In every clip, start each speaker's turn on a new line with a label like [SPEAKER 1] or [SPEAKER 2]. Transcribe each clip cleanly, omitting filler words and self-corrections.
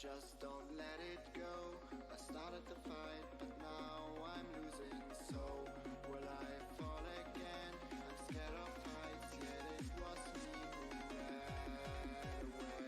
[SPEAKER 1] just don't let it go. I started the fight, but now I'm losing. So will I fall again? I'm scared of heights, yet it was me who ran away.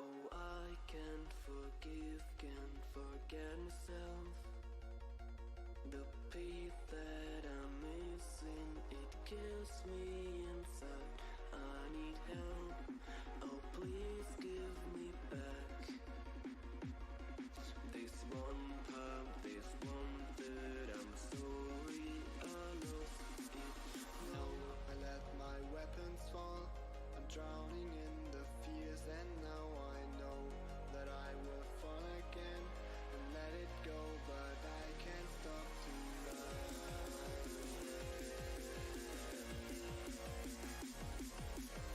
[SPEAKER 1] Oh, I can't forgive, can't forget myself. The peace that I'm missing, it kills me inside. I need help, oh please give me back this one part, this one that I'm sorry I lost it. No, I let my weapons fall. I'm drowning in the fears, and now I know that I will fall again and let it go, but I can't stop to love.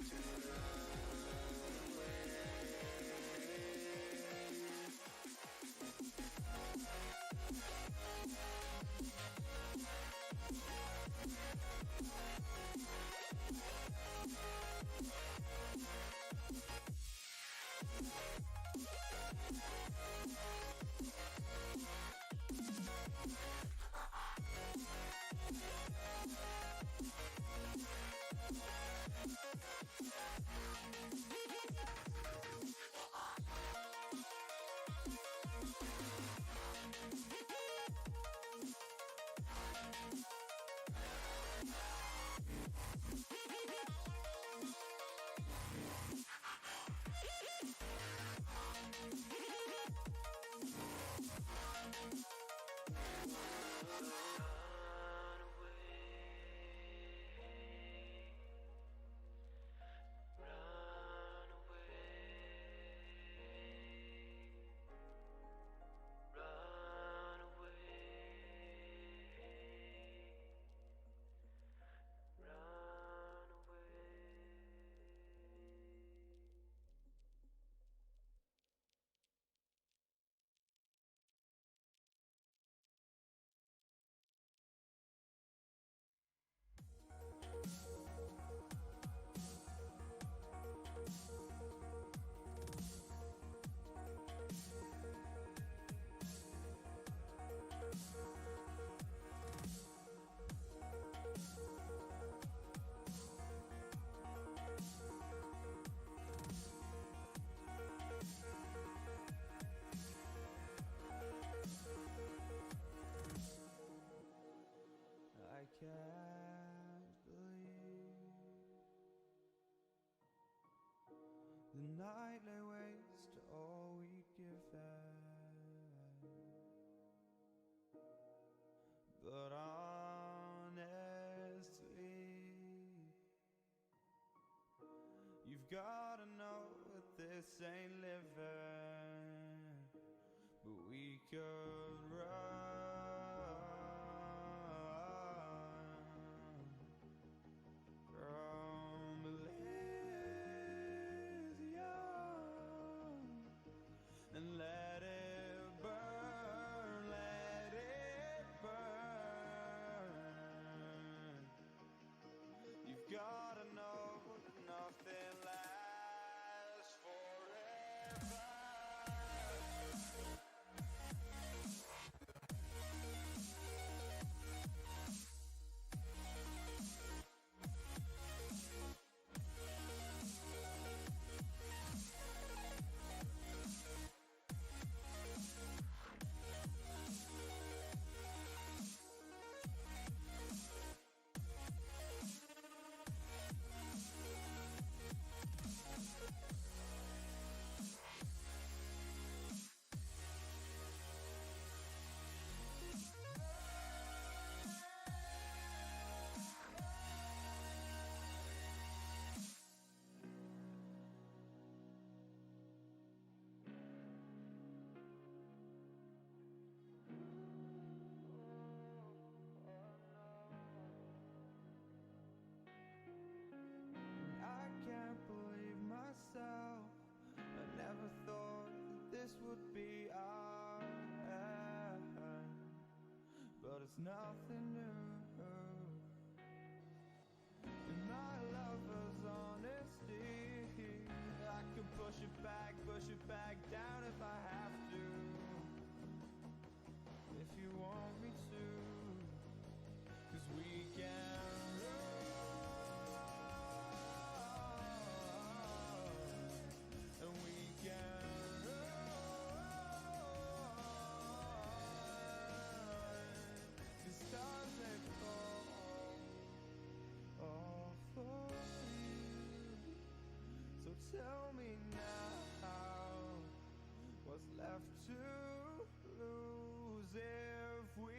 [SPEAKER 1] To run away.
[SPEAKER 2] I can't believe the night lay waste to all we'd given, but honestly, you've gotta know that this ain't living, but we could run from Elysium and let it burn, let it burn. You've gotta know that nothing lasts forever. there's nothing new in my lover's honesty. I can push it back down if I have to, if you want me to, 'cause we can run, and we can the stars they fall all for you. So tell me now, what's left to lose if we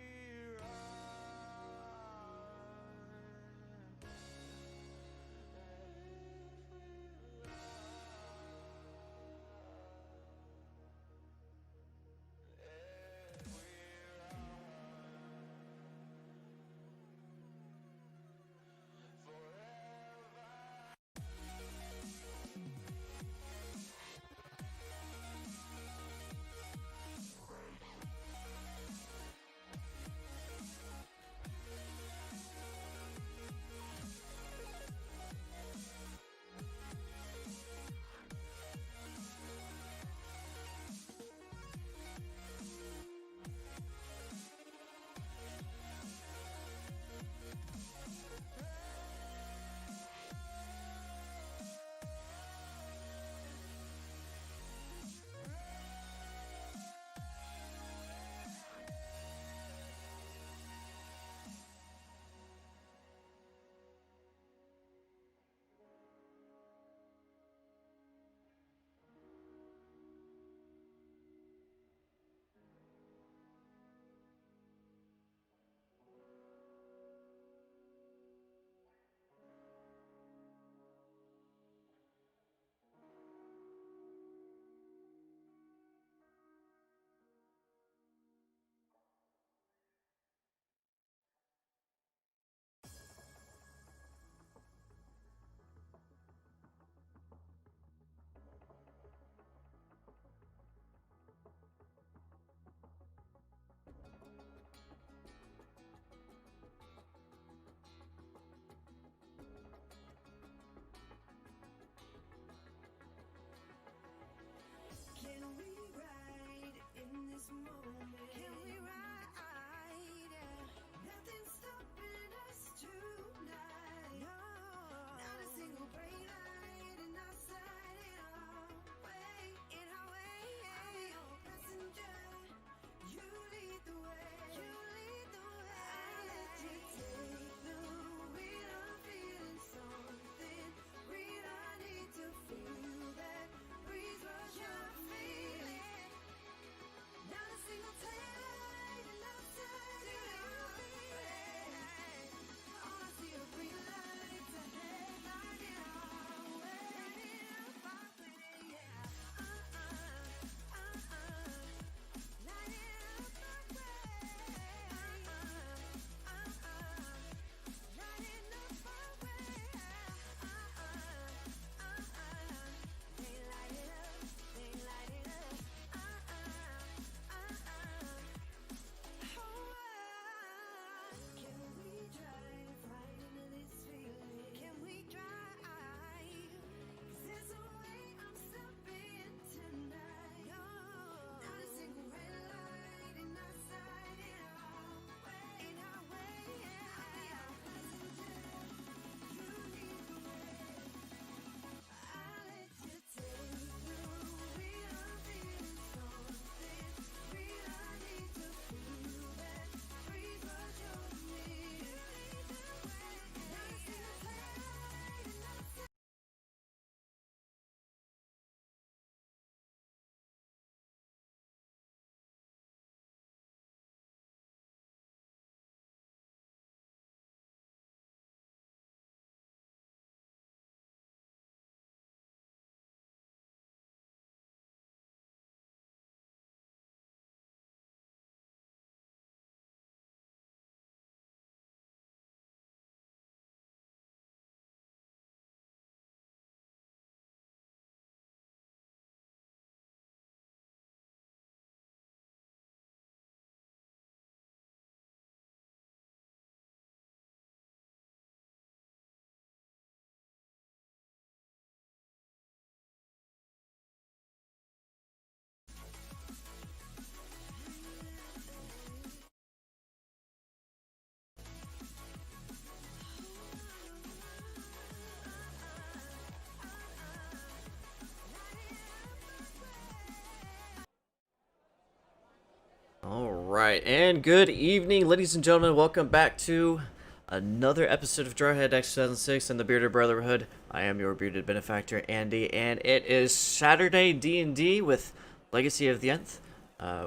[SPEAKER 3] All right, and good evening, ladies and gentlemen. Welcome back to another episode of Jarhead X 2006 and the Bearded Brotherhood. I am your bearded benefactor, Andy, and it is Saturday D&D with Legacy of the Yenth.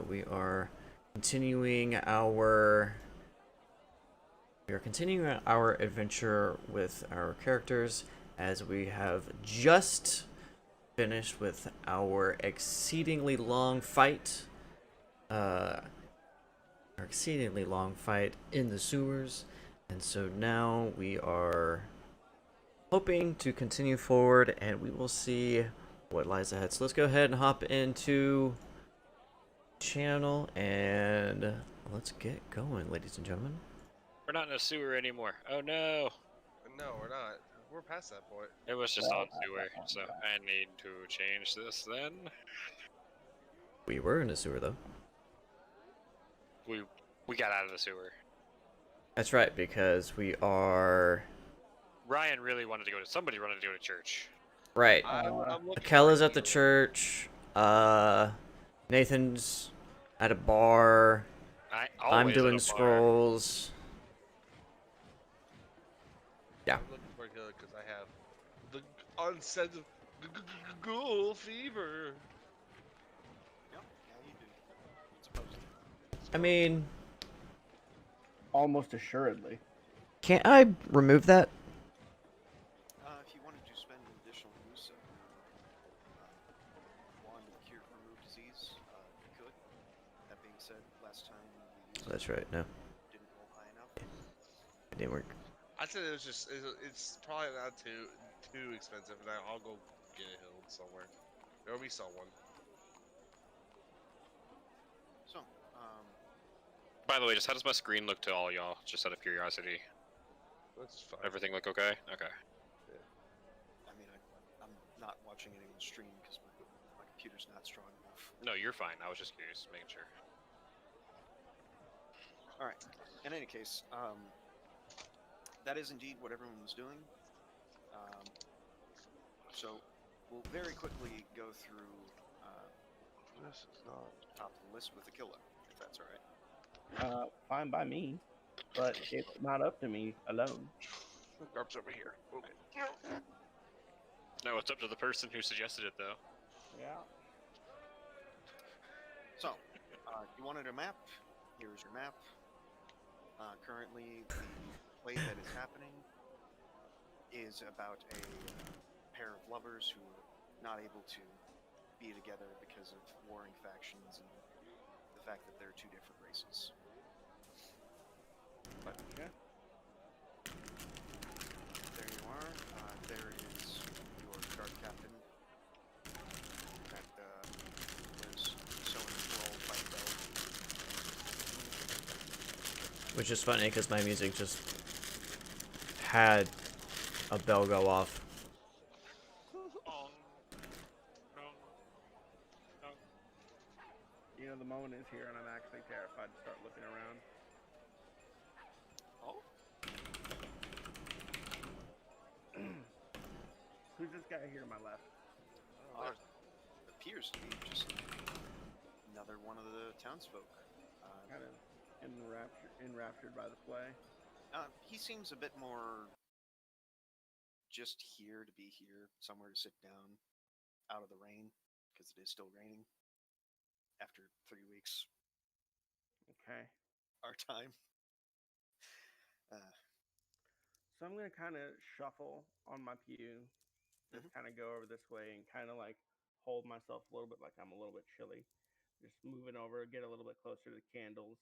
[SPEAKER 3] We are continuing our adventure with our characters, as we have just finished with our exceedingly long fight in the sewers, and so now we are hoping to continue forward, and we will see what lies ahead. So let's go ahead and hop into channel and let's get going, ladies and gentlemen.
[SPEAKER 4] We're not in a sewer anymore. Oh no!
[SPEAKER 5] No, we're not. We're past that point.
[SPEAKER 4] It was just on sewer, so I need to change this then.
[SPEAKER 3] We were in a sewer though.
[SPEAKER 4] We got out of the sewer.
[SPEAKER 3] That's right, because we are
[SPEAKER 4] Ryan really wanted to go to somebody wanted to go to church.
[SPEAKER 3] right.
[SPEAKER 5] I'm looking
[SPEAKER 3] Kella's
[SPEAKER 5] for
[SPEAKER 3] at the
[SPEAKER 5] healing.
[SPEAKER 3] church. Nathan's at a bar. I'm doing scrolls. Yeah.
[SPEAKER 5] I'm looking for healing because I have the onset of ghoul fever.
[SPEAKER 6] Yep, yeah, you do. It's supposed to.
[SPEAKER 3] I mean,
[SPEAKER 7] Almost assuredly.
[SPEAKER 3] can't I remove that?
[SPEAKER 6] If you wanted to spend an additional use of your wand of cure for remove disease, you could. That being said, last time you used
[SPEAKER 3] That's
[SPEAKER 6] it,
[SPEAKER 3] right. No,
[SPEAKER 6] didn't roll high enough.
[SPEAKER 3] it didn't work.
[SPEAKER 5] I said it was just. It's probably not too expensive, and I'll go get it healed somewhere. There'll be someone.
[SPEAKER 6] So,
[SPEAKER 4] By the way, just how does my screen look to all y'all? Just out of curiosity.
[SPEAKER 5] That's fine.
[SPEAKER 4] Everything look okay? Okay.
[SPEAKER 6] I mean, I'm not watching anyone's stream because my computer's not strong enough.
[SPEAKER 4] No, you're fine. I was just curious, making sure.
[SPEAKER 6] Alright, in any case, that is indeed what everyone was doing. So, we'll very quickly go through
[SPEAKER 5] This is not.
[SPEAKER 6] top of the list with the killer, if that's alright.
[SPEAKER 7] Fine by me, but it's not up to me alone.
[SPEAKER 5] Garb's over here. Okay.
[SPEAKER 4] No, it's up to the person who suggested it, though.
[SPEAKER 7] Yeah.
[SPEAKER 6] So, you wanted a map? Here's your map. Currently, the play that is happening is about a pair of lovers who are not able to be together because of warring factions and the fact that they're two different races. But
[SPEAKER 7] Okay.
[SPEAKER 6] there you are. There is your guard captain that was so enthralled by the bell.
[SPEAKER 3] Which is funny because my music just had a bell go off.
[SPEAKER 7] You know, the moment is here, and I'm actually terrified to start looking around.
[SPEAKER 6] Oh,
[SPEAKER 7] Who's this guy here to my left?
[SPEAKER 6] appears to be just another one of the townsfolk.
[SPEAKER 7] Kind of enraptured by the play.
[SPEAKER 6] He seems a bit more just here to be here, somewhere to sit down, out of the rain, because it is still raining after 3 weeks
[SPEAKER 7] Okay.
[SPEAKER 6] our time.
[SPEAKER 7] So I'm gonna kind of shuffle on my pew, just kind of go over this way and kind of like hold myself a little bit like I'm a little bit chilly. Just moving over, get a little bit closer to the candles,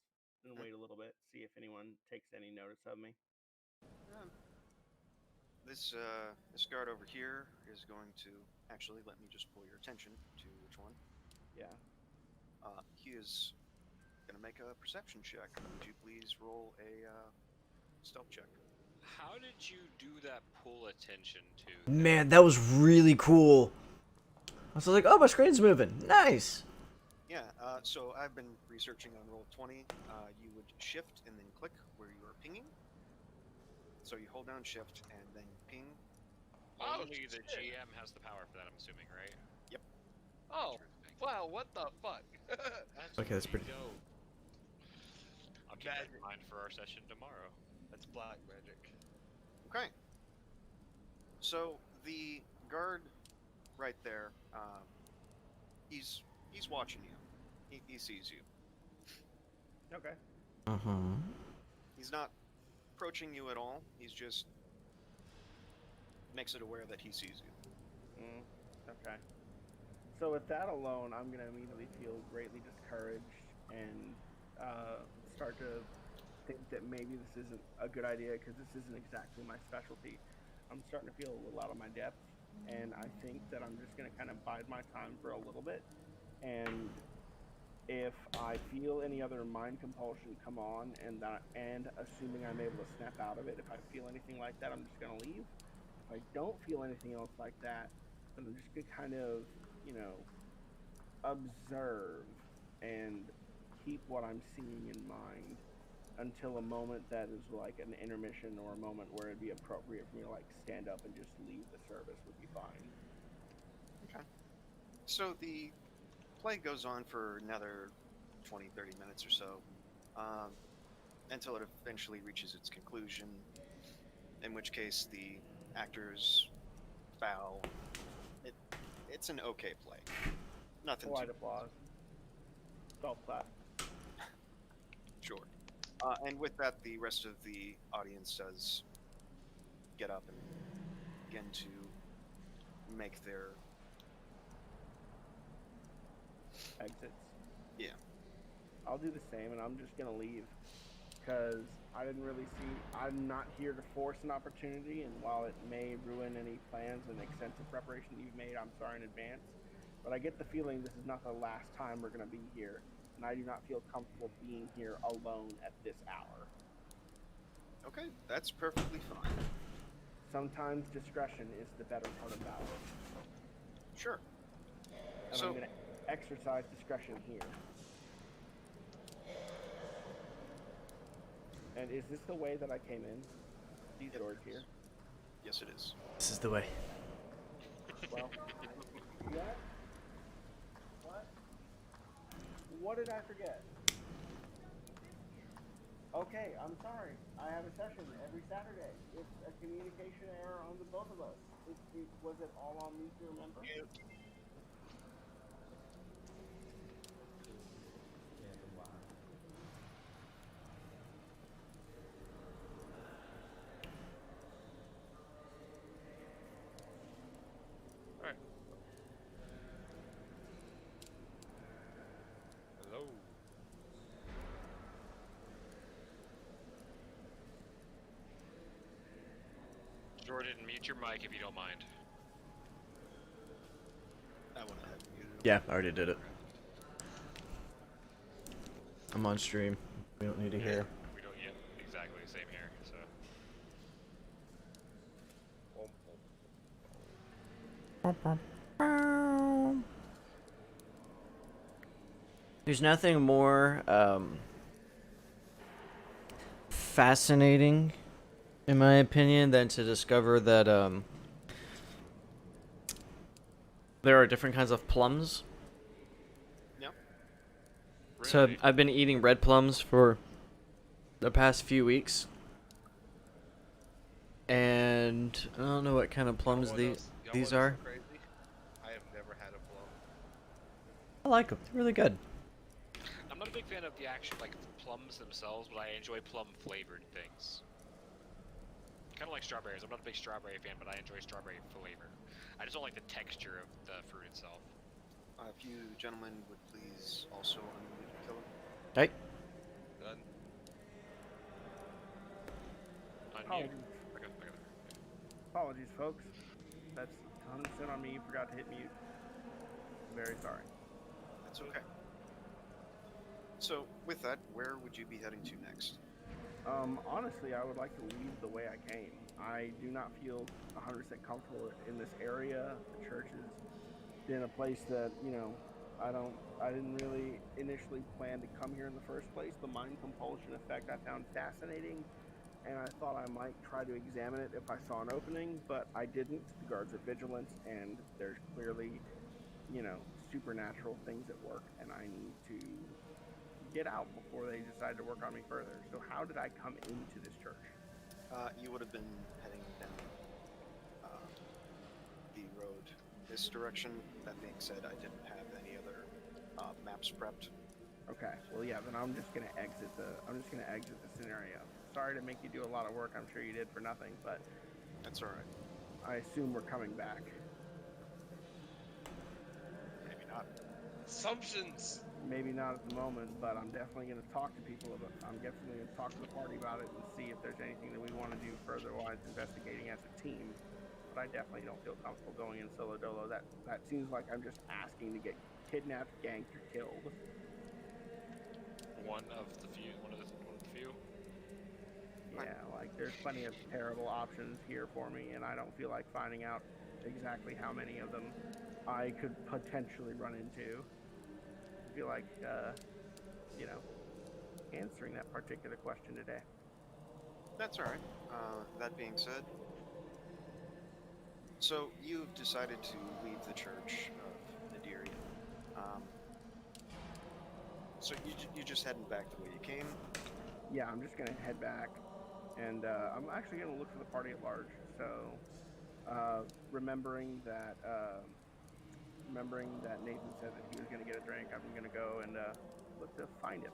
[SPEAKER 7] and wait a little bit, see if anyone takes any notice of me.
[SPEAKER 6] This guard over here is going to actually let me just pull your attention to which one.
[SPEAKER 7] Yeah.
[SPEAKER 6] He is going to make a perception check. Would you please roll a stealth check?
[SPEAKER 4] How did you do that pull attention to?
[SPEAKER 3] Man, that was really cool. I was like, oh, my screen's moving. Nice.
[SPEAKER 6] Yeah, so I've been researching on Roll20. You would shift and then click where you are pinging. So you hold down shift and then ping.
[SPEAKER 4] Only the GM has the power for that, I'm assuming, right?
[SPEAKER 5] Oh, wow, what the fuck?
[SPEAKER 3] Okay, that's pretty.
[SPEAKER 4] dope. I'll keep that
[SPEAKER 5] Magic.
[SPEAKER 4] in mind for our session tomorrow.
[SPEAKER 5] That's black magic.
[SPEAKER 6] Okay. So the guard right there, he's watching you. He sees you.
[SPEAKER 7] Okay.
[SPEAKER 6] He's not approaching you at all. He's just makes it aware that he sees you.
[SPEAKER 7] Okay. So with that alone, I'm gonna immediately feel greatly discouraged and start to think that maybe this isn't a good idea because this isn't exactly my specialty. I'm starting to feel a little out of my depth, and I think that I'm just gonna kind of bide my time for a little bit. And if I feel any other mind compulsion come on, and assuming I'm able to snap out of it, if I feel anything like that, I'm just gonna leave. If I don't feel anything else like that, then I'm just gonna kind of, observe and keep what I'm seeing in mind until a moment that is like an intermission or a moment where it'd be appropriate for me to like stand up and just leave the service would be fine.
[SPEAKER 6] Okay. So the play goes on for another 20, 30 minutes or so, until it eventually reaches its conclusion, in which case the actors bow. It's an okay play. Nothing
[SPEAKER 7] Polite
[SPEAKER 6] too
[SPEAKER 7] applause. Golf clap.
[SPEAKER 6] sure. And with that, the rest of the audience does get up and begin to make their
[SPEAKER 7] Exits.
[SPEAKER 6] Yeah.
[SPEAKER 7] I'll do the same, and I'm just gonna leave because I didn't really see. I'm not here to force an opportunity, and while it may ruin any plans and extensive preparation that you've made, I'm sorry in advance. But I get the feeling this is not the last time we're gonna be here, and I do not feel comfortable being here alone at this hour.
[SPEAKER 6] Okay, that's perfectly fine.
[SPEAKER 7] Sometimes discretion is the better part of valor,
[SPEAKER 6] Sure.
[SPEAKER 7] and
[SPEAKER 6] So
[SPEAKER 7] I'm gonna exercise discretion here. And is this the way that I came in? These
[SPEAKER 6] Yep.
[SPEAKER 7] doors here?
[SPEAKER 6] yes, it is.
[SPEAKER 3] This is the way.
[SPEAKER 7] Well, what? What? What did I forget? Okay, I'm sorry. I have a session every Saturday. It's a communication error on the both of us. Was it all on me to remember?
[SPEAKER 4] Alright. Hello. Jordan, mute your mic if you don't mind.
[SPEAKER 6] I went ahead and muted him.
[SPEAKER 3] Yeah, I already did it. I'm on stream. We don't need to hear.
[SPEAKER 4] We don't yet. Exactly, same here, so.
[SPEAKER 3] There's nothing more fascinating, in my opinion, than to discover that there are different kinds of plums.
[SPEAKER 6] Yep.
[SPEAKER 3] So
[SPEAKER 4] Really?
[SPEAKER 3] I've been eating red plums for the past few weeks, and I don't know what kind of plums these are.
[SPEAKER 5] Crazy? I have never had a plum.
[SPEAKER 3] I like them. They're really good.
[SPEAKER 4] I'm not a big fan of the actual, like, plums themselves, but I enjoy plum-flavored things. Kind of like strawberries. I'm not a big strawberry fan, but I enjoy strawberry flavor. I just don't like the texture of the fruit itself.
[SPEAKER 6] If you gentlemen would please also unmute Killer.
[SPEAKER 3] Hey.
[SPEAKER 5] Done.
[SPEAKER 4] Unmute.
[SPEAKER 7] Apologies.
[SPEAKER 4] Okay.
[SPEAKER 7] Apologies, folks. That's 100% on me. Forgot to hit mute. Very sorry.
[SPEAKER 6] That's okay. So, with that, where would you be heading to next?
[SPEAKER 7] Honestly, I would like to leave the way I came. I do not feel 100% comfortable in this area. The church has been a place that, I didn't really initially plan to come here in the first place. The mind compulsion effect I found fascinating, and I thought I might try to examine it if I saw an opening, but I didn't. The guards are vigilant, and there's clearly, supernatural things at work, and I need to get out before they decided to work on me further. So how did I come into this church?
[SPEAKER 6] You would have been heading down the road this direction. That being said, I didn't have any other maps prepped.
[SPEAKER 7] Okay, well yeah, then I'm just gonna exit the scenario. Sorry to make you do a lot of work. I'm sure you did for nothing, but
[SPEAKER 6] That's all right.
[SPEAKER 7] I assume we're coming back.
[SPEAKER 6] Maybe not.
[SPEAKER 5] Assumptions.
[SPEAKER 7] Maybe not at the moment, but I'm definitely going to talk to people about. I'm definitely going to talk to the party about it and see if there's anything that we want to do further-wise investigating as a team. But I definitely don't feel comfortable going in solo dolo. That seems like I'm just asking to get kidnapped, ganked, or killed.
[SPEAKER 4] One of the few.
[SPEAKER 7] Yeah, like there's plenty of terrible options here for me, and I don't feel like finding out exactly how many of them I could potentially run into. I feel like, answering that particular question today.
[SPEAKER 6] That's all right. That being said, so you've decided to leave the Church of Nadirian. So you're just heading back the way you came.
[SPEAKER 7] Yeah, I'm just gonna head back, and I'm actually gonna look for the party at large. So, remembering that Nathan said that he was gonna get a drink, I'm gonna go and look to find him.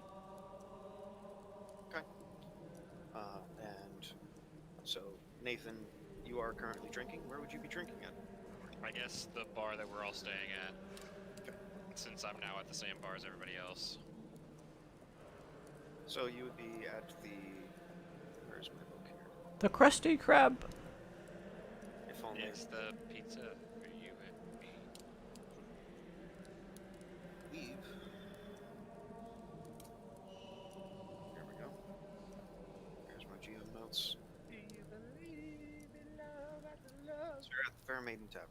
[SPEAKER 6] Okay. And so Nathan, you are currently drinking. Where would you be drinking at?
[SPEAKER 4] I guess the bar that we're all staying at. Okay. Since I'm now at the same bar as everybody else.
[SPEAKER 6] So you would be at the... Where's my book here?
[SPEAKER 3] The Krusty Krab.
[SPEAKER 6] If only...
[SPEAKER 4] It's the pizza for you and me.
[SPEAKER 6] Leave. There we go. There's my GM notes.
[SPEAKER 7] Do you believe in love after love?
[SPEAKER 6] So you're at the Fair Maiden Tavern.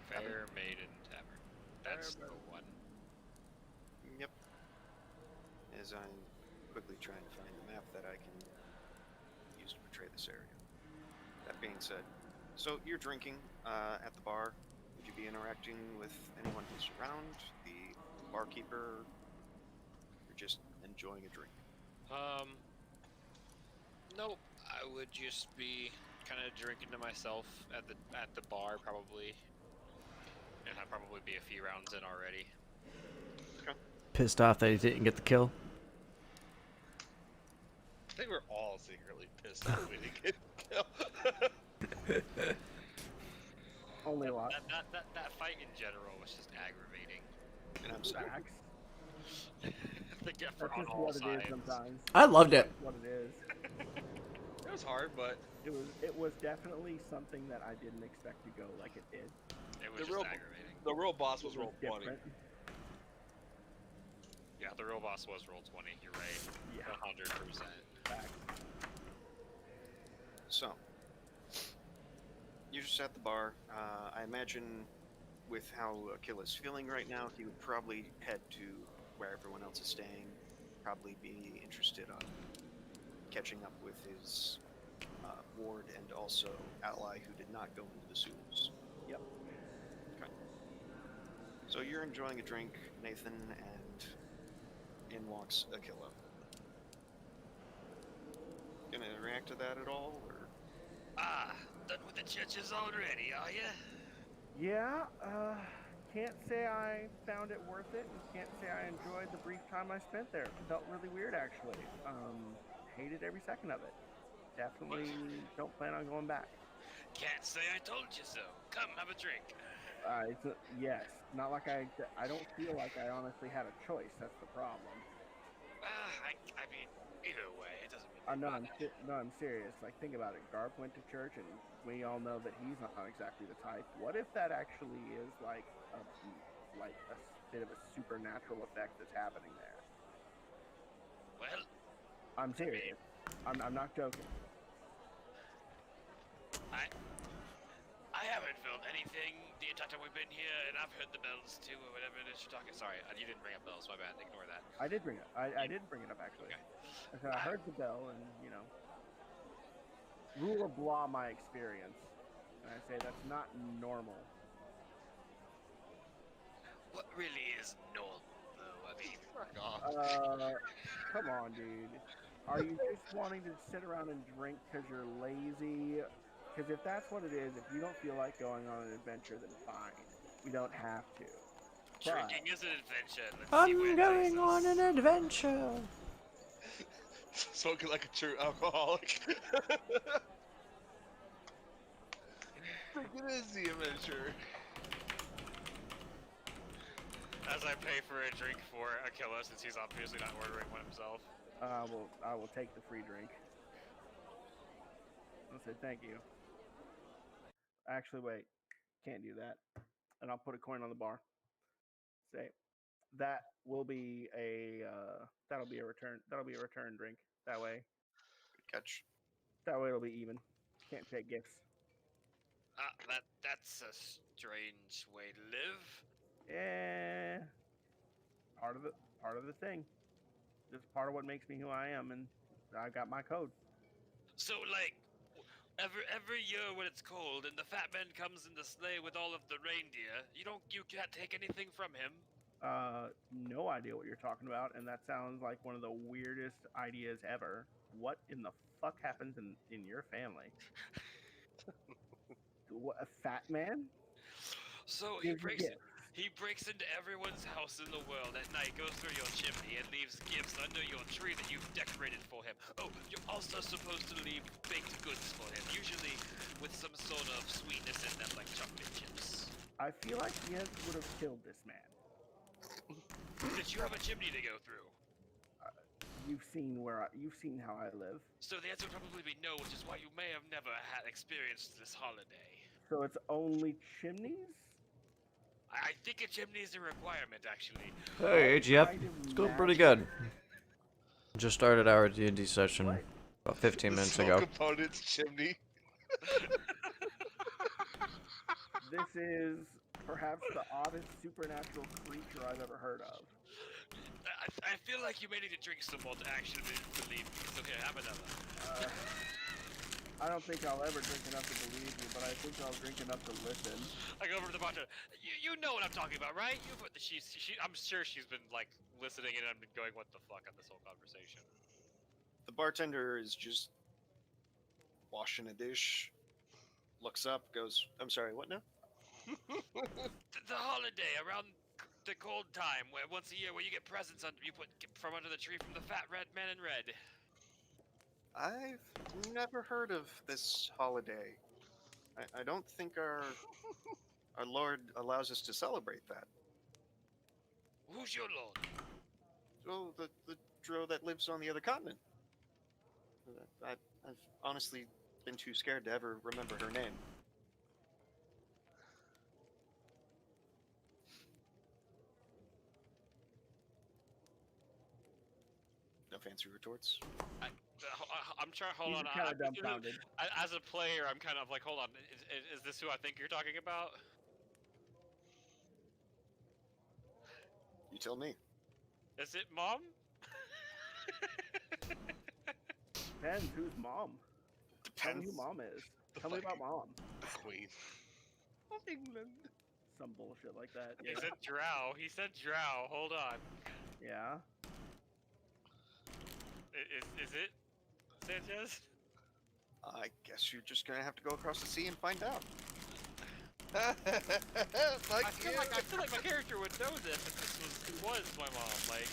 [SPEAKER 4] Fair Maiden Tavern. That's the one.
[SPEAKER 6] Yep. As I'm quickly trying to find a map that I can use to portray this area. That being said, so you're drinking at the bar. Would you be interacting with anyone who's around? The barkeeper? You're just enjoying a drink?
[SPEAKER 4] Nope. I would just be kind of drinking to myself at the bar, probably. And I'd probably be a few rounds in already.
[SPEAKER 6] Okay.
[SPEAKER 3] Pissed off that he didn't get the kill.
[SPEAKER 5] I think we're all secretly pissed off we didn't get killed.
[SPEAKER 7] Only a lot.
[SPEAKER 4] That fight in general was just aggravating.
[SPEAKER 6] And I'm sorry.
[SPEAKER 7] Facts.
[SPEAKER 4] The get
[SPEAKER 7] That's
[SPEAKER 4] on
[SPEAKER 7] just
[SPEAKER 4] all
[SPEAKER 7] what it is
[SPEAKER 4] sides.
[SPEAKER 7] sometimes.
[SPEAKER 3] I loved it.
[SPEAKER 7] That's what it is.
[SPEAKER 5] It was hard, but
[SPEAKER 7] It was definitely something that I didn't expect to go like it did.
[SPEAKER 4] It was
[SPEAKER 5] The
[SPEAKER 4] just
[SPEAKER 5] real-
[SPEAKER 4] aggravating.
[SPEAKER 5] the real boss was
[SPEAKER 7] It
[SPEAKER 5] roll 20.
[SPEAKER 7] different.
[SPEAKER 4] Yeah, the real boss was roll 20. You're right.
[SPEAKER 7] Yeah.
[SPEAKER 4] 100%.
[SPEAKER 7] Facts.
[SPEAKER 6] So, you're just at the bar. I imagine with how Akil is feeling right now, he would probably head to where everyone else is staying. Probably be interested on catching up with his ward and also ally who did not go into the sewers.
[SPEAKER 7] Yep.
[SPEAKER 6] Okay. So you're enjoying a drink, Nathan, and in walks Akila. Gonna react to that at all, or?
[SPEAKER 4] Done with the churches already, are ya?
[SPEAKER 7] Yeah, can't say I found it worth it, and can't say I enjoyed the brief time I spent there. It felt really weird, actually. Hated every second of it. Definitely don't plan on going back.
[SPEAKER 4] Can't say I told you so. Come, have a drink.
[SPEAKER 7] Yes, not like I don't feel like I honestly had a choice. That's the problem.
[SPEAKER 4] I mean, either way, it doesn't mean
[SPEAKER 7] I'm serious. Like, think about it. Garp went to church, and we all know that he's not exactly the type. What if that actually is like a bit of a supernatural effect that's happening there?
[SPEAKER 4] Well,
[SPEAKER 7] I'm serious. I'm not joking.
[SPEAKER 4] I haven't felt anything the entire time we've been here, and I've heard the bells too, or whatever it is you're talking. Sorry, you didn't bring up bells. My bad. Ignore that.
[SPEAKER 7] I did bring it. I did bring it up actually.
[SPEAKER 4] Okay.
[SPEAKER 7] I said I heard the bell, and rule of law my experience, and I say that's not normal.
[SPEAKER 4] What really is normal, though? I mean,
[SPEAKER 5] Fuck off.
[SPEAKER 7] Come on, dude. Are you just wanting to sit around and drink because you're lazy? Because if that's what it is, if you don't feel like going on an adventure, then fine. We don't have to. But
[SPEAKER 4] Drinking is an adventure. Let's see where
[SPEAKER 3] I'm
[SPEAKER 4] it
[SPEAKER 3] going
[SPEAKER 4] takes
[SPEAKER 3] on
[SPEAKER 4] us.
[SPEAKER 3] an adventure.
[SPEAKER 5] Smoking like a true alcoholic. I think it is the adventure.
[SPEAKER 4] As I pay for a drink for Aquila, since he's obviously not ordering one himself.
[SPEAKER 7] I will take the free drink. I'll say thank you. Actually, wait, can't do that. And I'll put a coin on the bar. Say that will be a that'll be a return. That'll be a return drink. That way,
[SPEAKER 6] Good catch.
[SPEAKER 7] that way it'll be even. Can't take gifts.
[SPEAKER 4] That's a strange way to live.
[SPEAKER 7] Yeah, part of the thing. Just part of what makes me who I am, and I got my code.
[SPEAKER 4] So, like, every year when it's cold and the fat man comes in the sleigh with all of the reindeer, you can't take anything from him.
[SPEAKER 7] No idea what you're talking about, and that sounds like one of the weirdest ideas ever. What in the fuck happens in your family? What, a fat man?
[SPEAKER 4] So
[SPEAKER 7] Gives you gifts.
[SPEAKER 4] he breaks into everyone's house in the world at night, goes through your chimney, and leaves gifts under your tree that you've decorated for him. Oh, you're also supposed to leave baked goods for him, usually with some sort of sweetness in them, like chocolate chips.
[SPEAKER 7] I feel like Yenth would have killed this man.
[SPEAKER 4] Did you have a chimney to go through?
[SPEAKER 7] You've seen how I live.
[SPEAKER 4] So the answer would probably be no, which is why you may have never had experienced this holiday.
[SPEAKER 7] So it's only chimneys?
[SPEAKER 4] I think a chimney is a requirement, actually.
[SPEAKER 3] Hey, AGF. It's going pretty good. Just started our D&D session
[SPEAKER 7] What?
[SPEAKER 3] about 15 minutes
[SPEAKER 5] Smoke
[SPEAKER 3] ago.
[SPEAKER 5] components chimney.
[SPEAKER 7] This is perhaps the oddest supernatural creature I've ever heard of.
[SPEAKER 4] I feel like you may need to drink some more to actually believe me. It's okay, have another.
[SPEAKER 7] I don't think I'll ever drink enough to believe you, but I think I'll drink enough to listen.
[SPEAKER 4] I go over to the bartender. You know what I'm talking about, right? I'm sure she's been like listening and I've been going, what the fuck on this whole conversation.
[SPEAKER 6] The bartender is just washing a dish, looks up, goes, I'm sorry, what now?
[SPEAKER 4] The holiday around the cold time, where once a year, where you get presents you put from under the tree from the fat red man in red.
[SPEAKER 6] I've never heard of this holiday. I don't think our Lord allows us to celebrate that.
[SPEAKER 4] Who's your lord?
[SPEAKER 6] Oh, the drow that lives on the other continent. I've honestly been too scared to ever remember her name. No fancy retorts.
[SPEAKER 4] I'm trying. Hold
[SPEAKER 7] He's
[SPEAKER 4] on.
[SPEAKER 7] kind of dumbfounded.
[SPEAKER 4] As a player, I'm kind of like, hold on. Is this who I think you're talking about?
[SPEAKER 6] You tell me.
[SPEAKER 4] Is it mom?
[SPEAKER 7] Depends who's mom. Tell me
[SPEAKER 6] Depends.
[SPEAKER 7] who mom is. Tell me about mom.
[SPEAKER 5] Queen. Of England.
[SPEAKER 7] Some bullshit like that.
[SPEAKER 4] He
[SPEAKER 7] Yeah.
[SPEAKER 4] said drow. He said drow. Hold on.
[SPEAKER 7] Yeah.
[SPEAKER 4] Is it Sanchez?
[SPEAKER 6] I guess you're just gonna have to go across the sea and find out.
[SPEAKER 4] I feel like my character would know this if this was my mom. Like,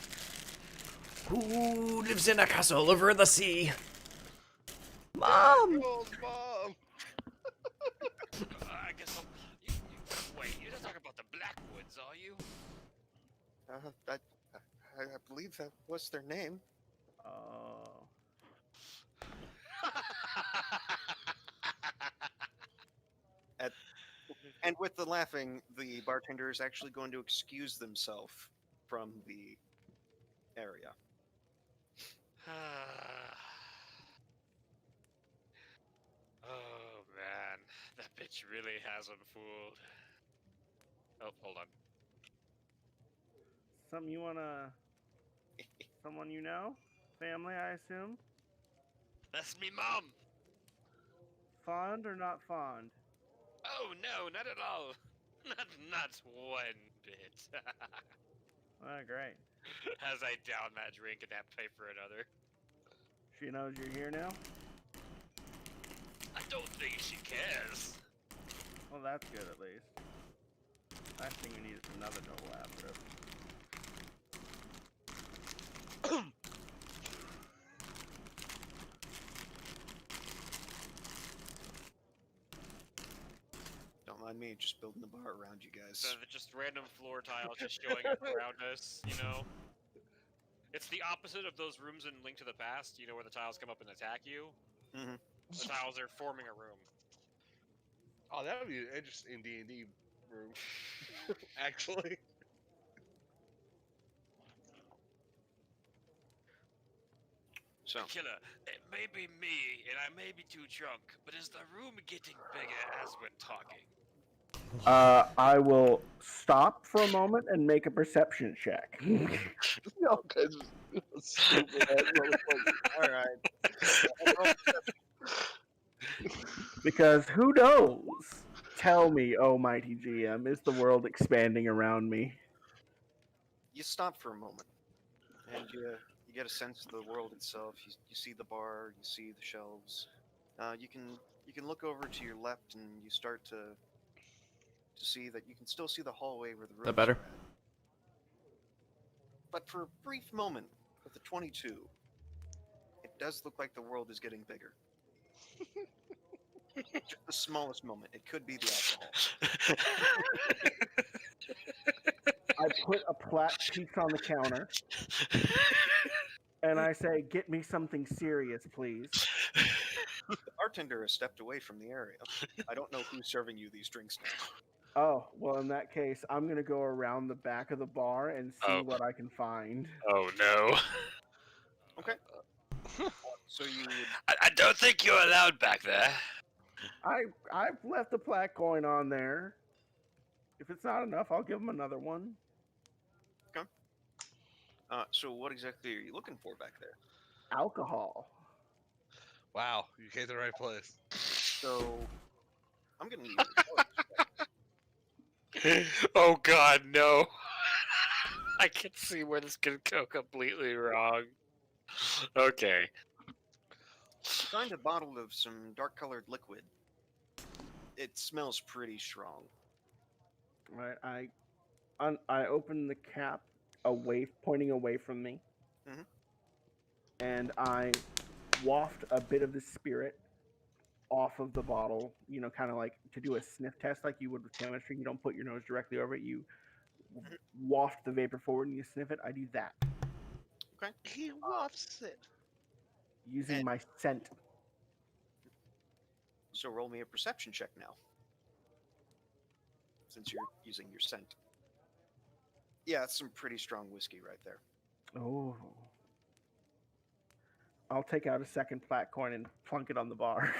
[SPEAKER 3] Who lives in a castle over the sea? Mom!
[SPEAKER 5] Girls, mom.
[SPEAKER 4] I guess wait, you're not talking about the Blackwoods, are you?
[SPEAKER 6] I believe that was their name.
[SPEAKER 7] Oh.
[SPEAKER 6] And with the laughing, the bartender is actually going to excuse themselves from the area.
[SPEAKER 4] Oh man, that bitch really has him fooled. Oh, hold on.
[SPEAKER 7] Something you wanna... Someone you know? Family, I assume?
[SPEAKER 4] That's me mom.
[SPEAKER 7] Fond or not fond?
[SPEAKER 4] Oh no, not at all. Not one bit.
[SPEAKER 7] Great.
[SPEAKER 4] As I down that drink and that pay for another.
[SPEAKER 7] She knows you're here now?
[SPEAKER 4] I don't think she cares.
[SPEAKER 7] Well, that's good at least. Last thing we need is another double abscess.
[SPEAKER 6] Don't mind me, just building the bar around you guys.
[SPEAKER 4] So they're just random floor tiles just showing up around us, you know? It's the opposite of those rooms in Link to the Past, you know, where the tiles come up and attack you.
[SPEAKER 6] Mhm.
[SPEAKER 4] The tiles are forming a room.
[SPEAKER 5] Oh, that would be an interesting D&D room. Actually.
[SPEAKER 6] So,
[SPEAKER 4] Killer, it may be me, and I may be too drunk, but is the room getting bigger as we're talking?
[SPEAKER 7] I will stop for a moment and make a perception check.
[SPEAKER 5] Y'all guys are stupid ass motherfuckers.
[SPEAKER 6] alright.
[SPEAKER 7] Because who knows? Tell me, oh mighty GM, is the world expanding around me?
[SPEAKER 6] You stop for a moment, and you get a sense of the world itself. You see the bar, you see the shelves. You can look over to your left, and you start to see that you can still see the hallway where the rooms
[SPEAKER 3] That better?
[SPEAKER 6] are at. But for a brief moment, with the 22, it does look like the world is getting bigger. Just the smallest moment. It could be the alcohol.
[SPEAKER 7] I put a plat piece on the counter and I say, "Get me something serious, please."
[SPEAKER 6] The bartender has stepped away from the area. I don't know who's serving you these drinks now.
[SPEAKER 7] Oh, well, in that case, I'm going to go around the back of the bar and see what I can find.
[SPEAKER 4] Oh no.
[SPEAKER 6] Okay. So you would
[SPEAKER 4] I don't think you're allowed back there.
[SPEAKER 7] I've left a plat coin on there. If it's not enough, I'll give him another one.
[SPEAKER 6] so what exactly are you looking for back there?
[SPEAKER 7] Alcohol.
[SPEAKER 5] Wow, you came to the right place.
[SPEAKER 6] So I'm gonna need your
[SPEAKER 4] Oh god, no. I can see where this could go completely wrong. Okay.
[SPEAKER 6] You find a bottle of some dark-colored liquid. It smells pretty strong.
[SPEAKER 7] Right. I open the cap pointing away from me,
[SPEAKER 6] Mhm.
[SPEAKER 7] and I waft a bit of the spirit off of the bottle. You know, kind of like to do a sniff test, like you would with chemistry. You don't put your nose directly over it. You waft the vapor forward and you sniff it. I do that
[SPEAKER 6] Okay.
[SPEAKER 5] He wafts it.
[SPEAKER 7] using
[SPEAKER 6] And-
[SPEAKER 7] my scent.
[SPEAKER 6] So roll me a perception check now. Since you're using your scent. Yeah, it's some pretty strong whiskey right there.
[SPEAKER 7] Oh. I'll take out a second plat coin and plunk it on the bar.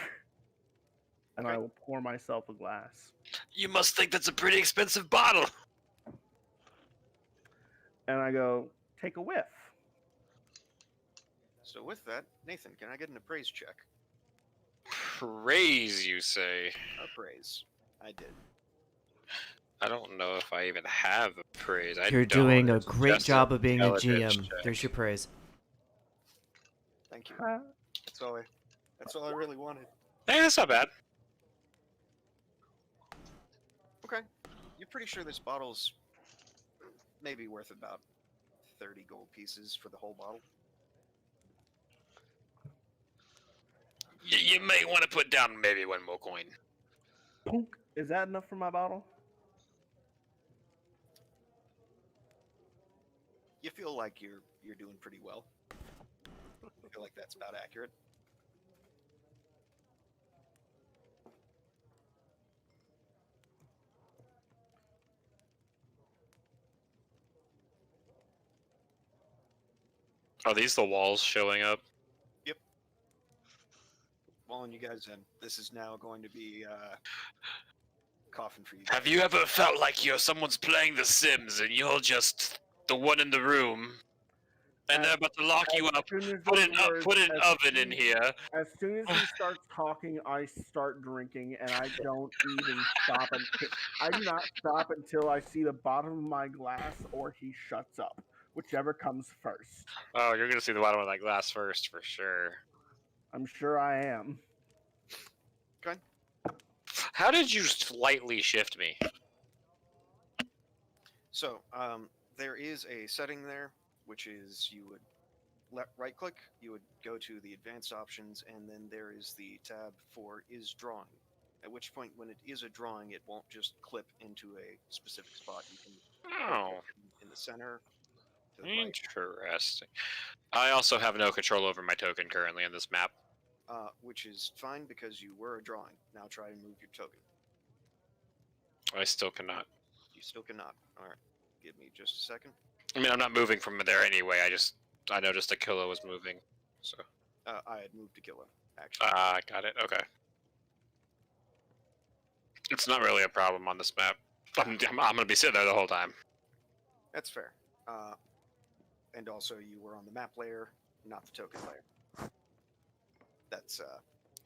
[SPEAKER 7] And
[SPEAKER 6] Okay.
[SPEAKER 7] I will pour myself a glass.
[SPEAKER 4] You must think that's a pretty expensive bottle.
[SPEAKER 7] And I go, take a whiff.
[SPEAKER 6] So with that, Nathan, can I get an appraise check?
[SPEAKER 4] Praise, you say?
[SPEAKER 6] Appraise. I did.
[SPEAKER 4] I don't know if I even have a praise.
[SPEAKER 3] You're doing a great job of being a GM. There's your praise.
[SPEAKER 6] Thank you.
[SPEAKER 7] Huh?
[SPEAKER 6] That's all I really wanted.
[SPEAKER 4] Hey, that's not bad.
[SPEAKER 6] Okay. You're pretty sure this bottle's maybe worth about 30 gold pieces for the whole bottle?
[SPEAKER 4] You may want to put down maybe one more coin.
[SPEAKER 7] Punk. Is that enough for my bottle?
[SPEAKER 6] You feel like you're doing pretty well. I feel like that's about accurate.
[SPEAKER 4] Are these the walls showing up?
[SPEAKER 6] Yep. Well, and you guys, this is now going to be coffin for you.
[SPEAKER 4] Have you ever felt like someone's playing The Sims and you're just the one in the room? And they're about to lock you up.
[SPEAKER 7] soon as
[SPEAKER 4] Put
[SPEAKER 7] those
[SPEAKER 4] an
[SPEAKER 7] words-
[SPEAKER 4] put an
[SPEAKER 7] as
[SPEAKER 4] oven in
[SPEAKER 7] soon-
[SPEAKER 4] here.
[SPEAKER 7] As soon as he starts talking, I start drinking, and I don't even stop until I do not stop until I see the bottom of my glass or he shuts up, whichever comes first.
[SPEAKER 4] Oh, you're gonna see the bottom of that glass first for sure.
[SPEAKER 7] I'm sure I am.
[SPEAKER 6] Okay.
[SPEAKER 4] How did you slightly shift me?
[SPEAKER 6] So, there is a setting there, which is you would right click, you would go to the advanced options, and then there is the tab for is drawing. At which point, when it is a drawing, it won't just clip into a specific spot. You can
[SPEAKER 4] Oh,
[SPEAKER 6] in the center. To the right.
[SPEAKER 4] interesting. I also have no control over my token currently on this map.
[SPEAKER 6] Which is fine because you were a drawing. Now try and move your token.
[SPEAKER 4] I still cannot.
[SPEAKER 6] You still cannot. All right. Give me just a second.
[SPEAKER 4] I mean, I'm not moving from there anyway. I noticed the killer was moving. So.
[SPEAKER 6] I had moved to Gilla, actually.
[SPEAKER 4] Got it. Okay. It's not really a problem on this map. I'm gonna be sitting there the whole time.
[SPEAKER 6] That's fair. And also, you were on the map layer, not the token layer. That's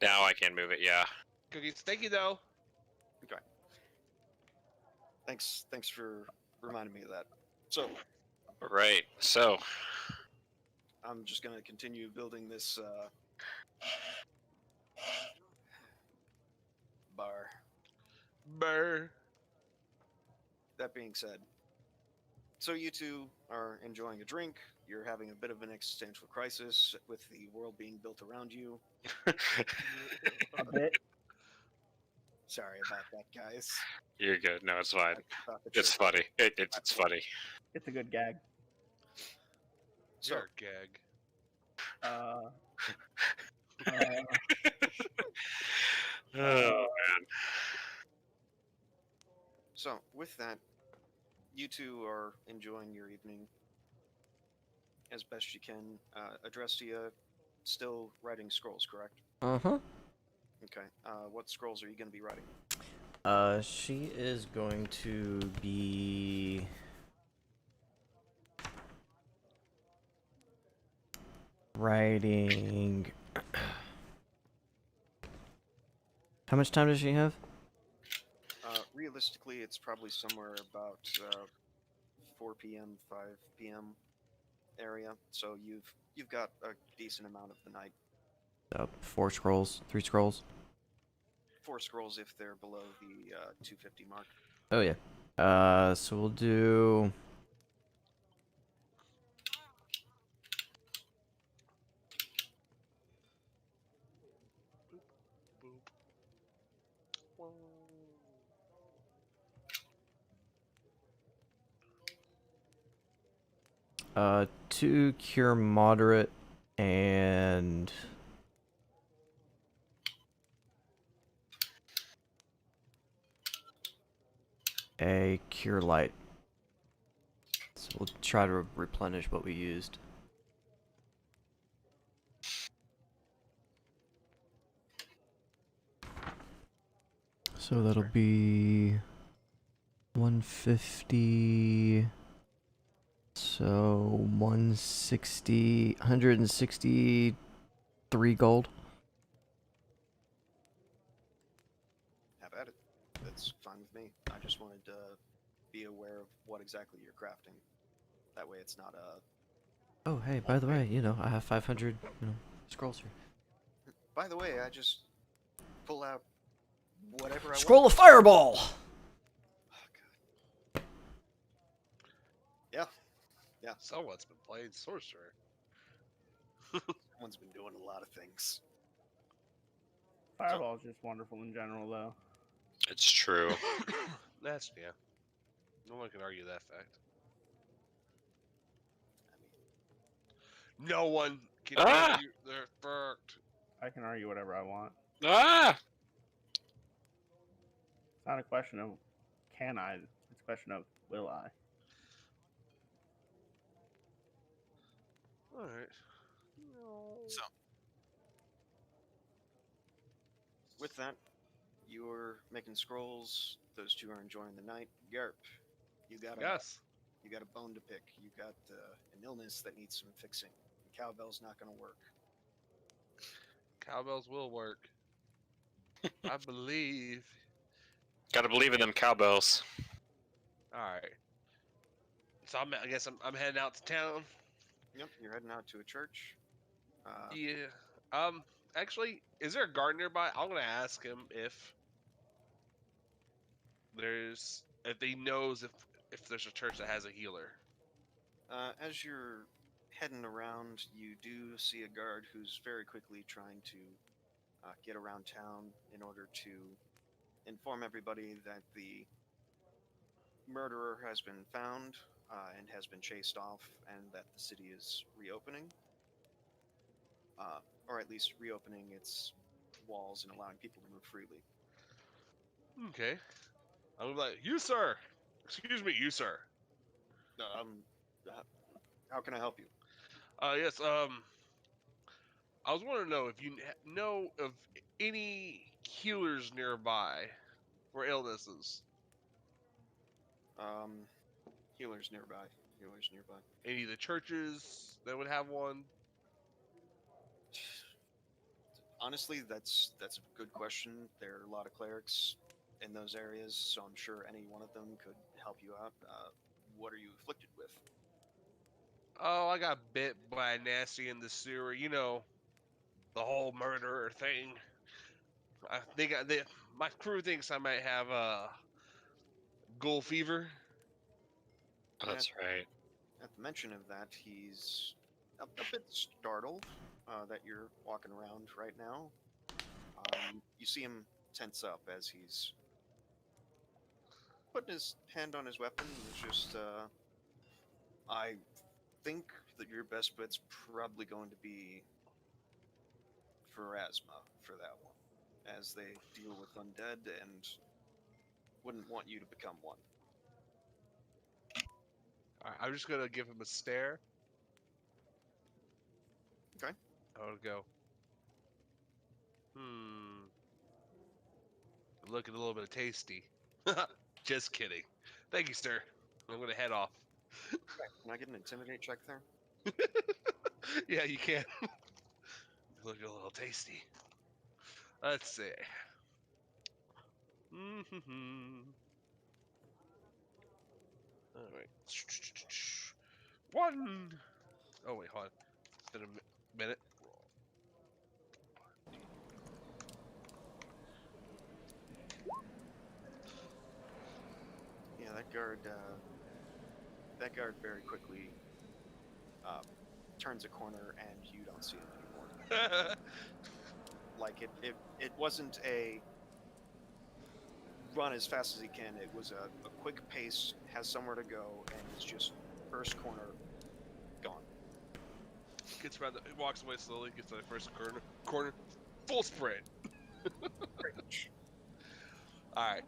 [SPEAKER 4] Now I can move it. Yeah.
[SPEAKER 5] Cookies, thank you though.
[SPEAKER 6] okay. Thanks for reminding me of that. So
[SPEAKER 4] Right. So.
[SPEAKER 6] I'm just gonna continue building this bar.
[SPEAKER 5] Burr.
[SPEAKER 6] That being said, so you two are enjoying a drink. You're having a bit of an existential crisis with the world being built around you.
[SPEAKER 7] A bit.
[SPEAKER 6] Sorry about that, guys.
[SPEAKER 4] You're good. No, it's fine.
[SPEAKER 6] I thought the
[SPEAKER 4] It's
[SPEAKER 6] joke-
[SPEAKER 4] funny. It's funny.
[SPEAKER 7] It's a good gag.
[SPEAKER 6] So,
[SPEAKER 5] You're a gag.
[SPEAKER 4] Oh man.
[SPEAKER 6] so with that, you two are enjoying your evening as best you can. Adrestia, still writing scrolls, correct?
[SPEAKER 3] Uh-huh.
[SPEAKER 6] Okay. What scrolls are you going to be writing?
[SPEAKER 3] She is going to be writing. How much time does she have?
[SPEAKER 6] Realistically, it's probably somewhere about 4 p.m., 5 p.m. area. So you've got a decent amount of the night.
[SPEAKER 3] 4 scrolls, 3 scrolls.
[SPEAKER 6] 4 scrolls if they're below the 250 mark.
[SPEAKER 3] Oh yeah. So we'll do.
[SPEAKER 4] Boop.
[SPEAKER 3] 2 cure moderate and a cure light. So we'll try to replenish what we used. So that'll be 150. So 163 gold.
[SPEAKER 6] Have at it. That's fine with me. I just wanted to be aware of what exactly you're crafting. That way it's not a...
[SPEAKER 3] Oh, hey, by the way, I have 500, scrolls here.
[SPEAKER 6] By the way, I just pull out whatever I
[SPEAKER 3] Scroll
[SPEAKER 6] want.
[SPEAKER 3] of Fireball!
[SPEAKER 6] Oh, God. Yeah.
[SPEAKER 5] Someone's been playing sorcerer.
[SPEAKER 6] Someone's been doing a lot of things.
[SPEAKER 7] Fireball is just wonderful in general, though.
[SPEAKER 4] It's true.
[SPEAKER 5] That's yeah. No one can argue that fact. No one can argue that fact.
[SPEAKER 7] I can argue whatever I want.
[SPEAKER 4] Ah!
[SPEAKER 7] It's not a question of can I, it's a question of will I.
[SPEAKER 5] Alright.
[SPEAKER 6] So, with that, you're making scrolls. Those two are enjoying the night. Yarp, you got a
[SPEAKER 5] Yes.
[SPEAKER 6] You got a bone to pick. You got an illness that needs some fixing. The cowbell's not going to work.
[SPEAKER 5] Cowbells will work. I believe.
[SPEAKER 4] Gotta believe in them cowbells.
[SPEAKER 5] All right. So I guess I'm heading out to town.
[SPEAKER 6] Yep, you're heading out to a church.
[SPEAKER 5] Yeah. Actually, is there a guard nearby? I'm gonna ask him if he knows if there's a church that has a healer.
[SPEAKER 6] As you're heading around, you do see a guard who's very quickly trying to get around town in order to inform everybody that the murderer has been found and has been chased off, and that the city is reopening, or at least reopening its walls and allowing people to move freely.
[SPEAKER 5] Okay. I'm like, you sir. Excuse me, you sir.
[SPEAKER 6] Uh, how can I help you?
[SPEAKER 5] Yes. I was wanting to know if you know of any healers nearby for illnesses.
[SPEAKER 6] Um, healers nearby. Healers nearby.
[SPEAKER 5] Any of the churches that would have one.
[SPEAKER 6] Honestly, that's a good question. There are a lot of clerics in those areas, so I'm sure any one of them could help you out. What are you afflicted with?
[SPEAKER 5] Oh, I got bit by a nasty in the sewer. You know, the whole murderer thing. I think my crew thinks I might have ghoul fever.
[SPEAKER 4] Oh, that's right.
[SPEAKER 6] At the mention of that, he's a bit startled that you're walking around right now. You see him tense up as he's putting his hand on his weapon. It's just, I think that your best bet's probably going to be Pharasma for that one, as they deal with undead and wouldn't want you to become one.
[SPEAKER 5] All right, I'm just gonna give him a stare.
[SPEAKER 6] Okay.
[SPEAKER 5] I would go. Looking a little bit tasty. Just kidding. Thank you, sir. I'm gonna head off.
[SPEAKER 6] Can I get an intimidate check there?
[SPEAKER 5] Yeah, you can. Looking a little tasty. Let's see. All right. One. Oh wait, hold on. It's been a minute.
[SPEAKER 6] Yeah, that guard very quickly turns a corner and you don't see him anymore. Like it wasn't a run as fast as he can. It was a quick pace, has somewhere to go, and it's just first corner gone.
[SPEAKER 5] Gets around. Walks away slowly. Gets to the first corner. Full sprint.
[SPEAKER 6] Pretty much.
[SPEAKER 5] All right.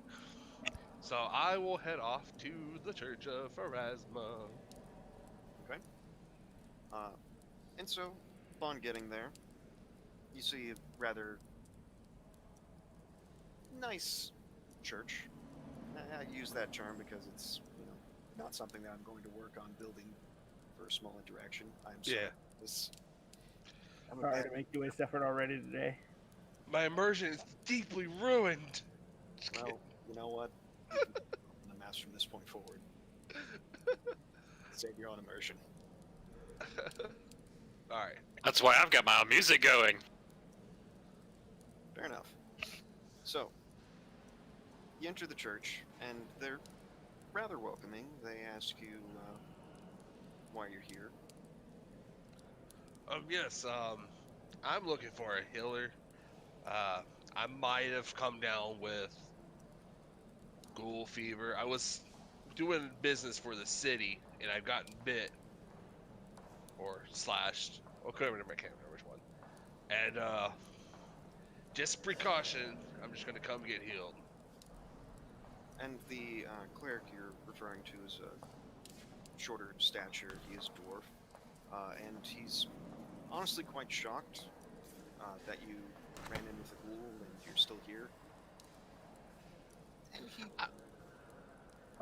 [SPEAKER 5] So I will head off to the Church of Pharasma.
[SPEAKER 6] Okay. And so, upon getting there, you see a rather nice church. I use that term because it's not something that I'm going to work on building for a small interaction. I'm sorry.
[SPEAKER 5] Yeah.
[SPEAKER 6] I'm a
[SPEAKER 7] Sorry
[SPEAKER 6] bad-
[SPEAKER 7] to make you waste effort already today.
[SPEAKER 5] My immersion is deeply ruined.
[SPEAKER 6] Well, you know what? You can open the maps from this point forward. Save your own immersion.
[SPEAKER 5] All right.
[SPEAKER 4] That's why I've got my own music going.
[SPEAKER 6] Fair enough. So, you enter the church, and they're rather welcoming. They ask you why you're here.
[SPEAKER 5] Yes. I'm looking for a healer. I might have come down with ghoul fever. I was doing business for the city, and I've gotten bit or slashed. I can't remember which one. And just precaution, I'm just gonna come get healed.
[SPEAKER 6] And the cleric you're referring to is a shorter stature. He is a dwarf, and he's honestly quite shocked that you ran in with a ghoul and you're still here. And he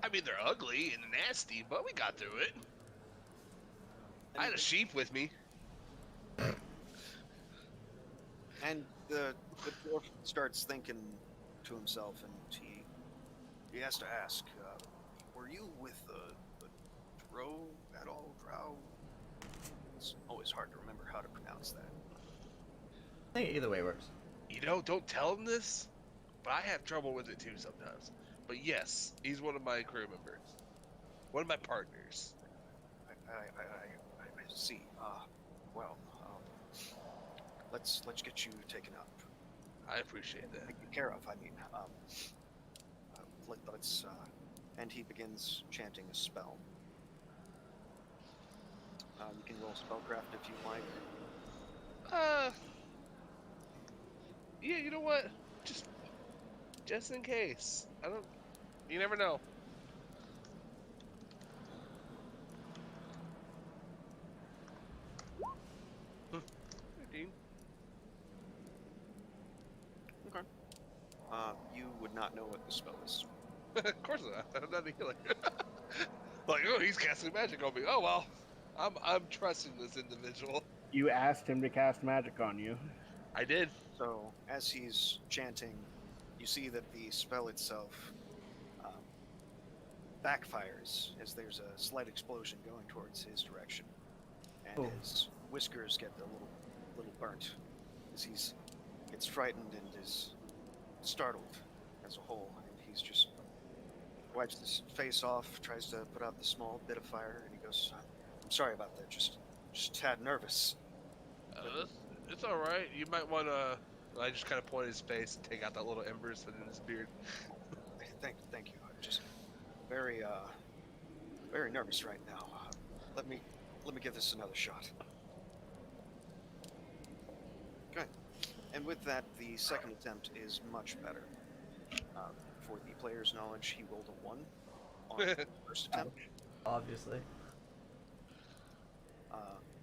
[SPEAKER 5] I mean, they're ugly and nasty, but we got through it. I had a sheep with me.
[SPEAKER 6] And the dwarf starts thinking to himself, and he has to ask, were you with the drow at all? Drow? It's always hard to remember how to pronounce that.
[SPEAKER 3] I think either way works.
[SPEAKER 5] You know, don't tell him this, but I have trouble with it too sometimes. But yes, he's one of my crew members. One of my partners.
[SPEAKER 6] I see. Well, let's get you taken up.
[SPEAKER 5] I appreciate that.
[SPEAKER 6] Taken care of. I mean, let's. And he begins chanting a spell. You can roll spellcraft if you like.
[SPEAKER 5] Yeah, you know what? Just in case. You never know.
[SPEAKER 6] Okay. You would not know what the spell is.
[SPEAKER 5] Of course not. I'm not a healer. Like, oh, he's casting magic on me. Oh well. I'm trusting this individual.
[SPEAKER 7] You asked him to cast magic on you.
[SPEAKER 5] I did.
[SPEAKER 6] So, as he's chanting, you see that the spell itself backfires as there's a slight explosion going towards his direction, and his whiskers get a little burnt as he gets frightened and is startled as a whole, and he's just wipes his face off, tries to put out the small bit of fire, and he goes, "I'm sorry about that. Just a tad nervous."
[SPEAKER 5] It's all right. You might want to. I just kind of point at his face and take out that little embers in his beard.
[SPEAKER 6] Thank you. I'm just very nervous right now. Let me give this another shot. Good. And with that, the second attempt is much better. For the player's knowledge, he rolled a 1 on the first attempt.
[SPEAKER 3] Obviously.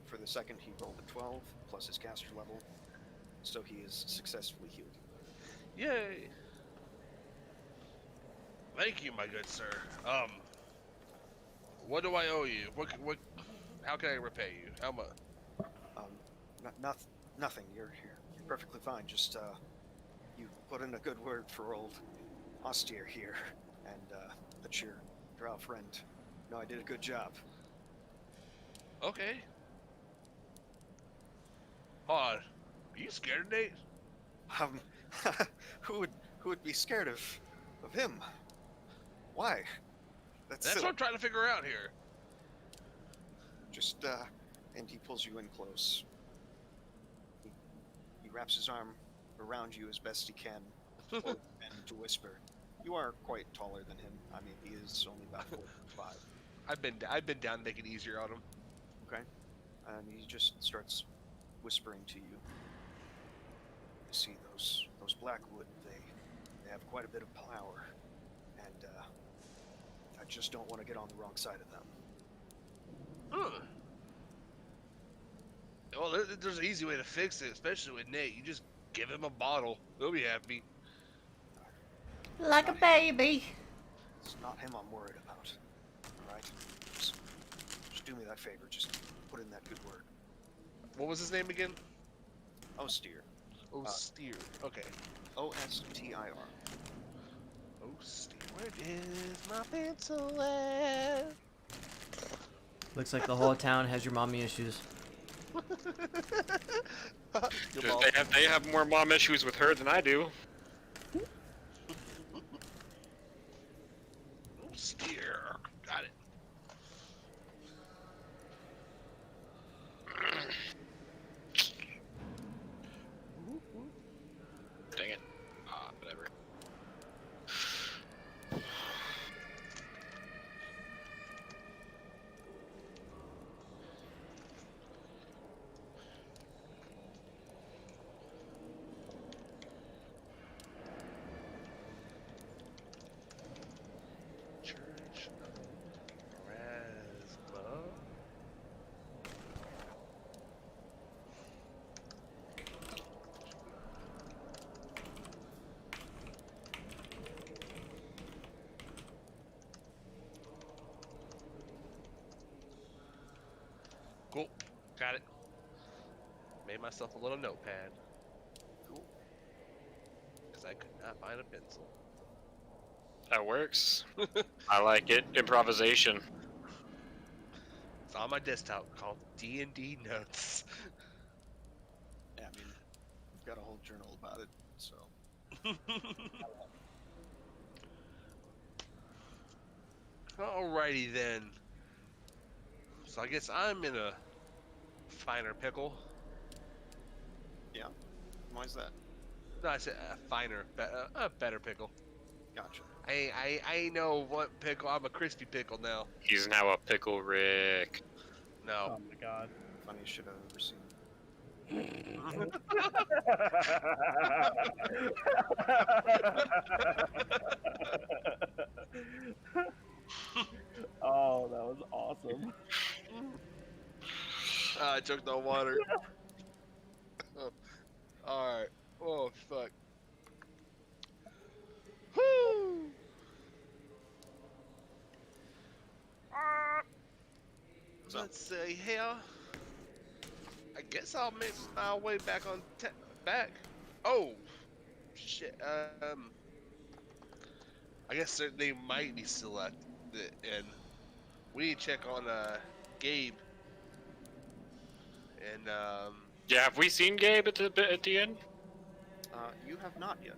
[SPEAKER 6] For the second, he rolled a 12 plus his caster level, so he is successfully healed.
[SPEAKER 5] Yay! Thank you, my good sir. What do I owe you? What? How can I repay you? How much?
[SPEAKER 6] Nothing. You're perfectly fine. Just you put in a good word for old Austere here, and that's your drow friend. No, I did a good job.
[SPEAKER 5] Okay. Hold on. Are you scared, Nate?
[SPEAKER 6] Who would be scared of him? Why?
[SPEAKER 5] That's what I'm trying to figure out here.
[SPEAKER 6] Just and he pulls you in close. He wraps his arm around you as best he can, and to whisper. You are quite taller than him. I mean, he is only about 4'5".
[SPEAKER 5] I've been down to make it easier on him.
[SPEAKER 6] Okay. And he just starts whispering to you. You see those Blackwood, they have quite a bit of power, and I just don't want to get on the wrong side of them.
[SPEAKER 5] Well, there's an easy way to fix it, especially with Nate. You just give him a bottle. He'll be happy.
[SPEAKER 3] Like a baby.
[SPEAKER 6] It's not him I'm worried about. Alright? Just do me that favor. Just put in that good word.
[SPEAKER 5] What was his name again?
[SPEAKER 6] Austere.
[SPEAKER 5] Austere. Okay.
[SPEAKER 6] Ostir.
[SPEAKER 5] Austere. Where is my pencil at?
[SPEAKER 3] Looks like the whole town has your mommy issues.
[SPEAKER 4] They have more mom issues with her than I do.
[SPEAKER 5] Austere. Got it.
[SPEAKER 4] Dang it. Whatever.
[SPEAKER 5] Cool. Got it. Made myself a little notepad.
[SPEAKER 6] Cool.
[SPEAKER 5] Because I could not find a pencil.
[SPEAKER 4] That works. I like it. Improvisation.
[SPEAKER 5] It's on my desktop called D&D Notes.
[SPEAKER 6] Yeah, I mean, I've got a whole journal about it, so.
[SPEAKER 5] Alrighty then. So I guess I'm in a finer pickle.
[SPEAKER 6] Yeah. Why is that?
[SPEAKER 5] No, I said a finer, a better pickle.
[SPEAKER 6] Gotcha.
[SPEAKER 5] I know what pickle. I'm a crispy pickle now.
[SPEAKER 4] He's now a pickle Rick.
[SPEAKER 5] No.
[SPEAKER 7] Oh my god.
[SPEAKER 6] Funniest shit I've ever seen.
[SPEAKER 7] Oh, that was awesome.
[SPEAKER 5] I took no water. Alright. Oh, fuck. Woo!
[SPEAKER 6] So,
[SPEAKER 5] Let's see here. I guess I'll make my way back on back. Oh, shit. I guess they might be still at the end. We need to check on Gabe. And
[SPEAKER 4] Yeah, have we seen Gabe at the end?
[SPEAKER 6] you have not yet.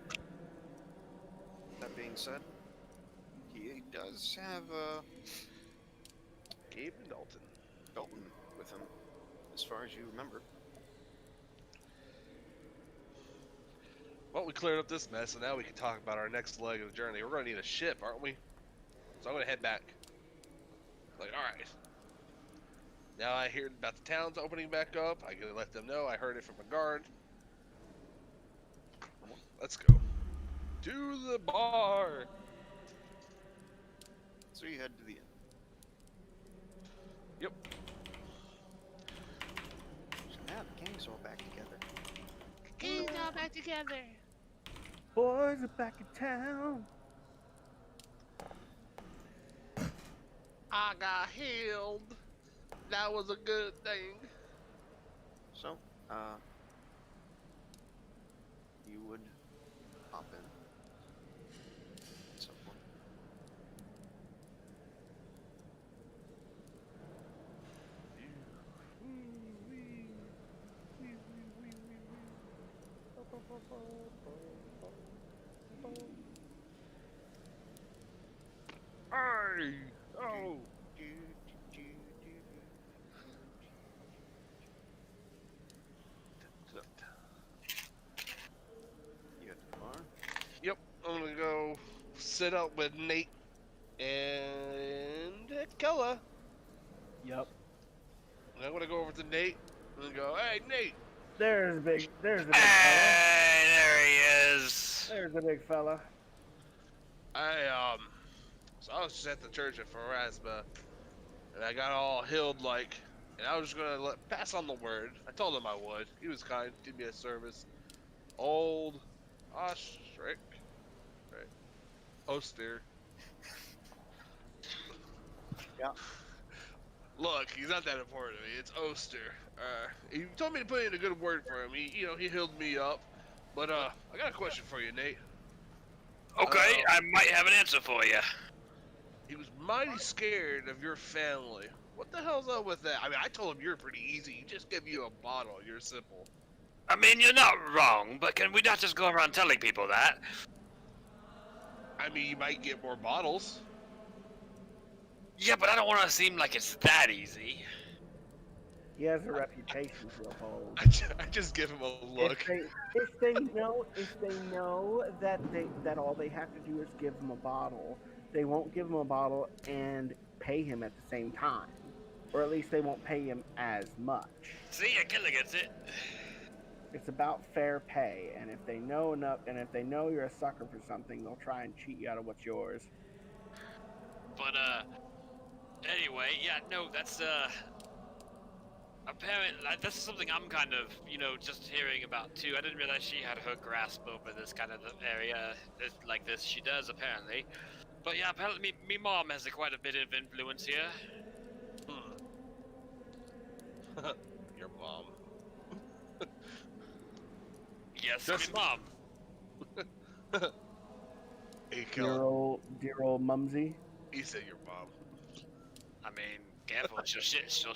[SPEAKER 6] That being said, he does have
[SPEAKER 5] Gabe and Dalton.
[SPEAKER 6] Dalton with him, as far as you remember.
[SPEAKER 5] Well, we cleared up this mess, and now we can talk about our next leg of the journey. We're gonna need a ship, aren't we? So I'm gonna head back. Like, all right. Now I hear about the town's opening back up. I gotta let them know. I heard it from a guard. Let's go to the bar.
[SPEAKER 6] So you head to the inn.
[SPEAKER 5] Yep.
[SPEAKER 6] So now the gang's all back together.
[SPEAKER 7] Boys are back in town.
[SPEAKER 5] I got healed. That was a good thing.
[SPEAKER 6] So, you would hop in at some point.
[SPEAKER 5] Hey! Oh!
[SPEAKER 6] You head to the bar.
[SPEAKER 5] Yep, I'm gonna go sit up with Nate and Kella.
[SPEAKER 7] Yep.
[SPEAKER 5] And I'm gonna go over to Nate and go, hey, Nate!
[SPEAKER 7] There's the big fella.
[SPEAKER 4] Hey, there he is.
[SPEAKER 7] There's the big fella.
[SPEAKER 5] So I was just at the church at Pharasma, and I got all healed, like, and I was just gonna pass on the word. I told him I would. He was kind, did me a service. Old Ostrick, right? Oster.
[SPEAKER 6] Yeah.
[SPEAKER 5] Look, he's not that important to me. It's Oster. He told me to put in a good word for him. He healed me up. But I got a question for you, Nate.
[SPEAKER 4] Okay, I might have an answer for you.
[SPEAKER 5] He was mighty scared of your family. What the hell's up with that? I mean, I told him you're pretty easy. He just give you a bottle. You're simple.
[SPEAKER 4] I mean, you're not wrong, but can we not just go around telling people that?
[SPEAKER 5] I mean, you might get more bottles.
[SPEAKER 4] Yeah, but I don't want to seem like it's that easy.
[SPEAKER 7] He has a reputation to uphold.
[SPEAKER 5] I just give him a look.
[SPEAKER 7] If they know that all they have to do is give him a bottle, they won't give him a bottle and pay him at the same time, or at least they won't pay him as much.
[SPEAKER 4] See, a killer gets it.
[SPEAKER 7] It's about fair pay, and if they know enough, and if they know you're a sucker for something, they'll try and cheat you out of what's yours.
[SPEAKER 4] But, anyway, yeah, no, that's, apparently, this is something I'm kind of, just hearing about, too. I didn't realize she had her grasp over this kind of area like this. She does, apparently. But, yeah, apparently, me mom has quite a bit of influence here.
[SPEAKER 5] Your mom.
[SPEAKER 4] Yes,
[SPEAKER 5] Just-
[SPEAKER 4] my mom.
[SPEAKER 5] Hey,
[SPEAKER 7] Dear old Mumsy.
[SPEAKER 5] he said your mom.
[SPEAKER 4] I mean, careful, she'll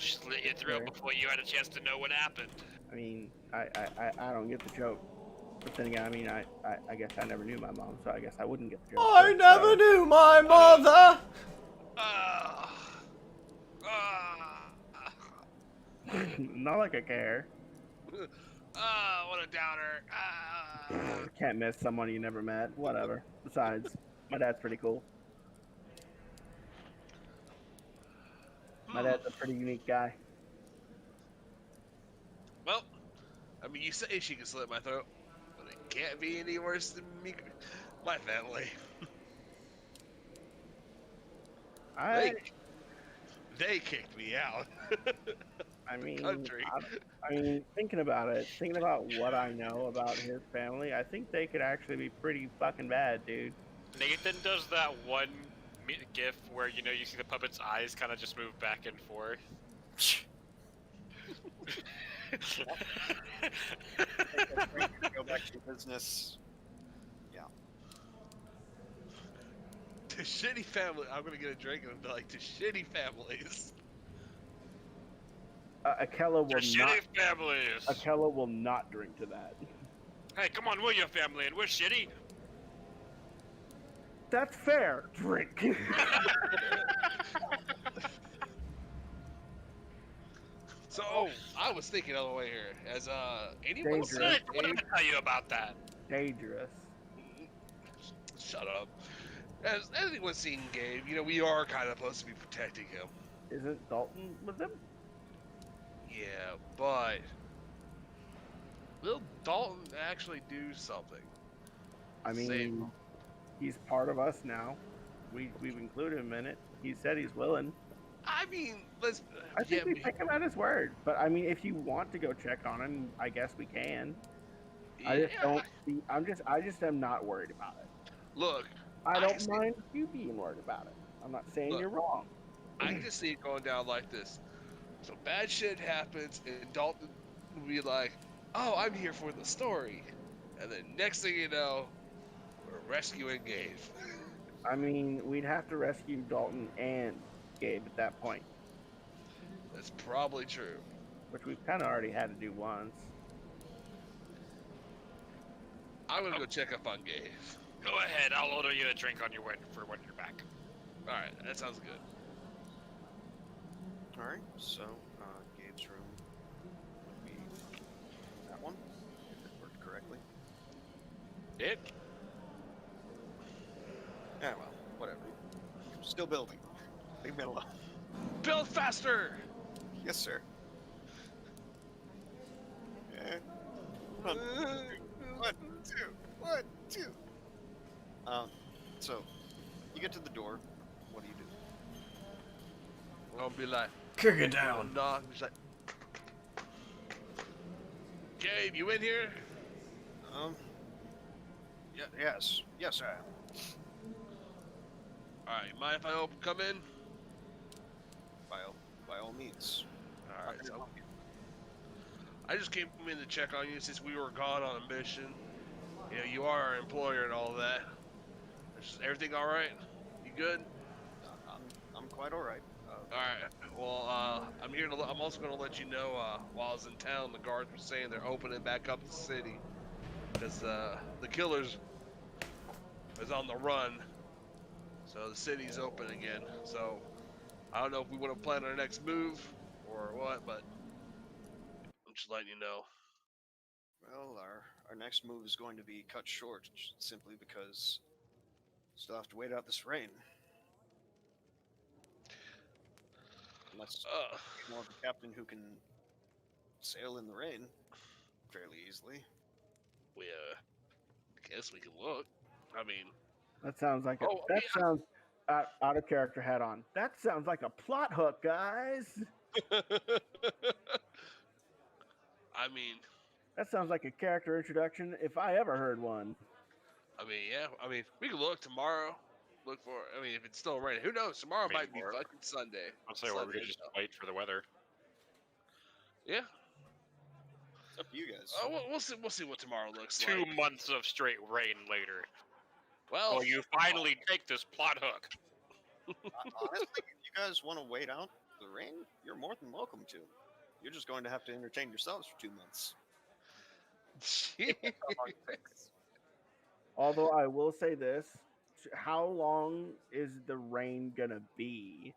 [SPEAKER 4] slit your throat
[SPEAKER 7] Sure.
[SPEAKER 4] before you had a chance to know what happened.
[SPEAKER 7] I mean, I don't get the joke. But then again, I mean, I guess I never knew my mom, so I guess I wouldn't get the joke.
[SPEAKER 3] I
[SPEAKER 7] but,
[SPEAKER 3] never knew my mother.
[SPEAKER 5] Ah.
[SPEAKER 7] Not like I care.
[SPEAKER 5] Ah, what a downer. Ah.
[SPEAKER 7] Can't miss someone you never met. Whatever. Besides, my dad's pretty cool. My dad's a pretty unique guy.
[SPEAKER 5] Well, I mean, you say she can slit my throat, but it can't be any worse than me. My family. They kicked me out.
[SPEAKER 7] I mean,
[SPEAKER 5] Country.
[SPEAKER 7] I mean, thinking about it, thinking about what I know about his family, I think they could actually be pretty fucking bad, dude.
[SPEAKER 4] Nathan does that one gif where, you know, you see the puppet's eyes kind of just move back and forth.
[SPEAKER 6] Go back to your business. Yeah.
[SPEAKER 5] To shitty family. I'm gonna get a drink and be like, to shitty families.
[SPEAKER 7] Akella will
[SPEAKER 4] They're
[SPEAKER 7] not.
[SPEAKER 4] shitty families.
[SPEAKER 7] Akella will not drink to that.
[SPEAKER 4] Hey, come on, we're your family and we're shitty.
[SPEAKER 7] That's fair. Drink.
[SPEAKER 5] So, I was thinking all the way here. As anyone
[SPEAKER 7] Dangerous.
[SPEAKER 5] said,
[SPEAKER 4] What did I tell you about that?
[SPEAKER 7] Dangerous.
[SPEAKER 5] shut up. As anyone seen Gabe, you know, we are kind of supposed to be protecting him.
[SPEAKER 7] Isn't Dalton with them?
[SPEAKER 5] Yeah, but will Dalton actually do something?
[SPEAKER 7] I mean,
[SPEAKER 5] Save-
[SPEAKER 7] he's part of us now. We've included him in it. He said he's willing.
[SPEAKER 5] I mean, let's.
[SPEAKER 7] I think
[SPEAKER 5] yeah,
[SPEAKER 7] we take him at his word. But I mean, if you want to go check on him, I guess we can. I just
[SPEAKER 5] yeah,
[SPEAKER 7] don't. I just am not worried about it.
[SPEAKER 5] Look,
[SPEAKER 7] I
[SPEAKER 5] I
[SPEAKER 7] don't
[SPEAKER 5] see-
[SPEAKER 7] mind you being worried about it. I'm not saying
[SPEAKER 5] Look.
[SPEAKER 7] you're wrong.
[SPEAKER 5] I can just see it going down like this. So bad shit happens, and Dalton will be like, "Oh, I'm here for the story," and then next thing you know, we're rescuing Gabe.
[SPEAKER 7] I mean, we'd have to rescue Dalton and Gabe at that point,
[SPEAKER 5] That's probably true.
[SPEAKER 7] which we've kind of already had to do once.
[SPEAKER 5] I'm gonna go check up on Gabe.
[SPEAKER 4] Go ahead, I'll order you a drink on your way for when you're back.
[SPEAKER 5] All right, that sounds good.
[SPEAKER 6] All right. So, Gabe's room would be that one, if it worked correctly.
[SPEAKER 4] It?
[SPEAKER 6] Yeah. Well, whatever. Still building. Leave me alone.
[SPEAKER 5] Build faster.
[SPEAKER 6] Yes, sir. Yeah. One, two. So you get to the door. What do you do?
[SPEAKER 5] I'll be like,
[SPEAKER 3] Kick it down.
[SPEAKER 5] knock. He's like, Gabe, you in here?
[SPEAKER 6] Yes, I am.
[SPEAKER 5] All right, mind if I come in?
[SPEAKER 6] By all means.
[SPEAKER 5] All right, so I just came in to check on you since we were gone on a mission. You know, you are our employer and all that. Is everything all right? You good?
[SPEAKER 6] I'm quite all right.
[SPEAKER 5] All right. Well, I'm here to. I'm also going to let you know. While I was in town, the guards were saying they're opening back up the city because the killers is on the run. So the city's open again. So I don't know if we want to plan our next move or what, but I'm just letting you know.
[SPEAKER 6] Well, our next move is going to be cut short simply because still have to wait out this rain. Unless you're more of a captain who can sail in the rain fairly easily.
[SPEAKER 5] We guess we can look. I mean,
[SPEAKER 7] That sounds like
[SPEAKER 5] Oh,
[SPEAKER 7] that
[SPEAKER 5] yeah.
[SPEAKER 7] sounds out of character hat on. That sounds like a plot hook, guys.
[SPEAKER 5] I mean,
[SPEAKER 7] That sounds like a character introduction if I ever heard one.
[SPEAKER 5] yeah. I mean, we can look tomorrow. Look for. I mean, if it's still raining, who knows? Tomorrow
[SPEAKER 4] I mean,
[SPEAKER 5] might be
[SPEAKER 4] or-
[SPEAKER 5] fucking Sunday.
[SPEAKER 4] I'll say, or we could
[SPEAKER 5] Sunday,
[SPEAKER 4] just
[SPEAKER 5] so.
[SPEAKER 4] wait for the weather.
[SPEAKER 5] Yeah.
[SPEAKER 6] It's up to you guys.
[SPEAKER 5] We'll see. We'll see what tomorrow looks
[SPEAKER 4] 2
[SPEAKER 5] like.
[SPEAKER 4] months of straight rain later.
[SPEAKER 5] Well,
[SPEAKER 4] Oh, you finally take this plot hook.
[SPEAKER 6] Honestly, if you guys want to wait out the rain, you're more than welcome to. You're just going to have to entertain yourselves for 2 months.
[SPEAKER 7] Although I will say this, how long is the rain gonna be?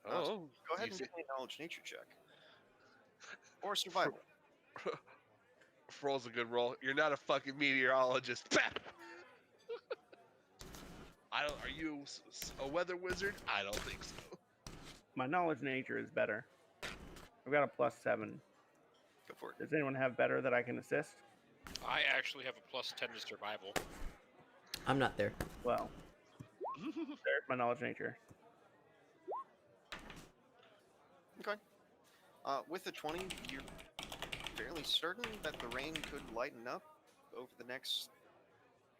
[SPEAKER 5] oh,
[SPEAKER 6] Go ahead and give me a knowledge nature check. Or survival.
[SPEAKER 5] roll's a good roll. You're not a fucking meteorologist. Are you a weather wizard? I don't think so.
[SPEAKER 7] My knowledge nature is better. I've got a +7.
[SPEAKER 6] Go for it.
[SPEAKER 7] Does anyone have better that I can assist?
[SPEAKER 4] I actually have a +10 to survival.
[SPEAKER 3] I'm not there.
[SPEAKER 7] Well, there's my knowledge nature.
[SPEAKER 6] Okay. With the 20, you're fairly certain that the rain could lighten up over the next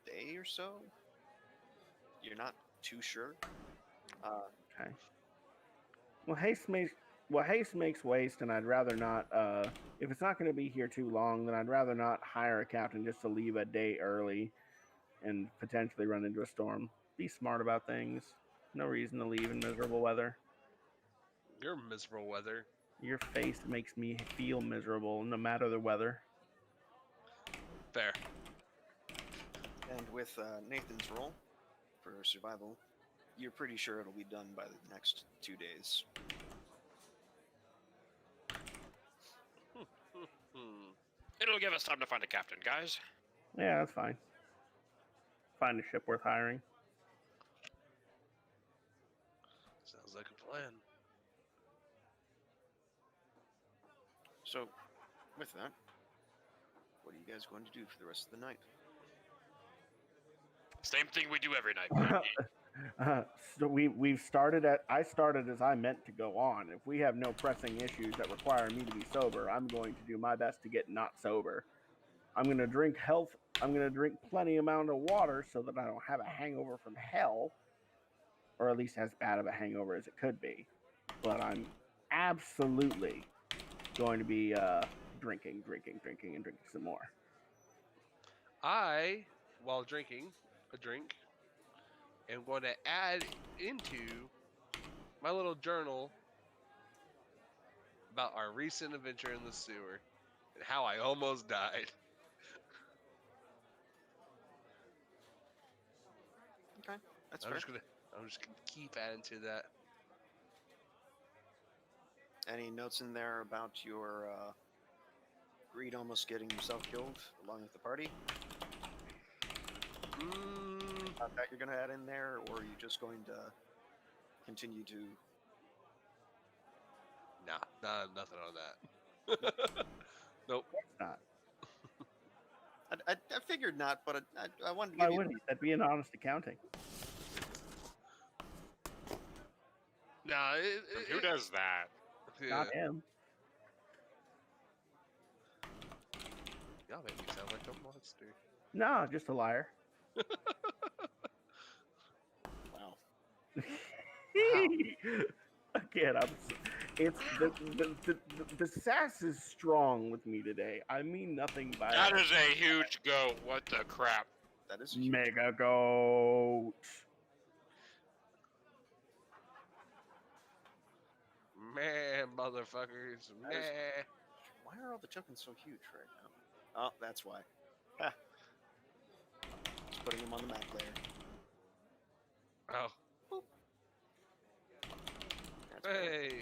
[SPEAKER 6] day or so. You're not too sure.
[SPEAKER 7] Okay. Well, haste makes waste, and I'd rather not. If it's not going to be here too long, then I'd rather not hire a captain just to leave a day early and potentially run into a storm. Be smart about things. No reason to leave in miserable weather.
[SPEAKER 5] You're miserable weather.
[SPEAKER 7] Your face makes me feel miserable, no matter the weather.
[SPEAKER 5] Fair.
[SPEAKER 6] And with Nathan's roll for survival, you're pretty sure it'll be done by the next 2 days.
[SPEAKER 4] It'll give us time to find a captain, guys.
[SPEAKER 7] Yeah, that's fine. Find a ship worth hiring.
[SPEAKER 5] Sounds like a plan.
[SPEAKER 6] So, with that, what are you guys going to do for the rest of the night?
[SPEAKER 4] Same thing we do every night.
[SPEAKER 7] So we've started at. I started as I meant to go on. If we have no pressing issues that require me to be sober, I'm going to do my best to get not sober. I'm going to drink plenty amount of water so that I don't have a hangover from hell, or at least as bad of a hangover as it could be. But I'm absolutely going to be drinking some more.
[SPEAKER 5] I, while drinking a drink, am going to add into my little journal about our recent adventure in the sewer and how I almost died.
[SPEAKER 6] Okay, that's
[SPEAKER 5] I'm
[SPEAKER 6] fair.
[SPEAKER 5] just gonna keep adding to that.
[SPEAKER 6] Any notes in there about your greed almost getting yourself killed along with the party? That you're going to add in there, or are you just going to continue to...
[SPEAKER 5] Nah, nothing on that. Nope.
[SPEAKER 7] Not.
[SPEAKER 6] I figured not, but I wanted to
[SPEAKER 7] Why
[SPEAKER 6] give you...
[SPEAKER 7] wouldn't he? That'd be an honest accounting.
[SPEAKER 5] Nah,
[SPEAKER 4] Who does that?
[SPEAKER 5] Yeah.
[SPEAKER 7] Not him.
[SPEAKER 5] Y'all make me sound like a monster.
[SPEAKER 7] No, just a liar.
[SPEAKER 6] Wow.
[SPEAKER 7] Again, it's the sass is strong with me today. I mean nothing by
[SPEAKER 4] That
[SPEAKER 7] it.
[SPEAKER 4] is a huge goat. What the crap?
[SPEAKER 6] That is...
[SPEAKER 7] Mega goat.
[SPEAKER 5] Man, motherfuckers.
[SPEAKER 6] That is-
[SPEAKER 5] Man.
[SPEAKER 6] Why are all the tokens so huge right now? Oh, that's why. Ha. Just putting them on the map layer.
[SPEAKER 5] Oh.
[SPEAKER 6] Boop. That's better.
[SPEAKER 5] Hey.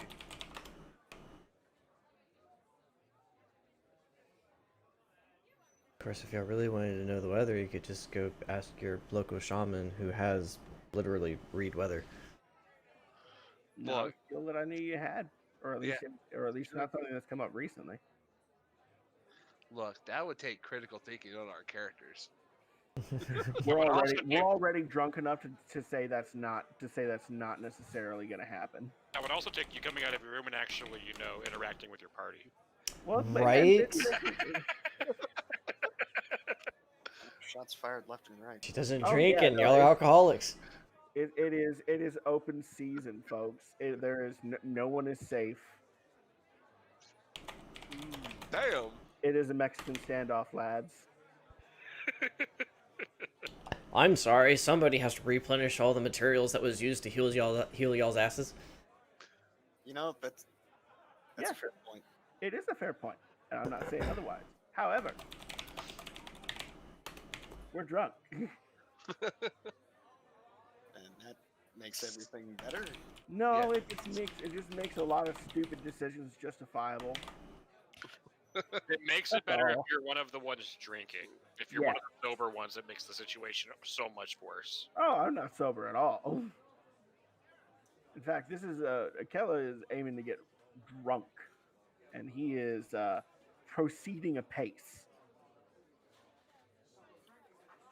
[SPEAKER 3] Of course, if y'all really wanted to know the weather, you could just go ask your local shaman who has literally read weather.
[SPEAKER 7] No
[SPEAKER 5] Look.
[SPEAKER 7] skill that I knew you had, or at least not something that's come up recently.
[SPEAKER 5] Look, that would take critical thinking on our characters.
[SPEAKER 7] We're
[SPEAKER 4] would
[SPEAKER 7] already
[SPEAKER 4] also
[SPEAKER 7] we're already drunk enough to say that's not necessarily going to happen.
[SPEAKER 4] That would also take you coming out of your room and actually, interacting with your party.
[SPEAKER 7] Well,
[SPEAKER 3] Right?
[SPEAKER 6] Shots fired left and right.
[SPEAKER 3] She doesn't
[SPEAKER 7] Oh,
[SPEAKER 3] drink,
[SPEAKER 7] yeah,
[SPEAKER 3] and
[SPEAKER 7] no,
[SPEAKER 3] y'all are
[SPEAKER 7] it's-
[SPEAKER 3] alcoholics.
[SPEAKER 7] It is open season, folks. There is no one is safe.
[SPEAKER 5] Damn.
[SPEAKER 7] It is a Mexican standoff, lads.
[SPEAKER 3] I'm sorry, somebody has to replenish all the materials that was used to heal y'all's asses.
[SPEAKER 6] You know, that's
[SPEAKER 7] Yeah.
[SPEAKER 6] a fair point.
[SPEAKER 7] It is a fair point, and I'm not saying otherwise. However, we're drunk.
[SPEAKER 6] And that makes everything better.
[SPEAKER 7] No, it just makes a lot of stupid decisions justifiable.
[SPEAKER 4] It makes
[SPEAKER 7] That's
[SPEAKER 4] it better if
[SPEAKER 7] all.
[SPEAKER 4] you're one of the ones drinking. If you're
[SPEAKER 7] Yeah.
[SPEAKER 4] one of the sober ones, it makes the situation so much worse.
[SPEAKER 7] Oh, I'm not sober at all. In fact, this is Akela is aiming to get drunk, and he is proceeding apace.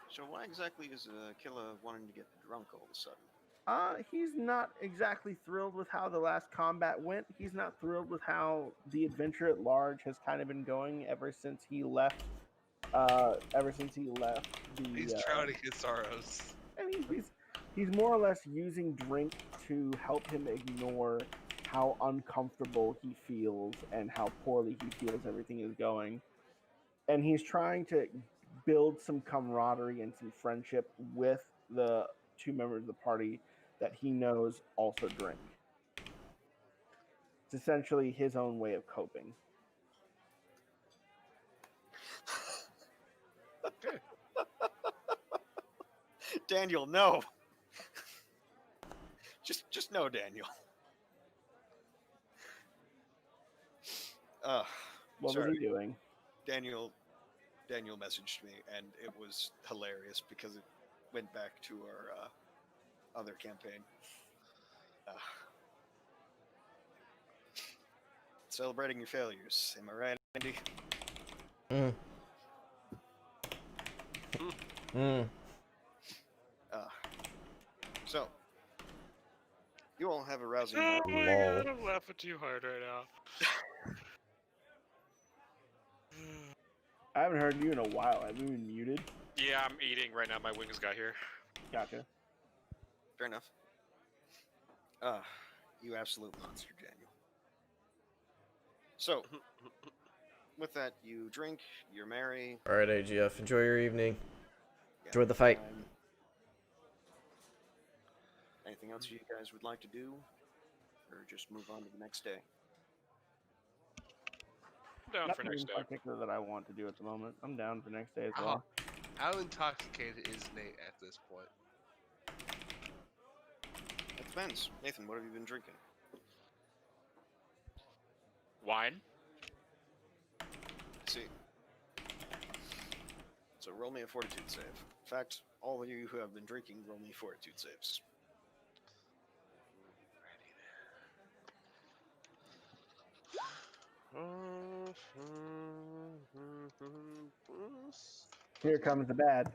[SPEAKER 6] So why exactly is Killa wanting to get drunk all of a sudden?
[SPEAKER 7] He's not exactly thrilled with how the last combat went. He's not thrilled with how the adventure at large has kind of been going ever since he left.
[SPEAKER 5] He's drowning his sorrows.
[SPEAKER 7] I mean, he's more or less using drink to help him ignore how uncomfortable he feels and how poorly he feels everything is going. And he's trying to build some camaraderie and some friendship with the two members of the party that he knows also drink. It's essentially his own way of coping.
[SPEAKER 6] Daniel, no. Just no, Daniel.
[SPEAKER 7] What
[SPEAKER 6] sorry.
[SPEAKER 7] was he doing?
[SPEAKER 6] Daniel messaged me, and it was hilarious because it went back to our other campaign. Celebrating your failures. Am I right, Andy? So, you all have a rousing.
[SPEAKER 4] Oh my
[SPEAKER 3] Lol.
[SPEAKER 4] god, I'm laughing too hard right now.
[SPEAKER 7] I haven't heard you in a while. Have you been muted?
[SPEAKER 4] Yeah, I'm eating right now. My wings got here.
[SPEAKER 7] Gotcha.
[SPEAKER 6] Fair enough. You absolute monster, Daniel. So, with that, you drink, you're merry.
[SPEAKER 3] Alright, AGF, enjoy your evening. Enjoy the fight.
[SPEAKER 6] Anything else you guys would like to do? Or just move on to the next day?
[SPEAKER 4] Down for
[SPEAKER 7] Nothing
[SPEAKER 4] next
[SPEAKER 7] in
[SPEAKER 4] day.
[SPEAKER 7] particular that I want to do at the moment. I'm down for next day as well.
[SPEAKER 5] How intoxicated is Nate at this point?
[SPEAKER 6] It depends. Nathan, what have you been drinking?
[SPEAKER 4] Wine?
[SPEAKER 6] Let's see. So roll me a fortitude save. In fact, all of you who have been drinking, roll me fortitude saves.
[SPEAKER 7] Here comes the bad.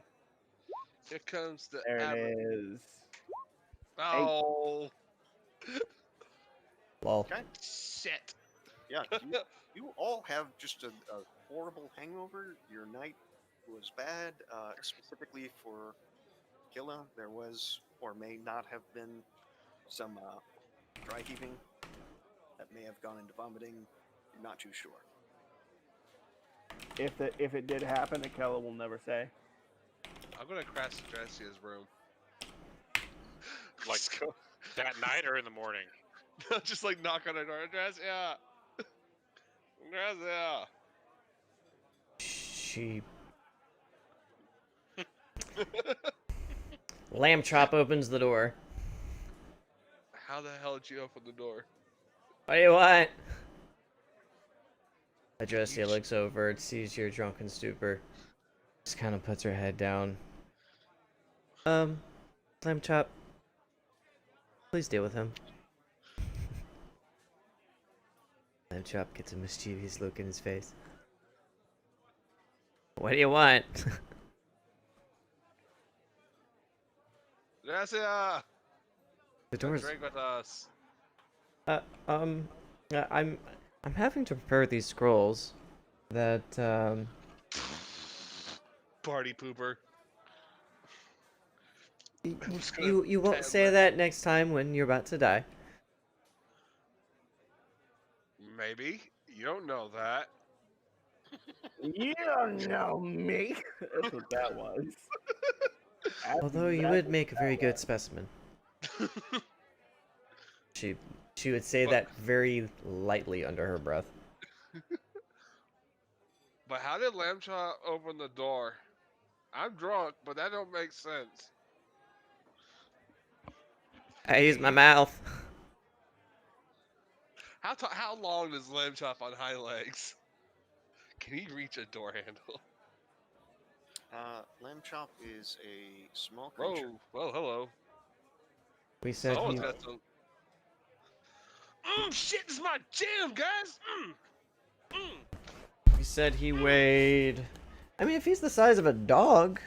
[SPEAKER 5] Here comes the
[SPEAKER 7] There
[SPEAKER 5] average.
[SPEAKER 7] it is.
[SPEAKER 5] Oh.
[SPEAKER 3] Lol.
[SPEAKER 6] Okay.
[SPEAKER 5] Shit.
[SPEAKER 6] Yeah, you all have just a horrible hangover. Your night was bad. Specifically for Killa, there was or may not have been some dry heaving that may have gone into vomiting. You're not too sure.
[SPEAKER 7] If it did happen, Akela will never say.
[SPEAKER 5] I'm gonna crash Dressia's room.
[SPEAKER 4] Like that night or in the morning?
[SPEAKER 5] Just like knock on her door. Dressia. Dressia.
[SPEAKER 3] Sheep. Lamb Chop opens the door.
[SPEAKER 5] How the hell did you open the door?
[SPEAKER 3] What do you want? Adressia looks over, sees your drunken stupor. Just kind of puts her head down. Lamb Chop. Please deal with him. Lamb Chop gets a mischievous look in his face. What do you want?
[SPEAKER 5] Dressia.
[SPEAKER 3] The door's...
[SPEAKER 5] Drink with us.
[SPEAKER 3] I'm having to prepare these scrolls that,
[SPEAKER 5] Party pooper.
[SPEAKER 3] You won't say that next time when you're about to die.
[SPEAKER 5] Maybe. You don't know that.
[SPEAKER 7] You don't know me. That's what that was. That's
[SPEAKER 3] Although you
[SPEAKER 7] exactly
[SPEAKER 3] would make a
[SPEAKER 7] what
[SPEAKER 3] very
[SPEAKER 7] that
[SPEAKER 3] good
[SPEAKER 7] was.
[SPEAKER 3] specimen. She she would say
[SPEAKER 5] But-
[SPEAKER 3] that very lightly under her breath.
[SPEAKER 5] But how did Lamb Chop open the door? I'm drunk, but that don't make sense.
[SPEAKER 3] I use my mouth.
[SPEAKER 5] How long does Lamb Chop on hind legs? Can he reach a door handle?
[SPEAKER 6] Lamb Chop is a small
[SPEAKER 5] Whoa,
[SPEAKER 6] creature.
[SPEAKER 5] whoa, hello.
[SPEAKER 3] We said
[SPEAKER 5] Someone's
[SPEAKER 3] he.
[SPEAKER 5] got some. Shit, this is my jam, guys.
[SPEAKER 3] We said he weighed. I mean, if he's the size of a dog,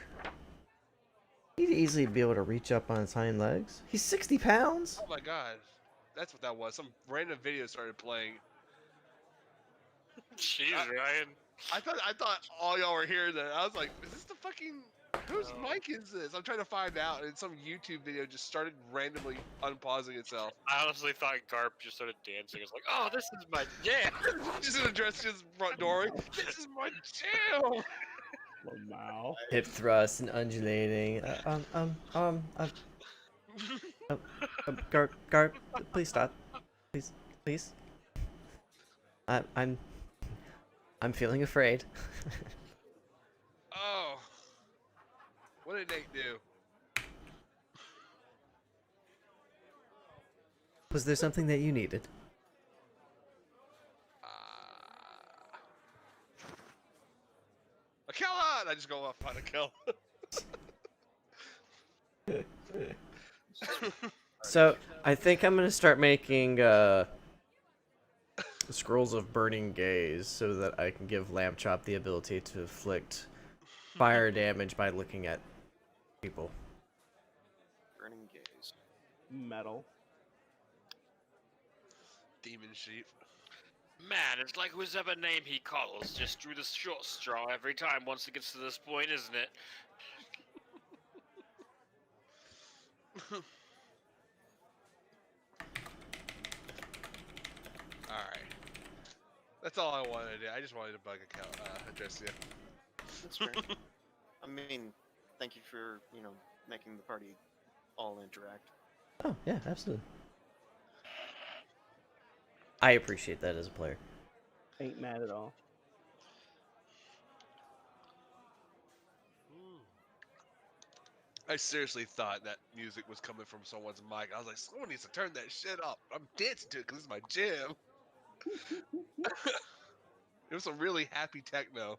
[SPEAKER 3] he'd easily be able to reach up on his hind legs. He's 60 pounds.
[SPEAKER 5] Oh my god, that's what that was. Some random video started playing.
[SPEAKER 4] Jeez, Ryan.
[SPEAKER 5] I thought all y'all were hearing that. I was like, is this the fucking whose mic is this? I'm trying to find out, and some YouTube video just started randomly unpausing itself.
[SPEAKER 4] I honestly thought Garp just started dancing. It's like, oh, this is my jam.
[SPEAKER 5] Just addressed his front door. This is my jam.
[SPEAKER 7] Wow.
[SPEAKER 3] Hip thrust and undulating. Garp, please stop. Please. I'm feeling afraid.
[SPEAKER 5] Oh, what did Nate do?
[SPEAKER 3] Was there something that you needed?
[SPEAKER 5] Akella! I just go off on Akella.
[SPEAKER 3] So I think I'm gonna start making scrolls of burning gaze so that I can give Lamb Chop the ability to inflict fire damage by looking at people.
[SPEAKER 6] Burning gaze.
[SPEAKER 7] Metal.
[SPEAKER 5] Demon sheep.
[SPEAKER 4] Man, it's like whoever name he calls just drew the short straw every time once it gets to this point, isn't it?
[SPEAKER 5] Alright. That's all I wanted to do. I just wanted to bug address you.
[SPEAKER 6] That's fair. I mean, thank you for, making the party all interact.
[SPEAKER 3] Oh yeah, absolutely. I appreciate that as a player.
[SPEAKER 7] Ain't mad at all.
[SPEAKER 5] I seriously thought that music was coming from someone's mic. I was like, someone needs to turn that shit up. I'm dancing to it because it's my jam. It was some really happy techno.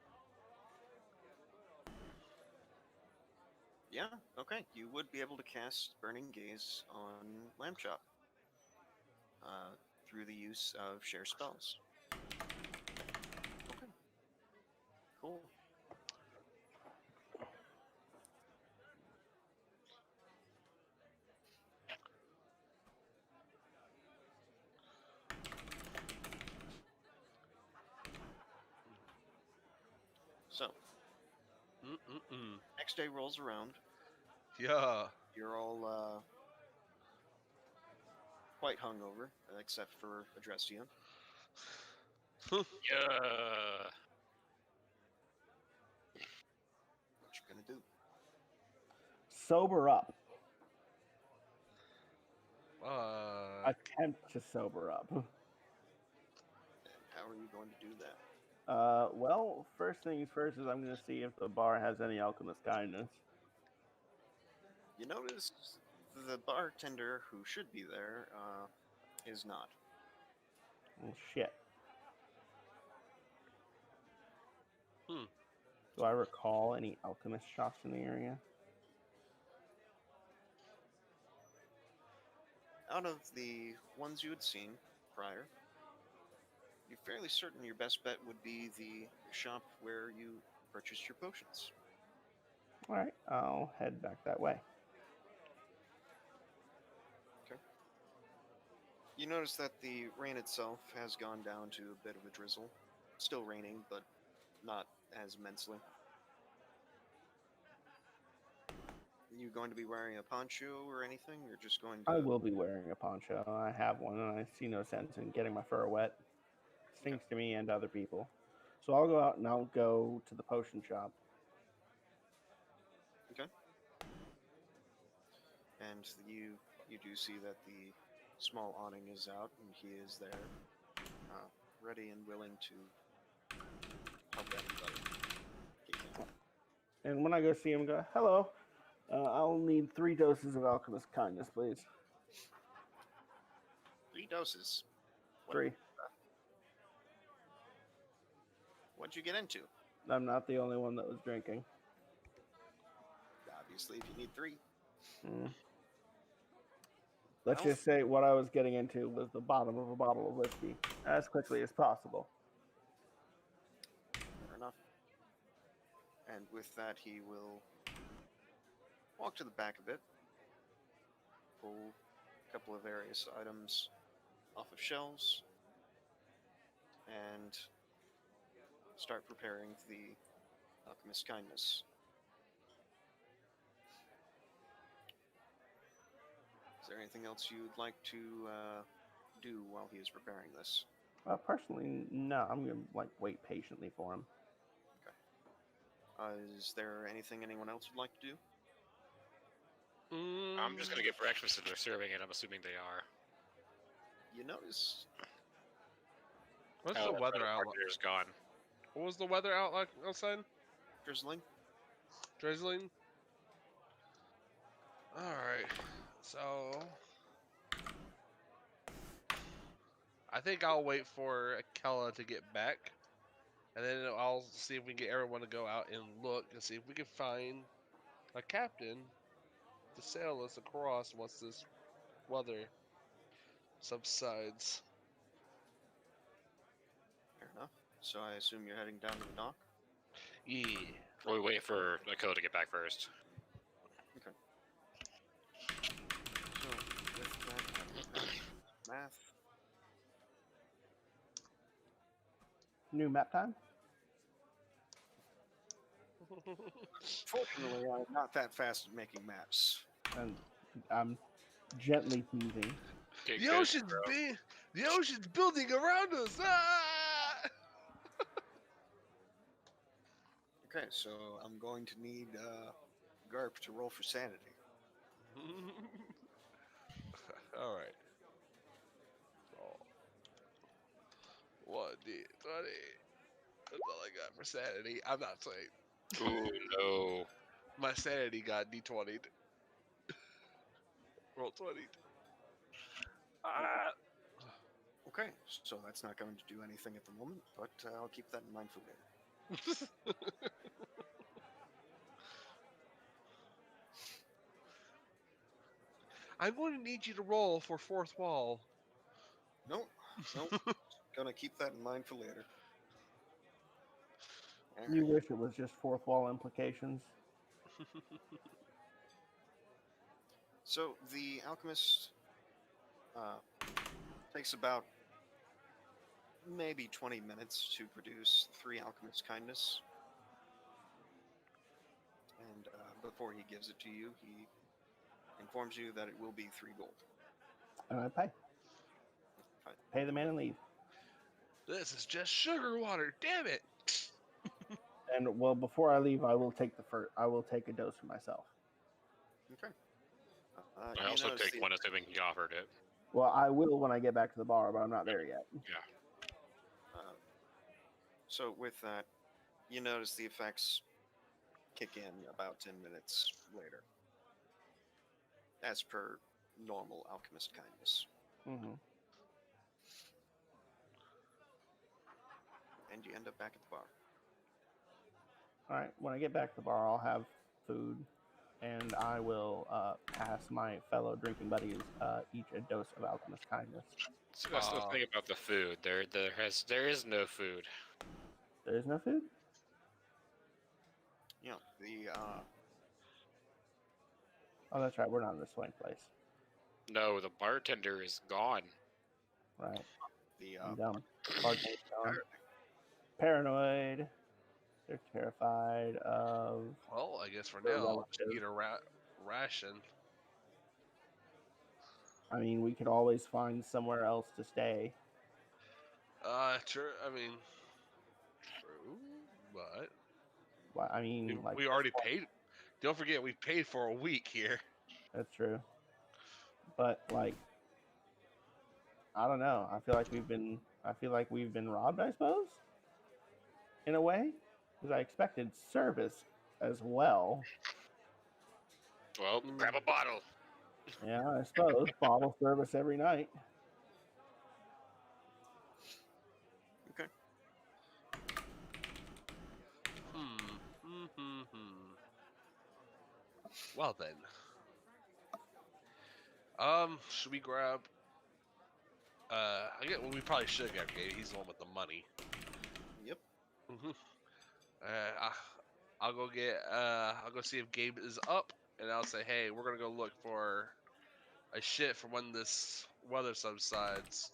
[SPEAKER 6] Yeah, okay. You would be able to cast Burning Gaze on Lamb Chop through the use of share spells. Okay. Cool. So, next day rolls around.
[SPEAKER 5] Yeah.
[SPEAKER 6] You're all quite hungover, except for Adrestia.
[SPEAKER 4] Yeah.
[SPEAKER 6] What you gonna do?
[SPEAKER 7] Sober up.
[SPEAKER 5] Attempt
[SPEAKER 7] Attempt to sober up.
[SPEAKER 6] And how are you going to do that?
[SPEAKER 7] Well, first things first is I'm going to see if the bar has any alchemist kindness.
[SPEAKER 6] You notice the bartender who should be there is not.
[SPEAKER 7] Well, shit.
[SPEAKER 5] Hmm.
[SPEAKER 7] Do I recall any alchemist shops in the area?
[SPEAKER 6] Out of the ones you had seen prior, you're fairly certain your best bet would be the shop where you purchased your potions.
[SPEAKER 7] Alright, I'll head back that way.
[SPEAKER 6] You notice that the rain itself has gone down to a bit of a drizzle. Still raining, but not as immensely. You going to be wearing a poncho or anything? You're just going to...
[SPEAKER 7] I will be wearing a poncho. I have one, and I see no sense in getting my fur wet. Stinks to me and other people. So I'll go out and I'll go to the potion shop.
[SPEAKER 6] Okay. And you do see that the small awning is out, and he is there, ready and willing to help anybody. He can.
[SPEAKER 7] And when I go see him, I go, hello. I'll need 3 doses of alchemist kindness, please.
[SPEAKER 6] 3 doses.
[SPEAKER 7] 3.
[SPEAKER 6] What'd you get into?
[SPEAKER 7] I'm not the only one that was drinking.
[SPEAKER 6] Obviously, if you need 3.
[SPEAKER 7] Let's
[SPEAKER 6] Well,
[SPEAKER 7] just say what I was getting into was the bottom of a bottle of whiskey as quickly as possible.
[SPEAKER 6] fair enough. And with that, he will walk to the back a bit, pull a couple of various items off of shelves, and start preparing the alchemist kindness. Is there anything else you'd like to do while he is preparing this?
[SPEAKER 7] Personally, no. I'm gonna wait patiently for him.
[SPEAKER 6] Is there anything anyone else would like to do?
[SPEAKER 4] I'm just gonna get breakfast if they're serving it. I'm assuming they are.
[SPEAKER 6] You notice
[SPEAKER 5] What's the weather outlook?
[SPEAKER 4] Bartender's gone.
[SPEAKER 5] What was the weather outlook outside?
[SPEAKER 6] drizzling.
[SPEAKER 5] Drizzling. All right. So I think I'll wait for Akella to get back, and then I'll see if we can get everyone to go out and look and see if we can find a captain to sail us across once this weather subsides.
[SPEAKER 6] Fair enough. So I assume you're heading down to the dock?
[SPEAKER 5] Yeah.
[SPEAKER 4] We wait for Nicole to get back first.
[SPEAKER 6] Okay. So, with that, math.
[SPEAKER 7] New map time?
[SPEAKER 6] Fortunately, I'm not that fast at making maps.
[SPEAKER 7] And I'm gently teasing.
[SPEAKER 5] The ocean's building around us. Ah!
[SPEAKER 6] Okay, so I'm going to need Garp to roll for sanity.
[SPEAKER 5] All right. Oh. 1d20. That's all I got for sanity. I'm not saying.
[SPEAKER 4] Ooh, no.
[SPEAKER 5] My sanity got d20'd. Roll 20. Ah.
[SPEAKER 6] Okay, so that's not going to do anything at the moment, but I'll keep that in mind for later.
[SPEAKER 5] I'm going to need you to roll for fourth wall.
[SPEAKER 6] Nope. Gonna keep that in mind for later.
[SPEAKER 7] You wish it was just fourth wall implications.
[SPEAKER 6] So the alchemist takes about maybe 20 minutes to produce 3 alchemist kindness. And before he gives it to you, he informs you that it will be 3 gold.
[SPEAKER 7] And I pay.
[SPEAKER 6] Fine.
[SPEAKER 7] Pay the man and leave.
[SPEAKER 5] This is just sugar water. Damn it.
[SPEAKER 7] And well, before I leave, I will take I will take a dose for myself.
[SPEAKER 6] Okay.
[SPEAKER 4] I also take one assuming he offered it.
[SPEAKER 7] Well, I will when I get back to the bar, but I'm not there yet.
[SPEAKER 4] Yeah.
[SPEAKER 6] So with that, you notice the effects kick in about 10 minutes later, as per normal alchemist kindness.
[SPEAKER 7] Mm-hmm.
[SPEAKER 6] And you end up back at the bar.
[SPEAKER 7] All right. When I get back to the bar, I'll have food, and I will pass my fellow drinking buddies each a dose of alchemist kindness.
[SPEAKER 4] So that's the thing about the food. There is no food.
[SPEAKER 7] There is no food?
[SPEAKER 6] Yeah,
[SPEAKER 7] Oh, that's right. We're not in the swank place.
[SPEAKER 4] No, the bartender is gone.
[SPEAKER 7] Right. I'm
[SPEAKER 6] the
[SPEAKER 7] dumb. Bartender's gone. Paranoid. They're terrified of...
[SPEAKER 5] Well, I guess for
[SPEAKER 7] They're
[SPEAKER 5] now,
[SPEAKER 7] relative.
[SPEAKER 5] just eat a ration.
[SPEAKER 7] I mean, we could always find somewhere else to stay.
[SPEAKER 5] Sure. I mean, True, but
[SPEAKER 7] Well, I mean, like
[SPEAKER 5] we already paid. Don't forget, we paid for a week here.
[SPEAKER 7] that's true. But like, I don't know. I feel like we've been robbed. I suppose, in a way, because I expected service as well.
[SPEAKER 4] Well, grab a bottle.
[SPEAKER 7] Yeah, I suppose bottle service every night.
[SPEAKER 6] Okay.
[SPEAKER 5] Well then, should we grab? I get. Well, we probably should grab Gabe. He's the one with the money.
[SPEAKER 6] Yep.
[SPEAKER 5] Uh, I- I'll go get. I'll go see if Gabe is up, and I'll say, hey, we're gonna go look for a shit for when this weather subsides.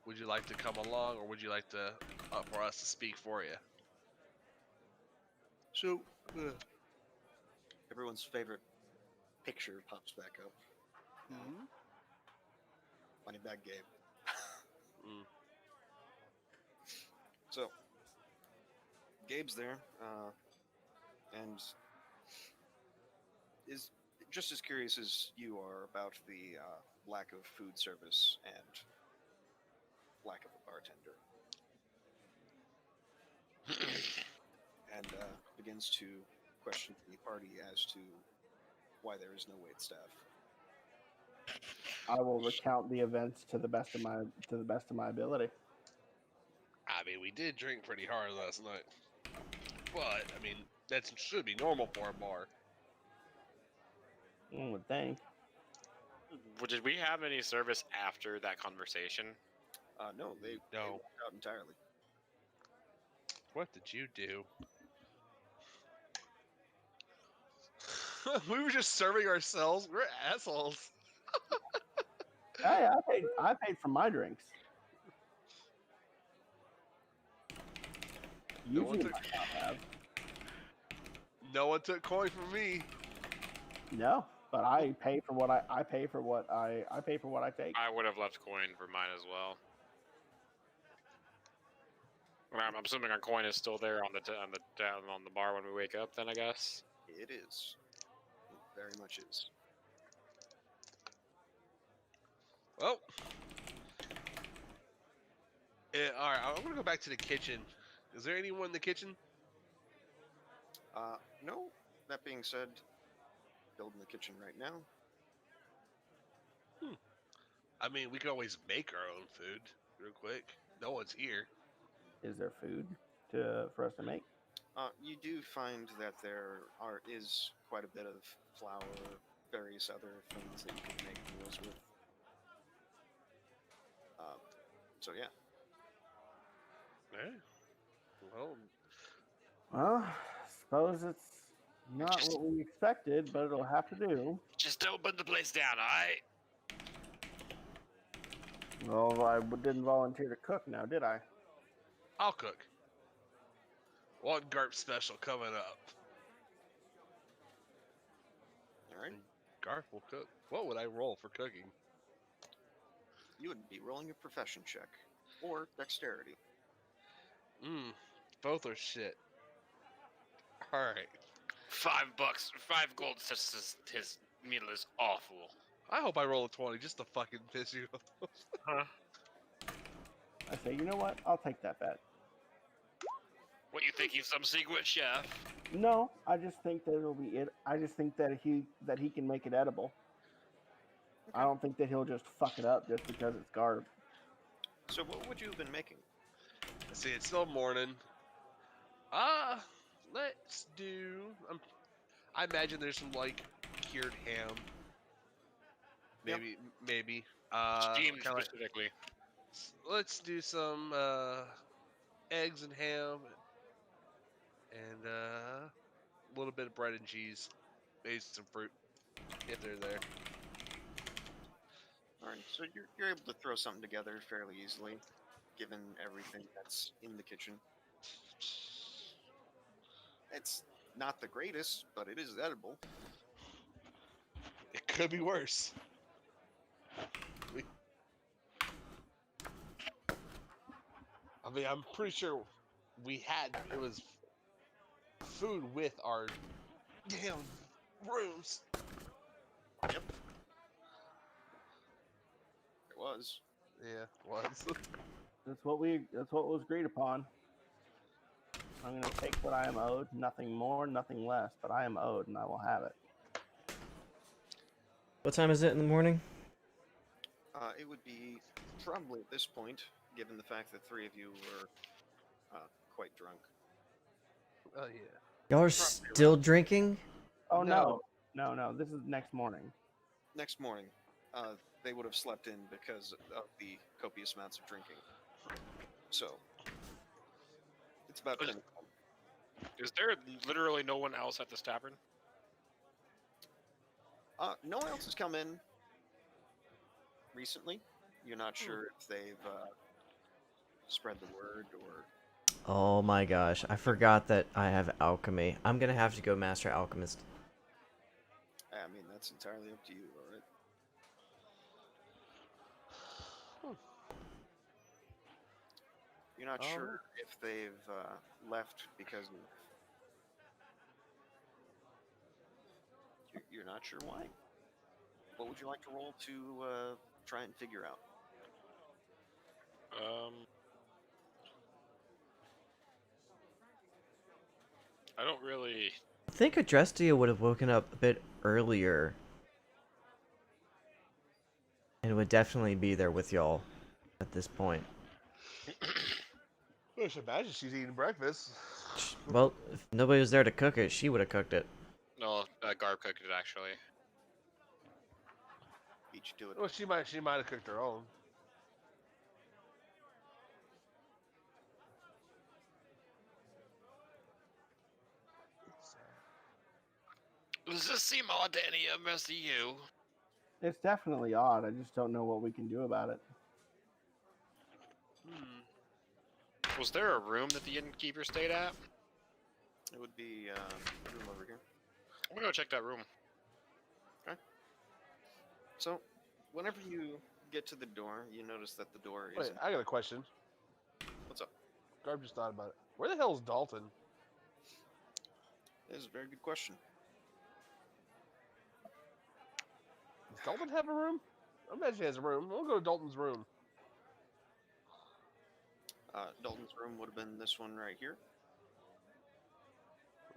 [SPEAKER 5] Would you like to come along, or would you like to for us to speak for you?
[SPEAKER 6] So, everyone's favorite picture pops back up. Money bag Gabe.
[SPEAKER 5] Mm.
[SPEAKER 6] So, Gabe's there, and is just as curious as you are about the lack of food service and lack of a bartender. And begins to question the party as to why there is no wait staff.
[SPEAKER 7] I will recount the events to the best of my ability.
[SPEAKER 5] I mean, we did drink pretty hard last night, but I mean that should be normal for a bar.
[SPEAKER 7] One would think.
[SPEAKER 4] Did we have any service after that conversation?
[SPEAKER 6] No, they walked out entirely.
[SPEAKER 5] What did you do? We were just serving ourselves. We're assholes.
[SPEAKER 7] Hey, I paid for my drinks.
[SPEAKER 5] No
[SPEAKER 7] You
[SPEAKER 5] one
[SPEAKER 7] two
[SPEAKER 5] took-
[SPEAKER 7] might not have.
[SPEAKER 5] No one took coin from me.
[SPEAKER 7] No, but I pay for what I pay for what I pay for what I take.
[SPEAKER 4] I would have left coin for mine as well. I'm assuming our coin is still there on the bar when we wake up. Then I guess.
[SPEAKER 6] It is. It very much is.
[SPEAKER 5] Well, all right. I'm gonna go back to the kitchen. Is there anyone in the kitchen?
[SPEAKER 6] No. That being said, building the kitchen right now.
[SPEAKER 5] I mean, we could always make our own food real quick. No one's here.
[SPEAKER 7] Is there food for us to make?
[SPEAKER 6] You do find that there is quite a bit of flour, various other things that you can make meals with. So yeah.
[SPEAKER 5] Yeah. Well,
[SPEAKER 7] Well, suppose it's not what we expected, but it'll have to do.
[SPEAKER 4] Just open the place down, alright?
[SPEAKER 7] Well, I didn't volunteer to cook now, did I?
[SPEAKER 5] I'll cook. One Garp special coming up.
[SPEAKER 6] All right.
[SPEAKER 5] Garp will cook. What would I roll for cooking?
[SPEAKER 6] You would be rolling a profession check or dexterity.
[SPEAKER 5] Both are shit. All right.
[SPEAKER 4] $5, 5 gold. His meal is awful.
[SPEAKER 5] I hope I roll a 20 just to fucking piss you off.
[SPEAKER 4] Huh?
[SPEAKER 7] I say, you know what? I'll take that bet.
[SPEAKER 4] What, you think he's some secret chef?
[SPEAKER 7] No, I just think that it'll be it. I just think that he can make it edible. I don't think that he'll just fuck it up just because it's garb.
[SPEAKER 6] So what would you have been making?
[SPEAKER 5] See, it's still morning. Let's do. I imagine there's some like cured ham. Maybe.
[SPEAKER 4] Steamed
[SPEAKER 5] kinda like-
[SPEAKER 4] specifically.
[SPEAKER 5] let's do some eggs and ham, and a little bit of bread and cheese, maybe some fruit if they're there.
[SPEAKER 6] All right. So you're able to throw something together fairly easily, given everything that's in the kitchen. It's not the greatest, but it is edible.
[SPEAKER 5] It could be worse. I mean, I'm pretty sure it was food with our damn rooms.
[SPEAKER 6] Yep. It was.
[SPEAKER 5] Yeah, was.
[SPEAKER 7] That's what was agreed upon. I'm going to take what I am owed, nothing more, nothing less, but I am owed, and I will have it.
[SPEAKER 3] What time is it in the morning?
[SPEAKER 6] It would be probably at this point, given the fact that 3 of you were quite drunk.
[SPEAKER 5] Oh yeah.
[SPEAKER 3] Y'all are still drinking?
[SPEAKER 7] Oh
[SPEAKER 5] No.
[SPEAKER 7] no! This is next morning.
[SPEAKER 6] Next morning, they would have slept in because of the copious amounts of drinking. So, it's about 10 o'clock.
[SPEAKER 4] Is there literally no one else at this tavern?
[SPEAKER 6] No one else has come in recently. You're not sure if they've spread the word or...
[SPEAKER 3] Oh my gosh, I forgot that I have alchemy. I'm gonna have to go master alchemist.
[SPEAKER 6] I mean, that's entirely up to you, alright? You're not sure if they've left because of... You're not sure why? What would you like to roll to try and figure out?
[SPEAKER 4] I don't really.
[SPEAKER 3] I think Adrestia would have woken up a bit earlier. And would definitely be there with y'all at this point.
[SPEAKER 5] I should imagine she's eating breakfast.
[SPEAKER 3] Well, if nobody was there to cook it, she would have cooked it.
[SPEAKER 4] No, Garb cooked it actually.
[SPEAKER 6] Each do it.
[SPEAKER 5] Well, she might have cooked her own.
[SPEAKER 4] Does this seem odd to any of us to you?
[SPEAKER 7] It's definitely odd. I just don't know what we can do about it.
[SPEAKER 4] Was there a room that the innkeeper stayed at?
[SPEAKER 6] It would be room over here.
[SPEAKER 4] I'm gonna go check that room.
[SPEAKER 6] Okay. So, whenever you get to the door, you notice that the door is...
[SPEAKER 5] Wait, I got a question.
[SPEAKER 6] What's up?
[SPEAKER 5] Garb just thought about it. Where the hell is Dalton?
[SPEAKER 6] That is a very good question.
[SPEAKER 5] Does Dalton have a room? I imagine he has a room. We'll go to Dalton's room.
[SPEAKER 6] Dalton's room would have been this one right here.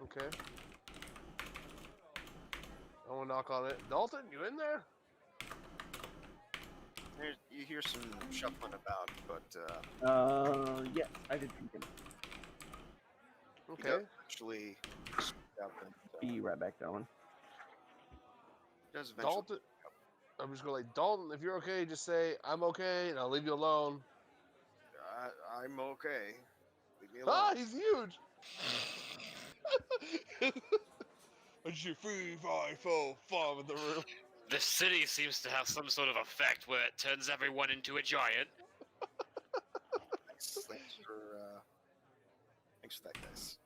[SPEAKER 5] Okay. I want to knock on it. Dalton, you in there?
[SPEAKER 6] You hear some shuffling about, but
[SPEAKER 7] Yes, I did think it.
[SPEAKER 5] Okay.
[SPEAKER 6] Actually, up and,
[SPEAKER 7] Be right back, Darwin.
[SPEAKER 6] does eventually...
[SPEAKER 5] Dalton. I'm just going to Dalton, if you're okay, just say, I'm okay, and I'll leave you alone.
[SPEAKER 6] I'm okay. Leave me alone.
[SPEAKER 5] Ah, he's huge! I just hear 3, 5, 4, 5 in the room.
[SPEAKER 4] This city seems to have some sort of effect where it turns everyone into a giant.
[SPEAKER 6] Thanks for that, guys.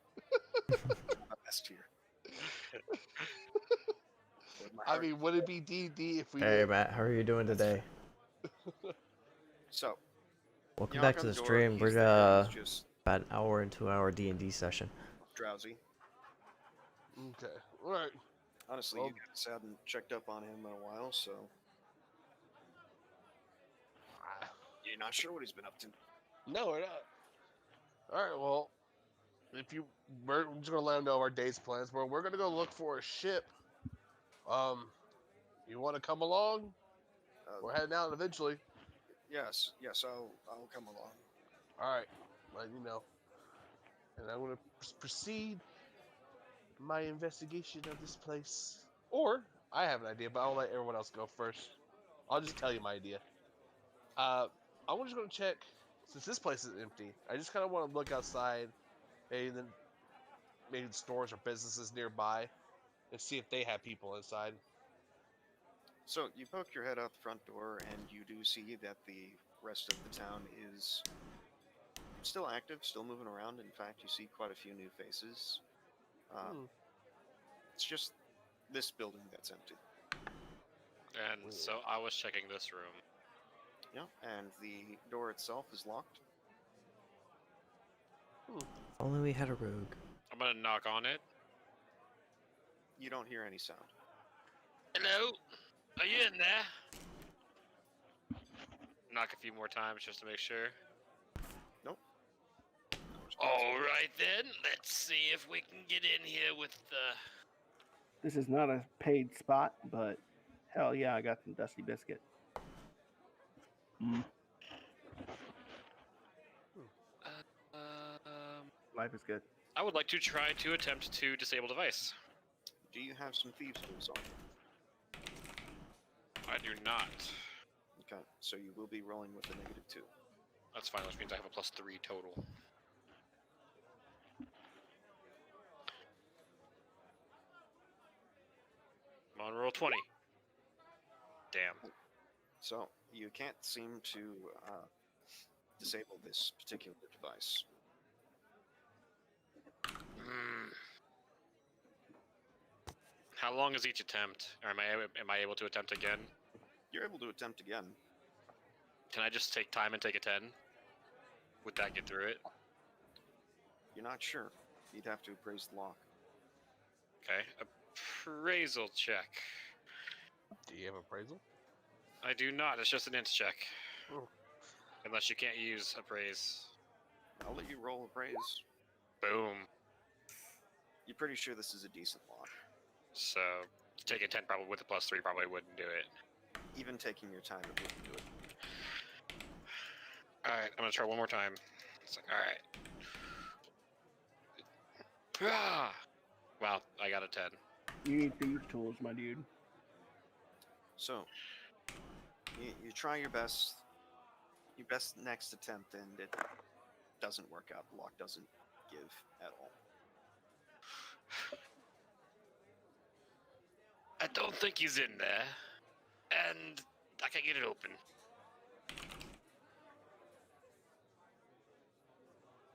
[SPEAKER 6] My best here.
[SPEAKER 5] I mean, would it be D&D if we
[SPEAKER 3] Hey
[SPEAKER 5] did?
[SPEAKER 3] Matt, how are you doing today?
[SPEAKER 6] So,
[SPEAKER 3] Welcome
[SPEAKER 6] you
[SPEAKER 3] back
[SPEAKER 6] knock
[SPEAKER 3] to
[SPEAKER 6] on
[SPEAKER 3] the
[SPEAKER 6] door,
[SPEAKER 3] stream.
[SPEAKER 6] he's
[SPEAKER 3] We're
[SPEAKER 6] there, he's just
[SPEAKER 3] about an hour into our D&D session.
[SPEAKER 6] drowsy.
[SPEAKER 5] Okay, alright.
[SPEAKER 6] Honestly,
[SPEAKER 5] Well-
[SPEAKER 6] you guys hadn't checked up on him in a while, so you're not sure what he's been up to.
[SPEAKER 5] No, we're not. Alright, well, we're just gonna let him know our day's plans. We're gonna go look for a ship. You want to come along? We're heading out eventually.
[SPEAKER 6] Yes, I'll come along.
[SPEAKER 5] Alright, let you know. And I'm gonna proceed my investigation of this place. Or, I have an idea, but I'll let everyone else go first. I'll just tell you my idea. I'm just gonna check, since this place is empty, I just kind of want to look outside, maybe the stores or businesses nearby, and see if they have people inside.
[SPEAKER 6] So you poke your head out the front door, and you do see that the rest of the town is still active, still moving around. In fact, you see quite a few new faces. It's just this building that's empty.
[SPEAKER 4] And so I was checking this room.
[SPEAKER 6] Yeah, and the door itself is locked.
[SPEAKER 3] Only we had a rogue.
[SPEAKER 4] I'm gonna knock on it.
[SPEAKER 6] You don't hear any sound.
[SPEAKER 4] Hello? Are you in there? Knock a few more times just to make sure.
[SPEAKER 6] Nope.
[SPEAKER 4] Alright then, let's see if we can get in here with the...
[SPEAKER 7] This is not a paid spot, but hell yeah, I got some dusty biscuit. Life is good.
[SPEAKER 4] I would like to try to attempt to disable device.
[SPEAKER 6] Do you have some thieves' tools on you?
[SPEAKER 4] I do not.
[SPEAKER 6] Okay, so you will be rolling with a -2.
[SPEAKER 4] That's fine, which means I have a +3 total. I'm on roll 20. Damn.
[SPEAKER 6] So you can't seem to disable this particular device.
[SPEAKER 4] How long is each attempt? Or am I able to attempt again?
[SPEAKER 6] You're able to attempt again.
[SPEAKER 4] Can I just take time and take a 10? Would that get through it?
[SPEAKER 6] You're not sure. You'd have to appraise the lock.
[SPEAKER 4] Okay. Appraisal check.
[SPEAKER 5] Do you have appraisal?
[SPEAKER 4] I do not. It's just an int check.
[SPEAKER 5] Oh.
[SPEAKER 4] Unless you can't use appraise.
[SPEAKER 6] I'll let you roll appraise.
[SPEAKER 4] Boom.
[SPEAKER 6] You're pretty sure this is a decent lock.
[SPEAKER 4] So, taking 10 probably with a +3 probably wouldn't do it.
[SPEAKER 6] Even taking your time, it wouldn't do it.
[SPEAKER 4] Alright, I'm gonna try one more time. It's like, alright. Ah! Wow, I got a 10.
[SPEAKER 7] You need thieves' tools, my dude.
[SPEAKER 6] So, you try your best next attempt, and it doesn't work out. The lock doesn't give at all.
[SPEAKER 4] I don't think he's in there. And I can't get it open.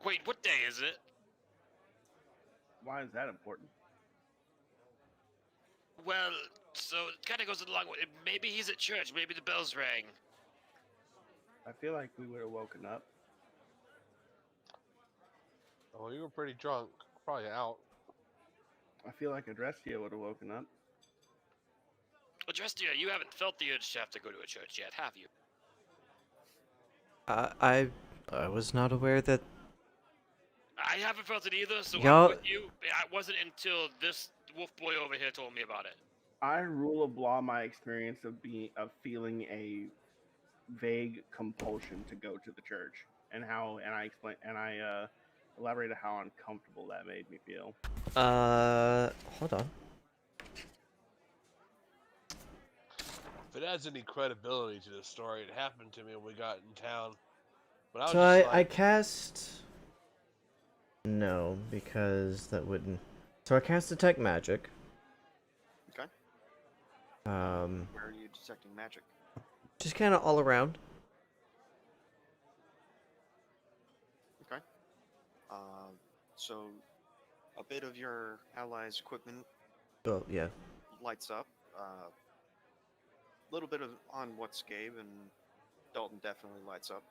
[SPEAKER 4] Wait, what day is it?
[SPEAKER 7] Why is that important?
[SPEAKER 4] Well, so it kind of goes along with it. Maybe he's at church. Maybe the bells rang.
[SPEAKER 7] I feel like we would have woken up.
[SPEAKER 5] Oh, you were pretty drunk. Probably out.
[SPEAKER 7] I feel like Adrestia would have woken up.
[SPEAKER 4] Adrestia, you haven't felt the urge to have to go to a church yet, have you?
[SPEAKER 3] I was not aware that.
[SPEAKER 4] I haven't felt it either, so
[SPEAKER 3] Y'all-
[SPEAKER 4] I'm with you. It wasn't until this wolf boy over here told me about it.
[SPEAKER 7] I rule of law my experience of feeling a vague compulsion to go to the church, and I elaborated how uncomfortable that made me feel.
[SPEAKER 3] Hold on.
[SPEAKER 5] If it adds any credibility to the story, it happened to me when we got in town. But I was
[SPEAKER 3] So
[SPEAKER 5] just
[SPEAKER 3] I cast. No, because that wouldn't. So I cast detect magic.
[SPEAKER 6] Okay. Where are you detecting magic?
[SPEAKER 3] Just kind of all around.
[SPEAKER 6] Okay. So a bit of your allies' equipment
[SPEAKER 3] Oh yeah.
[SPEAKER 6] lights up. A little bit of on what's Gabe, and Dalton definitely lights up.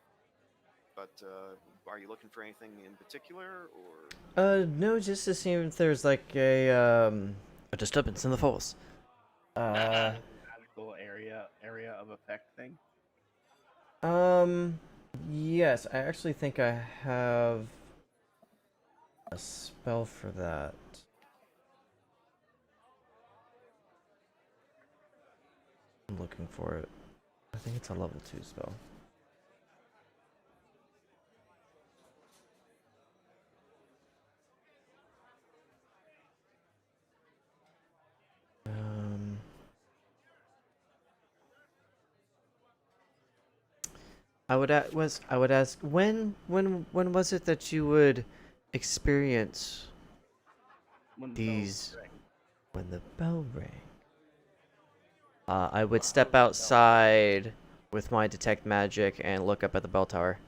[SPEAKER 6] But are you looking for anything in particular, or?
[SPEAKER 3] No, just to see if there's like a disturbance in the force.
[SPEAKER 7] Magical area of effect thing.
[SPEAKER 3] Yes, I actually think I have a spell for that. I'm looking for it. I think it's a level 2 spell. I would ask when was it that you would experience
[SPEAKER 7] When the bells
[SPEAKER 3] these
[SPEAKER 7] ring.
[SPEAKER 3] when the bell rang? I would step outside with my detect magic and look up at the bell tower.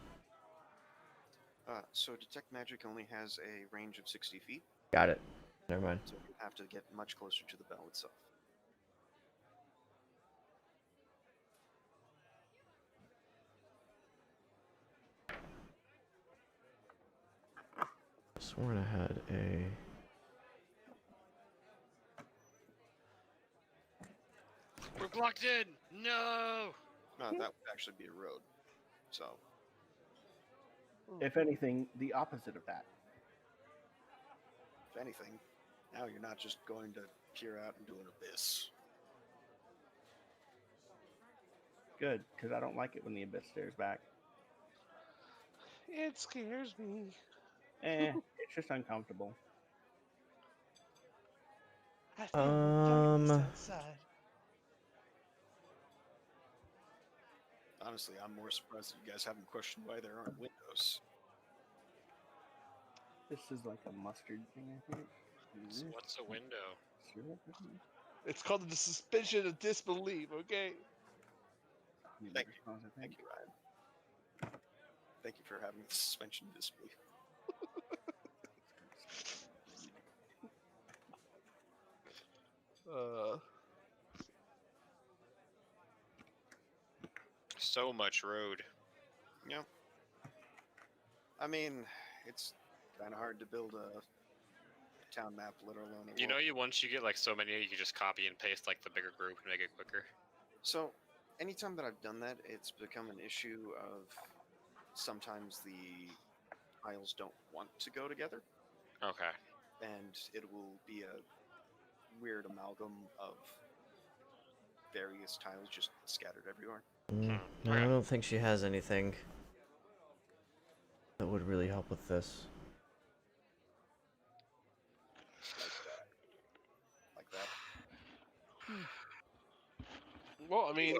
[SPEAKER 6] So detect magic only has a range of 60 feet,
[SPEAKER 3] Got it. Never mind.
[SPEAKER 6] so you have to get much closer to the bell itself.
[SPEAKER 3] Before I had a.
[SPEAKER 4] We're blocked in. No.
[SPEAKER 6] No, that would actually be a road. So,
[SPEAKER 7] If anything, the opposite of that.
[SPEAKER 6] if anything, now you're not just going to peer out into an abyss.
[SPEAKER 7] Good, because I don't like it when the abyss stares back.
[SPEAKER 5] It scares me.
[SPEAKER 7] It's just uncomfortable.
[SPEAKER 5] I feel the darkness
[SPEAKER 3] Um.
[SPEAKER 5] outside.
[SPEAKER 6] Honestly, I'm more surprised that you guys haven't questioned why there aren't windows.
[SPEAKER 7] This is like a mustard thing, I think.
[SPEAKER 4] So what's a window?
[SPEAKER 7] Syrup, isn't it?
[SPEAKER 5] It's called the suspension of disbelief, okay?
[SPEAKER 7] Honey
[SPEAKER 6] Thank
[SPEAKER 7] butter
[SPEAKER 6] you.
[SPEAKER 7] sauce, I
[SPEAKER 6] Thank
[SPEAKER 7] think.
[SPEAKER 6] you, Ryan. Thank you for having the suspension of disbelief.
[SPEAKER 5] Uh,
[SPEAKER 4] So much road.
[SPEAKER 6] Yeah. I mean, it's kind of hard to build a town map, let alone a
[SPEAKER 4] You know,
[SPEAKER 6] world.
[SPEAKER 4] once you get like so many, you can just copy and paste like the bigger group and make it quicker.
[SPEAKER 6] So, anytime that I've done that, it's become an issue of sometimes the tiles don't want to go together,
[SPEAKER 4] Okay.
[SPEAKER 6] and it will be a weird amalgam of various tiles just scattered everywhere.
[SPEAKER 3] No, I
[SPEAKER 4] Okay.
[SPEAKER 3] don't think she has anything that would really help with this.
[SPEAKER 6] Like that.
[SPEAKER 5] well, I mean,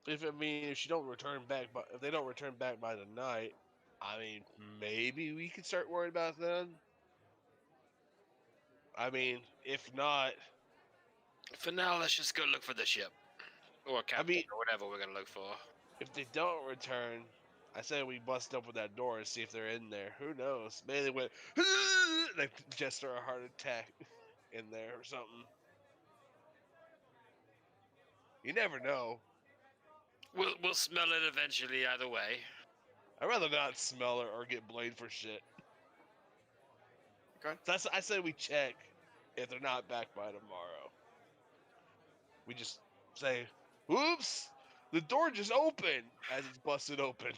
[SPEAKER 5] if she don't return back, but if they don't return back by the night, I mean, maybe we could start worrying about them. I mean, if not,
[SPEAKER 4] For now, let's just go look for the ship. Or captain,
[SPEAKER 5] mean-
[SPEAKER 4] or whatever we're gonna look for.
[SPEAKER 5] if they don't return, I say we bust open that door and see if they're in there. Who knows? Maybe they went like just throw a heart attack in there or something. You never know.
[SPEAKER 4] We'll smell it eventually, either way.
[SPEAKER 5] I'd rather not smell her or get blamed for shit.
[SPEAKER 6] Okay.
[SPEAKER 5] So I say we check if they're not back by tomorrow. We just say, "Oops, the door just opened" as it's busted open.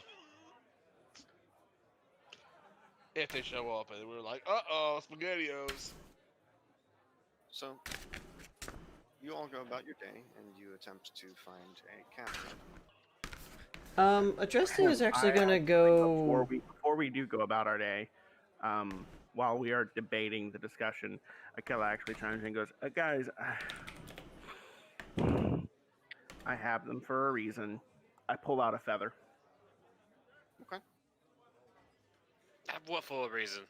[SPEAKER 5] If they show up and we're like, "Uh-oh, SpaghettiOs."
[SPEAKER 6] So, you all go about your day and you attempt to find a captain.
[SPEAKER 3] Adresti is actually
[SPEAKER 7] I
[SPEAKER 3] gonna
[SPEAKER 7] actually,
[SPEAKER 3] go.
[SPEAKER 7] before we do go about our day, while we are debating the discussion, Akela actually chimes in and goes, "Guys, I have them for a reason." I pull out a feather.
[SPEAKER 6] Okay.
[SPEAKER 4] What for a reason?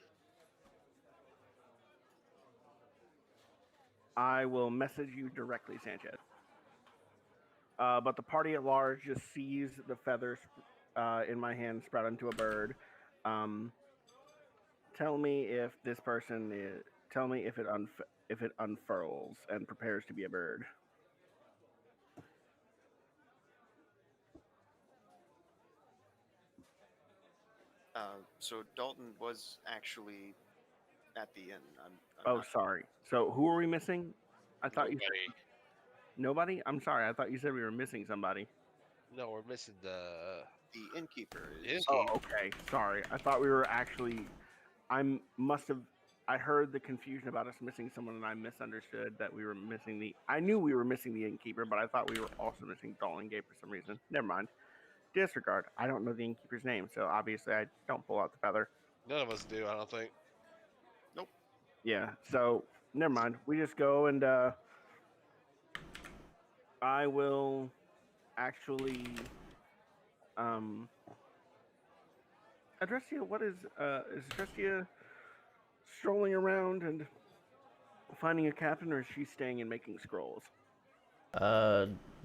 [SPEAKER 7] I will message you directly, Sanchez. But the party at large just sees the feathers in my hand sprout into a bird. Tell me if this person is. Tell me if it unfurls and prepares to be a bird.
[SPEAKER 6] So Dalton was actually at the inn. I'm
[SPEAKER 7] Oh,
[SPEAKER 6] not.
[SPEAKER 7] sorry. So who are we missing? I thought you said
[SPEAKER 4] Nobody.
[SPEAKER 7] nobody. I'm sorry. I thought you said we were missing somebody.
[SPEAKER 5] No, we're missing the
[SPEAKER 6] The innkeeper is.
[SPEAKER 5] innkeep.
[SPEAKER 7] Oh, okay. Sorry. I thought we were actually. Must have. I heard the confusion about us missing someone, and I misunderstood that we were missing the. I knew we were missing the innkeeper, but I thought we were also missing Dalton Gate for some reason. Never mind. Disregard. I don't know the innkeeper's name, so obviously I don't pull out the feather.
[SPEAKER 5] None of us do, I don't think.
[SPEAKER 6] Nope.
[SPEAKER 7] Yeah. So never mind. We just go and I will actually Adressia, what is Adressia strolling around and finding a captain, or is she staying and making scrolls?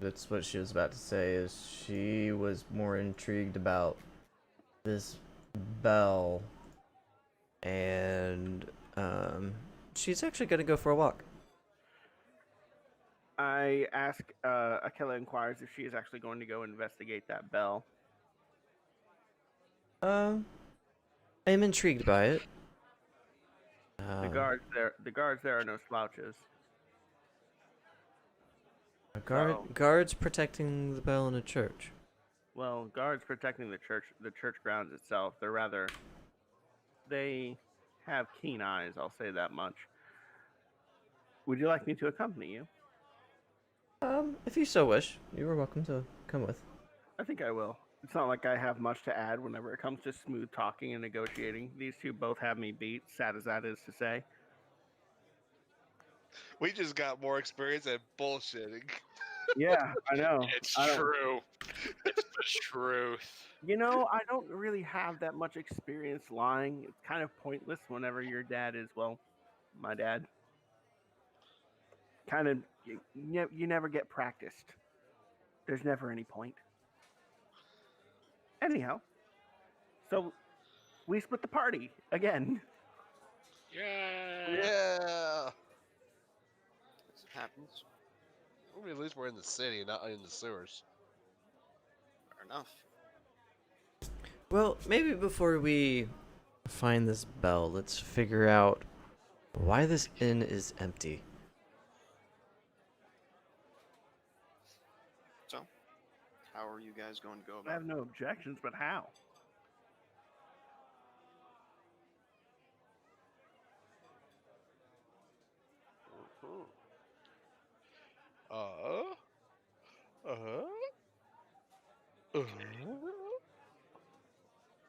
[SPEAKER 3] That's what she was about to say. Is she was more intrigued about this bell, and she's actually gonna go for a walk.
[SPEAKER 7] I ask Akela inquires if she is actually going to go investigate that bell.
[SPEAKER 3] Um, I am intrigued by it.
[SPEAKER 7] The guards there are no slouches. So,
[SPEAKER 3] Guards protecting the bell in a church.
[SPEAKER 7] well, guards protecting the church grounds itself. They have keen eyes. I'll say that much. Would you like me to accompany you?
[SPEAKER 3] If you so wish, you are welcome to come with.
[SPEAKER 7] I think I will. It's not like I have much to add whenever it comes to smooth talking and negotiating. These two both have me beat, sad as that is to say.
[SPEAKER 5] We just got more experience at bullshitting.
[SPEAKER 7] Yeah, I know.
[SPEAKER 4] It's
[SPEAKER 7] I don't-
[SPEAKER 4] true. It's the truth.
[SPEAKER 7] You know, I don't really have that much experience lying. It's kind of pointless whenever your dad is, well, my dad. Kind of, you never get practiced. There's never any point. Anyhow, so we split the party again.
[SPEAKER 4] Yeah.
[SPEAKER 5] Yeah.
[SPEAKER 6] As it happens.
[SPEAKER 5] I mean, at least we're in the city, not in the sewers.
[SPEAKER 6] Fair enough.
[SPEAKER 3] Well, maybe before we find this bell, let's figure out why this inn is empty.
[SPEAKER 6] So, how are you guys going to go
[SPEAKER 7] I
[SPEAKER 6] about
[SPEAKER 7] have
[SPEAKER 6] it?
[SPEAKER 7] no objections, but how?
[SPEAKER 5] Uh, uh,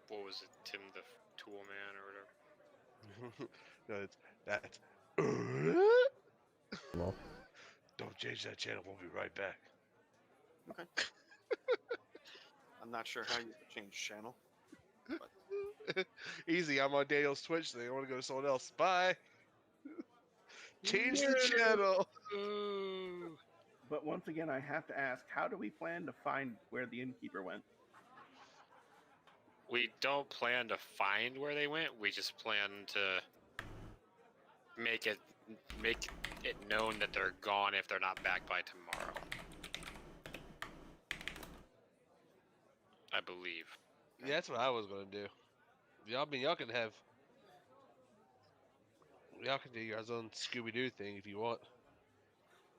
[SPEAKER 4] What was it, Tim the Tool Man or whatever?
[SPEAKER 5] no, that's.
[SPEAKER 3] Well,
[SPEAKER 5] Don't change that channel. We'll be right back.
[SPEAKER 6] Okay. I'm not sure how you change channel.
[SPEAKER 5] Easy. I'm on Daniel's Twitch thing. I want to go to someone else. Bye. Change the channel.
[SPEAKER 4] Ooh.
[SPEAKER 7] But once again, I have to ask, how do we plan to find where the innkeeper went?
[SPEAKER 4] We don't plan to find where they went. We just plan to make it known that they're gone if they're not back by tomorrow. I believe.
[SPEAKER 5] Yeah, that's what I was gonna do. Y'all can do your own Scooby Doo thing if you want.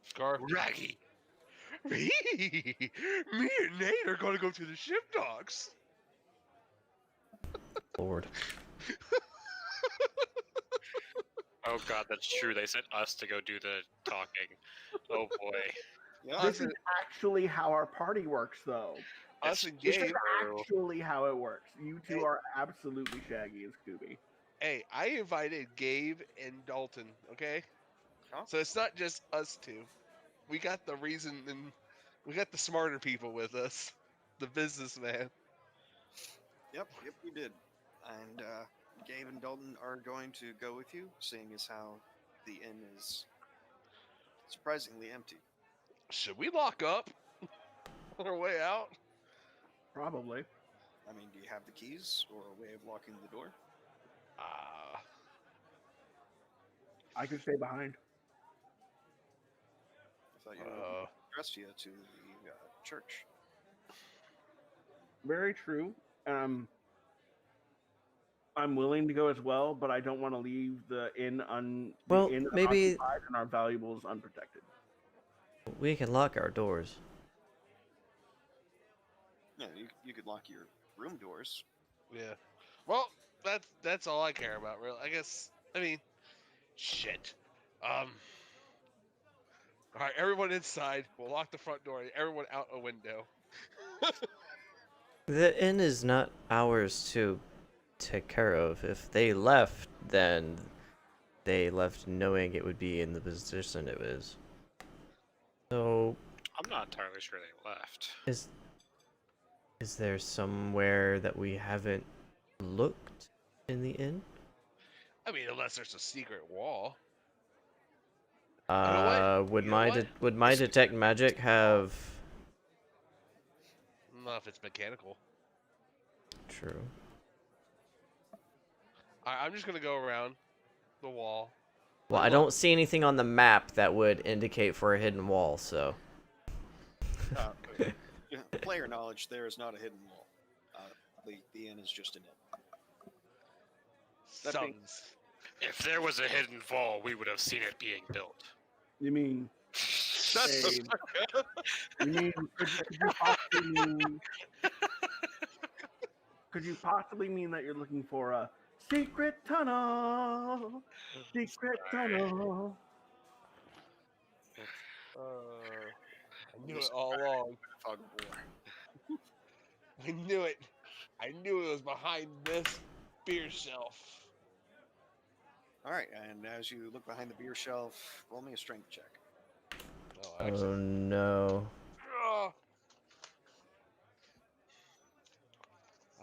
[SPEAKER 5] Scar.
[SPEAKER 4] Raggy.
[SPEAKER 5] Me and Nate are gonna go to the ship docks.
[SPEAKER 3] Lord.
[SPEAKER 4] Oh god, that's true. They sent us to go do the talking. Oh boy.
[SPEAKER 6] Yeah,
[SPEAKER 7] This is actually how our party works, though.
[SPEAKER 5] Us
[SPEAKER 4] It's
[SPEAKER 5] and
[SPEAKER 7] This
[SPEAKER 5] Gabe.
[SPEAKER 7] is actually how it works. You two
[SPEAKER 5] Hey.
[SPEAKER 7] are absolutely Shaggy and Scooby.
[SPEAKER 5] Hey, I invited Gabe and Dalton. Okay.
[SPEAKER 6] Huh?
[SPEAKER 5] So it's not just us two. We got the reason, and we got the smarter people with us. The businessman.
[SPEAKER 6] Yep, we did. And Gabe and Dalton are going to go with you, seeing as how the inn is surprisingly empty.
[SPEAKER 5] Should we lock up on our way out?
[SPEAKER 7] Probably.
[SPEAKER 6] I mean, do you have the keys or a way of locking the door?
[SPEAKER 7] I could stay behind.
[SPEAKER 6] I thought you were addressed you to the church.
[SPEAKER 7] Very true. I'm willing to go as well, but I don't want to leave the inn
[SPEAKER 3] Well,
[SPEAKER 7] inn
[SPEAKER 3] maybe-
[SPEAKER 7] unoccupied and our valuables unprotected.
[SPEAKER 3] We can lock our doors.
[SPEAKER 6] Yeah, you could lock your room doors.
[SPEAKER 5] Yeah. Well, that's all I care about, really. I guess. I mean, shit. All right, everyone inside. We'll lock the front door. Everyone out a window.
[SPEAKER 3] The inn is not ours to take care of. If they left, then they left knowing it would be in the position it is. So,
[SPEAKER 4] I'm not entirely sure they left.
[SPEAKER 3] is there somewhere that we haven't looked in the inn?
[SPEAKER 5] I mean, unless there's a secret wall. know what?
[SPEAKER 3] Would
[SPEAKER 5] You know
[SPEAKER 3] my
[SPEAKER 5] what?
[SPEAKER 3] would my detect magic have?
[SPEAKER 5] Not if it's mechanical.
[SPEAKER 3] True.
[SPEAKER 5] I'm just gonna go around the wall.
[SPEAKER 3] Well, I
[SPEAKER 5] Look.
[SPEAKER 3] don't see anything on the map that would indicate for a hidden wall, so.
[SPEAKER 6] Yeah, player knowledge, there is not a hidden wall. The inn is just an inn.
[SPEAKER 7] That being-
[SPEAKER 5] Sons.
[SPEAKER 4] If there was a hidden fall, we would have seen it being built.
[SPEAKER 7] You mean?
[SPEAKER 5] Shut the
[SPEAKER 7] Hey.
[SPEAKER 5] fuck up.
[SPEAKER 7] You mean? Could you possibly mean that you're looking for a secret tunnel? Secret tunnel.
[SPEAKER 5] I knew it all along.
[SPEAKER 6] Fog of war.
[SPEAKER 5] I knew it. I knew it was behind this beer shelf.
[SPEAKER 6] All right, and as you look behind the beer shelf, roll me a strength check.
[SPEAKER 5] Oh,
[SPEAKER 3] Oh
[SPEAKER 5] actually.
[SPEAKER 3] no.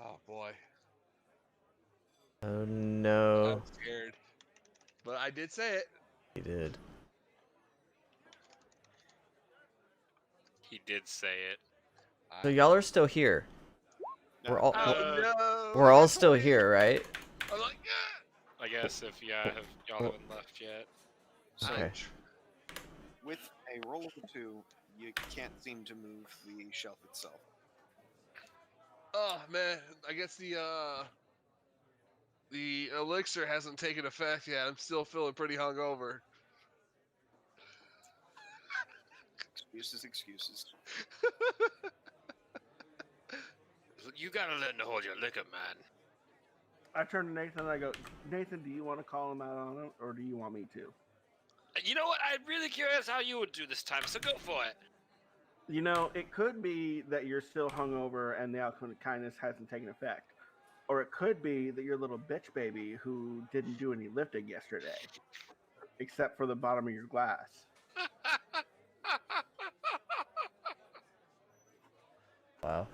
[SPEAKER 5] Oh boy.
[SPEAKER 3] Oh no.
[SPEAKER 5] I'm scared. But I did say it.
[SPEAKER 3] He did.
[SPEAKER 4] He did say it.
[SPEAKER 3] So y'all are still here.
[SPEAKER 6] No.
[SPEAKER 3] We're all
[SPEAKER 5] Oh no.
[SPEAKER 3] we're all still here, right?
[SPEAKER 5] I'm like,
[SPEAKER 4] I guess if y'all haven't left yet.
[SPEAKER 6] So,
[SPEAKER 3] Okay.
[SPEAKER 6] with a roll of a 2, you can't seem to move the shelf itself.
[SPEAKER 5] oh man, I guess the elixir hasn't taken effect yet. I'm still feeling pretty hungover.
[SPEAKER 6] Excuses.
[SPEAKER 4] You gotta learn to hold your liquor, man.
[SPEAKER 7] I turn to Nathan and I go, Nathan, do you want to call him out on it, or do you want me to?
[SPEAKER 4] You know what? I'm really curious how you would do this time, so go for it.
[SPEAKER 7] You know, it could be that you're still hungover and the alcoholic kindness hasn't taken effect. Or it could be that you're a little bitch baby who didn't do any lifting yesterday, except for the bottom of your glass.
[SPEAKER 3] Wow.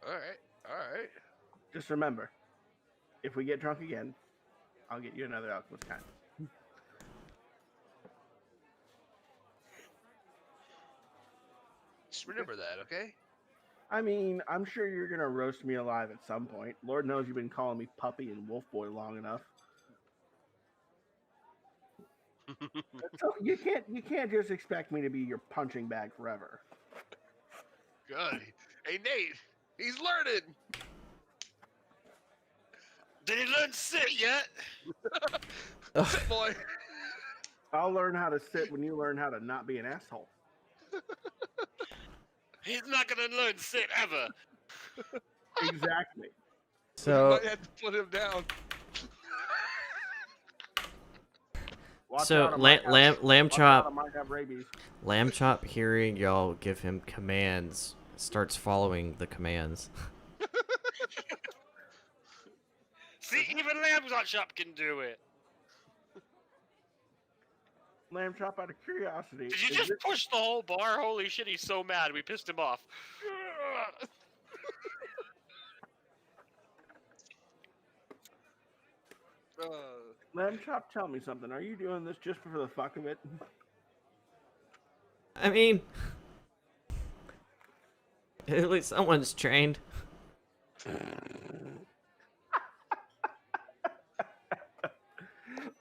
[SPEAKER 5] All right.
[SPEAKER 7] Just remember, if we get drunk again, I'll get you another alchemist kindness.
[SPEAKER 5] Just remember that, okay?
[SPEAKER 7] I mean, I'm sure you're gonna roast me alive at some point. Lord knows you've been calling me puppy and wolf boy long enough. So you can't just expect me to be your punching bag forever.
[SPEAKER 5] Good. Hey Nate, he's learning.
[SPEAKER 4] Did he learn to sit yet?
[SPEAKER 5] Sit, boy.
[SPEAKER 7] I'll learn how to sit when you learn how to not be an asshole.
[SPEAKER 4] He's not gonna learn to sit ever.
[SPEAKER 7] Exactly.
[SPEAKER 3] So
[SPEAKER 5] Might have to put him down.
[SPEAKER 7] Watch
[SPEAKER 3] So,
[SPEAKER 7] out, I might have-
[SPEAKER 3] Lamb
[SPEAKER 7] watch out, I
[SPEAKER 3] Chop,
[SPEAKER 7] might have rabies.
[SPEAKER 3] Lamb Chop, hearing y'all give him commands, starts following the commands.
[SPEAKER 4] See, even Lamb Chop can do it.
[SPEAKER 7] Lamb Chop, out of curiosity.
[SPEAKER 4] Did you
[SPEAKER 7] is
[SPEAKER 4] just
[SPEAKER 7] it-
[SPEAKER 4] push the whole bar? Holy shit, he's so mad. We pissed him off.
[SPEAKER 7] Lamb Chop, tell me something. Are you doing this just for the fuck of it?
[SPEAKER 3] I mean, at least someone's trained.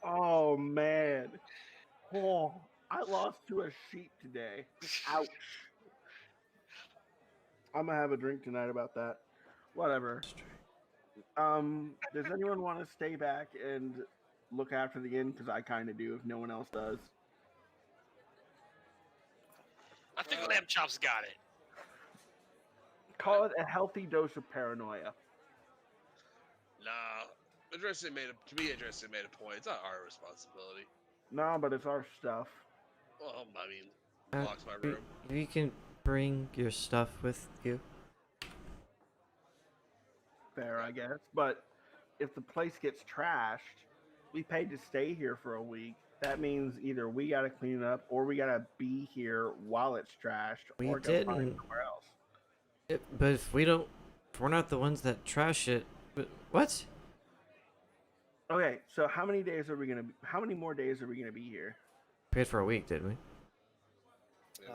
[SPEAKER 7] Oh man. Oh, I lost to a sheep today. Ouch. I'm gonna have a drink tonight about that. Whatever. Does anyone want to stay back and look after the inn? Because I kind of do, if no one else does.
[SPEAKER 4] I think Lamb Chop's got it.
[SPEAKER 7] Call it a healthy dose of paranoia.
[SPEAKER 5] Nah. Addressing made a point. It's not our responsibility.
[SPEAKER 7] No, but it's our stuff.
[SPEAKER 5] Well, I mean,
[SPEAKER 3] Uh,
[SPEAKER 5] locks my
[SPEAKER 3] we-
[SPEAKER 5] room.
[SPEAKER 3] You can bring your stuff with you.
[SPEAKER 7] Fair, I guess. But if the place gets trashed, we paid to stay here for a week. That means either we gotta clean it up or we gotta be here while it's trashed
[SPEAKER 3] We
[SPEAKER 7] or go find
[SPEAKER 3] didn't.
[SPEAKER 7] somewhere else.
[SPEAKER 3] But if we're not the ones that trash it. But what?
[SPEAKER 7] Okay, so how many more days are we gonna be here?
[SPEAKER 3] Paid for a week, didn't we?
[SPEAKER 6] It's been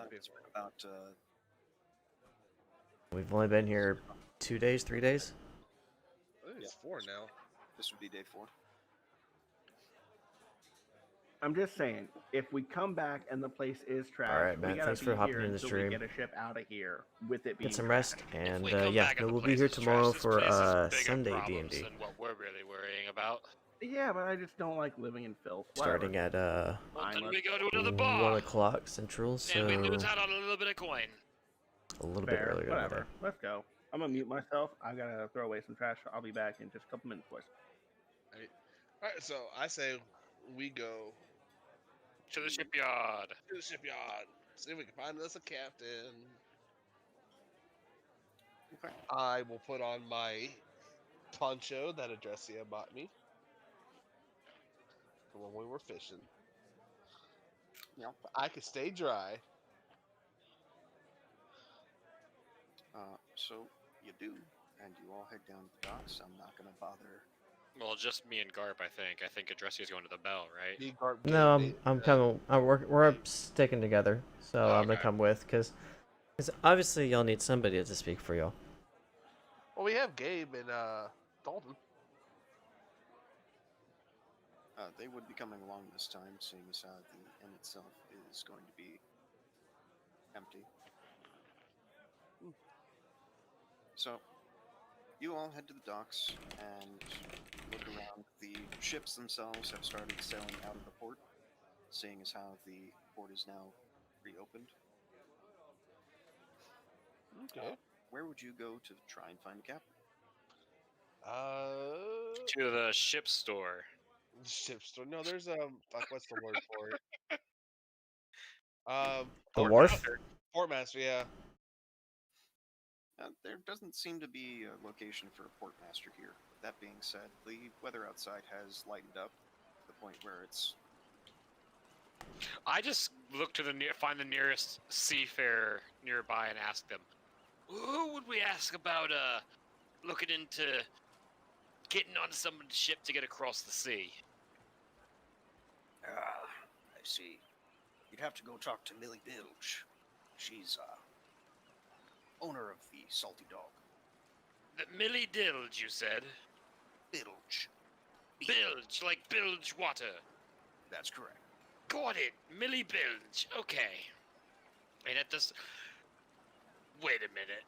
[SPEAKER 6] about
[SPEAKER 3] We've only been here 2 days, 3 days.
[SPEAKER 5] I think it's 4 now.
[SPEAKER 6] this would be day 4.
[SPEAKER 7] I'm just saying, if we come back and the place is trash,
[SPEAKER 3] Alright,
[SPEAKER 7] we
[SPEAKER 3] man,
[SPEAKER 7] gotta
[SPEAKER 3] thanks
[SPEAKER 7] be
[SPEAKER 3] for hopping
[SPEAKER 7] here
[SPEAKER 3] in the
[SPEAKER 7] until
[SPEAKER 3] stream.
[SPEAKER 7] we get a ship out of here with it being
[SPEAKER 3] Get some
[SPEAKER 7] trash.
[SPEAKER 3] rest,
[SPEAKER 4] If
[SPEAKER 3] and
[SPEAKER 4] we come
[SPEAKER 3] yeah,
[SPEAKER 4] back and
[SPEAKER 3] no,
[SPEAKER 4] the
[SPEAKER 3] we'll be
[SPEAKER 4] place
[SPEAKER 3] here
[SPEAKER 4] is trash,
[SPEAKER 3] tomorrow
[SPEAKER 4] this
[SPEAKER 3] for
[SPEAKER 4] place is bigger
[SPEAKER 3] Sunday
[SPEAKER 4] problems
[SPEAKER 3] D&D,
[SPEAKER 4] than what we're really worrying about.
[SPEAKER 7] Yeah, but I just don't like living in filth.
[SPEAKER 3] starting
[SPEAKER 7] Whatever.
[SPEAKER 3] at
[SPEAKER 4] Well,
[SPEAKER 7] Fine,
[SPEAKER 4] then
[SPEAKER 7] let's
[SPEAKER 4] we go
[SPEAKER 7] go.
[SPEAKER 4] to another
[SPEAKER 3] 1
[SPEAKER 4] bar,
[SPEAKER 3] o'clock Central, so
[SPEAKER 4] and we lose out on a little bit of coin.
[SPEAKER 3] a little bit
[SPEAKER 7] Fair.
[SPEAKER 3] earlier.
[SPEAKER 7] Whatever. Let's go. I'm gonna mute myself. I gotta throw away some trash. I'll be back in just a couple minutes, boys.
[SPEAKER 5] All right, so I say we go
[SPEAKER 4] To the shipyard.
[SPEAKER 5] to the shipyard. See if we can find us a captain.
[SPEAKER 6] Okay.
[SPEAKER 5] I will put on my poncho that Adressia bought me for when we were fishing.
[SPEAKER 6] Yeah.
[SPEAKER 5] I could stay dry.
[SPEAKER 6] So you do, and you all head down to the docks. I'm not gonna bother.
[SPEAKER 4] Well, just me and Garp, I think. I think Adressia's going to the Bell, right?
[SPEAKER 5] Me, Garp,
[SPEAKER 3] No,
[SPEAKER 5] Gabe,
[SPEAKER 3] I'm coming. We're sticking together, so I'm gonna
[SPEAKER 4] Okay.
[SPEAKER 3] come with, because obviously y'all need somebody to speak for y'all.
[SPEAKER 5] Well, we have Gabe and Dalton.
[SPEAKER 6] They would be coming along this time, seeing as how the inn itself is going to be empty. So, you all head to the docks and look around. The ships themselves have started sailing out of the port, seeing as how the port is now reopened.
[SPEAKER 5] Okay.
[SPEAKER 6] Where would you go to try and find a captain?
[SPEAKER 4] To the ship store.
[SPEAKER 5] Ship store. No, there's fuck. What's the word for it?
[SPEAKER 3] The
[SPEAKER 4] Port
[SPEAKER 3] wharf?
[SPEAKER 4] Master.
[SPEAKER 5] Port master. Yeah.
[SPEAKER 6] There doesn't seem to be a location for a port master here. That being said, the weather outside has lightened up to the point where it's
[SPEAKER 4] I just look to find the nearest seafarer nearby and ask them, who would we ask about looking into getting on someone's ship to get across the sea?
[SPEAKER 6] I see. You'd have to go talk to Millie Bilge. She's owner of the Salty Dog.
[SPEAKER 4] The Millie Dilge, you said?
[SPEAKER 6] Bilge.
[SPEAKER 4] Bilge, like bilge water.
[SPEAKER 6] That's correct.
[SPEAKER 4] Got it, Millie Bilge. Okay. And at this, wait a minute.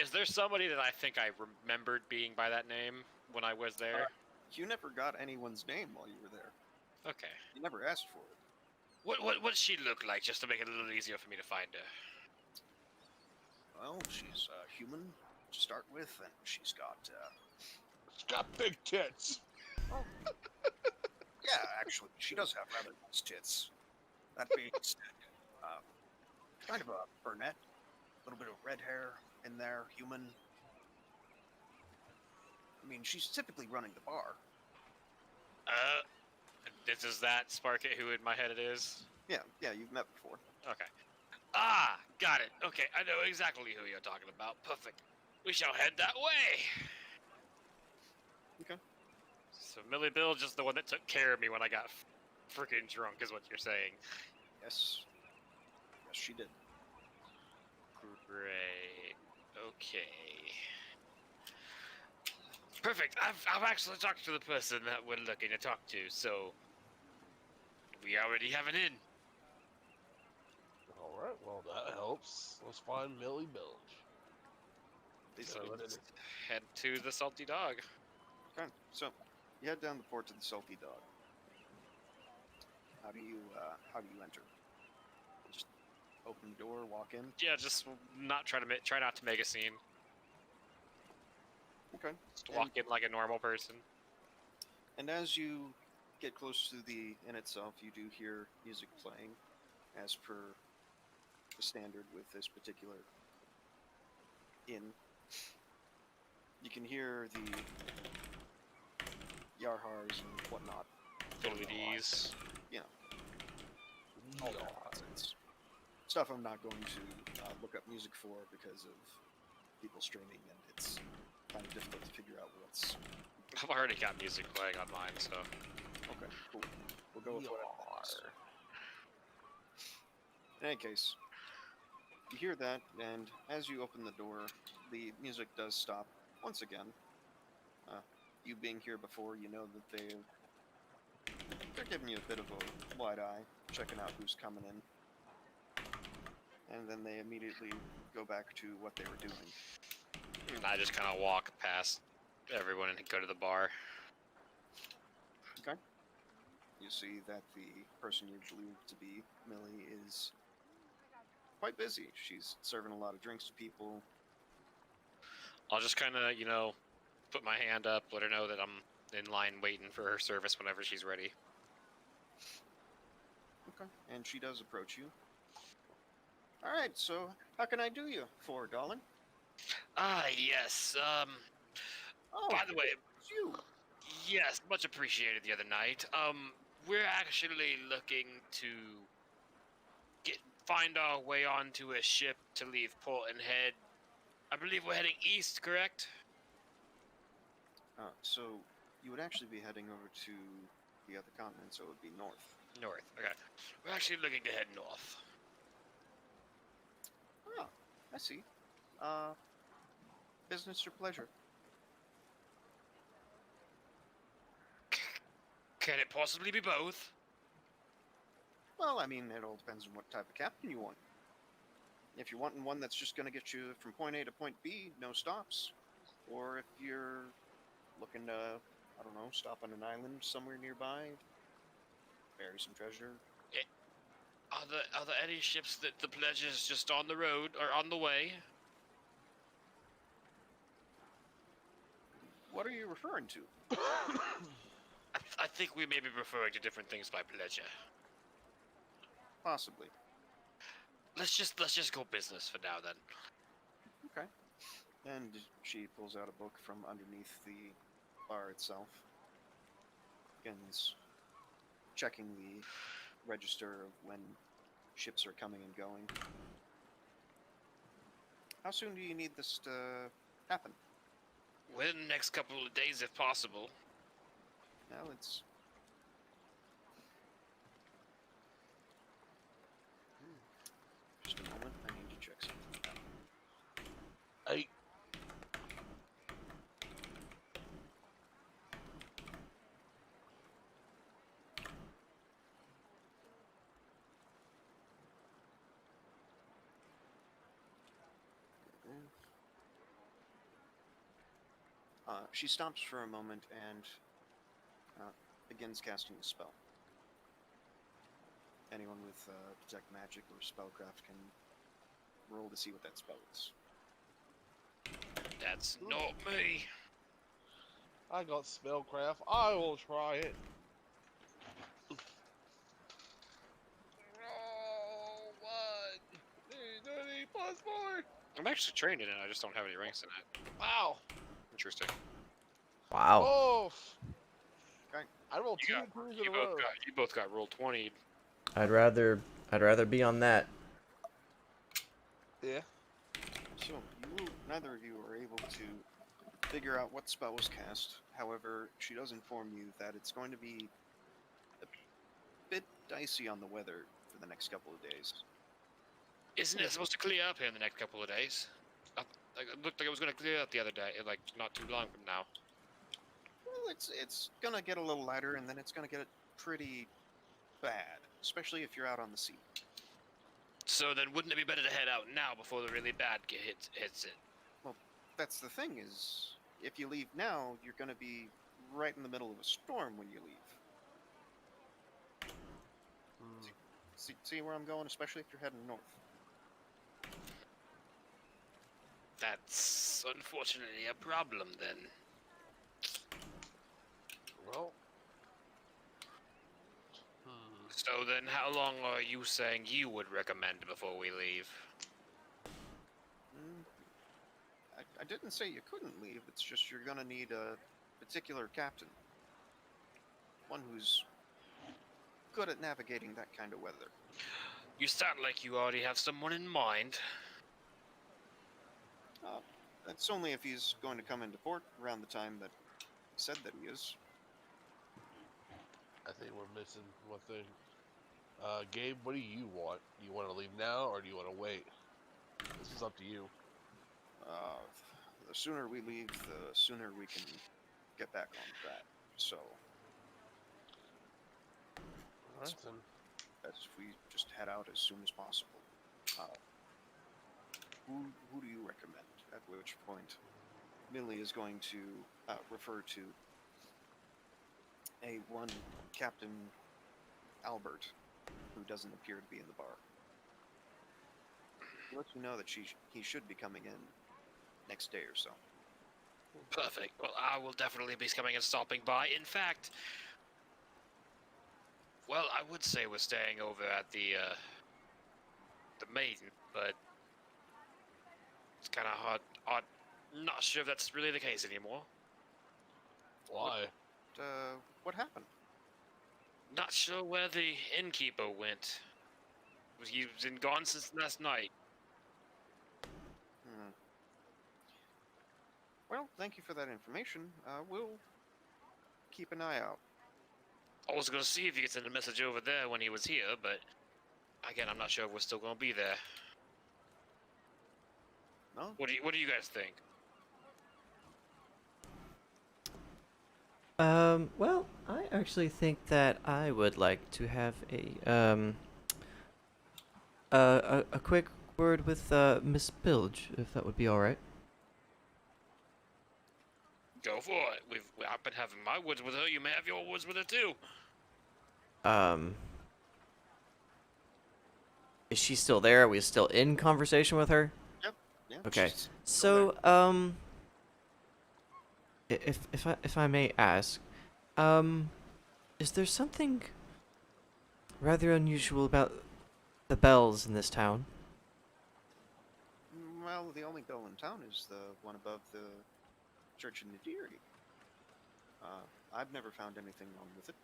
[SPEAKER 4] Is there somebody that I think I remembered being by that name when I was there?
[SPEAKER 6] You never got anyone's name while you were there.
[SPEAKER 4] Okay.
[SPEAKER 6] You never asked for it.
[SPEAKER 4] What's she look like, just to make it a little easier for me to find her?
[SPEAKER 6] Well, she's human to start with, and she's got
[SPEAKER 5] It's got big tits.
[SPEAKER 6] yeah, actually, she does have rather nice tits. That being said, kind of a brunette, a little bit of red hair in there, human. I mean, she's typically running the bar.
[SPEAKER 4] Does that spark it who in my head it is?
[SPEAKER 6] Yeah, you've met before.
[SPEAKER 4] Okay. Ah, got it. Okay, I know exactly who you're talking about. Perfect. We shall head that way.
[SPEAKER 6] Okay.
[SPEAKER 4] So Millie Bilge is the one that took care of me when I got freaking drunk, is what you're saying.
[SPEAKER 6] Yes, she did.
[SPEAKER 4] Great. Okay. Perfect. I've actually talked to the person that we're looking to talk to, so we already have an in.
[SPEAKER 5] All right. Well, that helps. Let's find Millie Bilge.
[SPEAKER 4] So let's head to the Salty Dog.
[SPEAKER 6] Okay, so you head down the port to the Salty Dog. How do you enter? Just open the door, walk in.
[SPEAKER 4] Yeah, just try not to make a scene.
[SPEAKER 6] Okay.
[SPEAKER 4] Just walk in like a normal person.
[SPEAKER 6] And as you get close to the inn itself, you do hear music playing, as per the standard with this particular inn. You can hear the Yarhars and whatnot.
[SPEAKER 4] Fiddly-dees.
[SPEAKER 6] You know, all that nonsense. Stuff I'm not going to look up music for because of people streaming, and it's kind of difficult to figure out what's...
[SPEAKER 4] I've already got music playing on mine, so...
[SPEAKER 6] Okay, cool. We'll go with what it is. In any case, you hear that, and as you open the door, the music does stop once again. You being here before, you know that they've They're giving you a bit of a wide eye, checking out who's coming in. And then they immediately go back to what they were doing.
[SPEAKER 4] And I just kind of walk past everyone and go to the bar.
[SPEAKER 6] Okay. You see that the person you believe to be Millie is quite busy. She's serving a lot of drinks to people.
[SPEAKER 4] I'll just kind of, put my hand up, let her know that I'm in line waiting for her service whenever she's ready.
[SPEAKER 6] Okay. And she does approach you. All right, so how can I do you for, darling?
[SPEAKER 4] Ah, yes.
[SPEAKER 6] Oh,
[SPEAKER 4] By the way,
[SPEAKER 6] it's you.
[SPEAKER 4] yes, much appreciated the other night. We're actually looking to find our way onto a ship to leave port and head. I believe we're heading east, correct?
[SPEAKER 6] So you would actually be heading over to the other continent, so it would be north.
[SPEAKER 4] North. Okay. We're actually looking to head north.
[SPEAKER 6] Oh, I see. Business or pleasure?
[SPEAKER 4] Can it possibly be both?
[SPEAKER 6] Well, I mean, it all depends on what type of captain you want. If you're wanting one that's just going to get you from point A to point B, no stops. Or if you're looking to, I don't know, stop on an island somewhere nearby, bury some treasure.
[SPEAKER 4] Are there any ships that the pleasure's just on the road or on the way?
[SPEAKER 6] What are you referring to?
[SPEAKER 4] I think we may be referring to different things by pleasure.
[SPEAKER 6] Possibly.
[SPEAKER 4] Let's just go business for now then.
[SPEAKER 6] Okay. And she pulls out a book from underneath the bar itself. Begins checking the register of when ships are coming and going. How soon do you need this to happen?
[SPEAKER 4] Within the next couple of days, if possible.
[SPEAKER 6] Well, it's... Just a moment, I need to check something.
[SPEAKER 5] I
[SPEAKER 6] She stops for a moment and begins casting a spell. Anyone with detect magic or spellcraft can roll to see what that spell is.
[SPEAKER 4] That's not me.
[SPEAKER 5] I got spellcraft. I will try it. Oh, what? +4.
[SPEAKER 4] I'm actually trained in it. I just don't have any ranks in it.
[SPEAKER 5] Wow.
[SPEAKER 4] Interesting.
[SPEAKER 3] Wow.
[SPEAKER 5] Oh.
[SPEAKER 6] Okay.
[SPEAKER 5] I rolled two twos in a row.
[SPEAKER 4] You both got roll 20.
[SPEAKER 3] I'd rather be on that.
[SPEAKER 5] Yeah.
[SPEAKER 6] So neither of you are able to figure out what spell was cast. However, she does inform you that it's going to be a bit dicey on the weather for the next couple of days.
[SPEAKER 4] Isn't it supposed to clear up here in the next couple of days? It looked like it was going to clear up the other day, like not too long from now.
[SPEAKER 6] Well, it's gonna get a little lighter, and then it's gonna get pretty bad, especially if you're out on the sea.
[SPEAKER 4] So then, wouldn't it be better to head out now before the really bad hits it?
[SPEAKER 6] Well, that's the thing is, if you leave now, you're gonna be right in the middle of a storm when you leave. See where I'm going, especially if you're heading north.
[SPEAKER 4] That's unfortunately a problem then.
[SPEAKER 5] Well.
[SPEAKER 4] So then, how long are you saying you would recommend before we leave?
[SPEAKER 6] I didn't say you couldn't leave. It's just you're gonna need a particular captain. One who's good at navigating that kind of weather.
[SPEAKER 4] You sound like you already have someone in mind.
[SPEAKER 6] That's only if he's going to come into port around the time that he said that he is.
[SPEAKER 5] I think we're missing one thing. Gabe, what do you want? Do you want to leave now, or do you want to wait? This is up to you.
[SPEAKER 6] The sooner we leave, the sooner we can get back on track. So,
[SPEAKER 5] That's
[SPEAKER 6] As if we just head out as soon as possible. Who do you recommend? At which point, Millie is going to refer to a one Captain Albert, who doesn't appear to be in the bar. He lets you know that he should be coming in next day or so.
[SPEAKER 4] Perfect. Well, I will definitely be coming and stopping by. In fact, well, I would say we're staying over at the Maiden, but it's kind of hard. Not sure if that's really the case anymore.
[SPEAKER 5] why.
[SPEAKER 6] What happened?
[SPEAKER 4] Not sure where the innkeeper went. He's been gone since last night.
[SPEAKER 6] Well, thank you for that information. We'll keep an eye out.
[SPEAKER 4] I was going to see if you could send a message over there when he was here, but again, I'm not sure if we're still going to be there.
[SPEAKER 6] No?
[SPEAKER 4] What do you guys think?
[SPEAKER 3] Well, I actually think that I would like to have a quick word with Miss Bilge, if that would be all right.
[SPEAKER 4] Go for it. I've been having my words with her. You may have your words with her too.
[SPEAKER 3] Is she still there? Are we still in conversation with her?
[SPEAKER 6] Yep. Yeah.
[SPEAKER 3] Okay.
[SPEAKER 6] she's still
[SPEAKER 3] So,
[SPEAKER 6] there.
[SPEAKER 3] if I may ask, is there something rather unusual about the bells in this town?
[SPEAKER 6] Well, the only bell in town is the one above the church in Nadiri. I've never found anything wrong with it.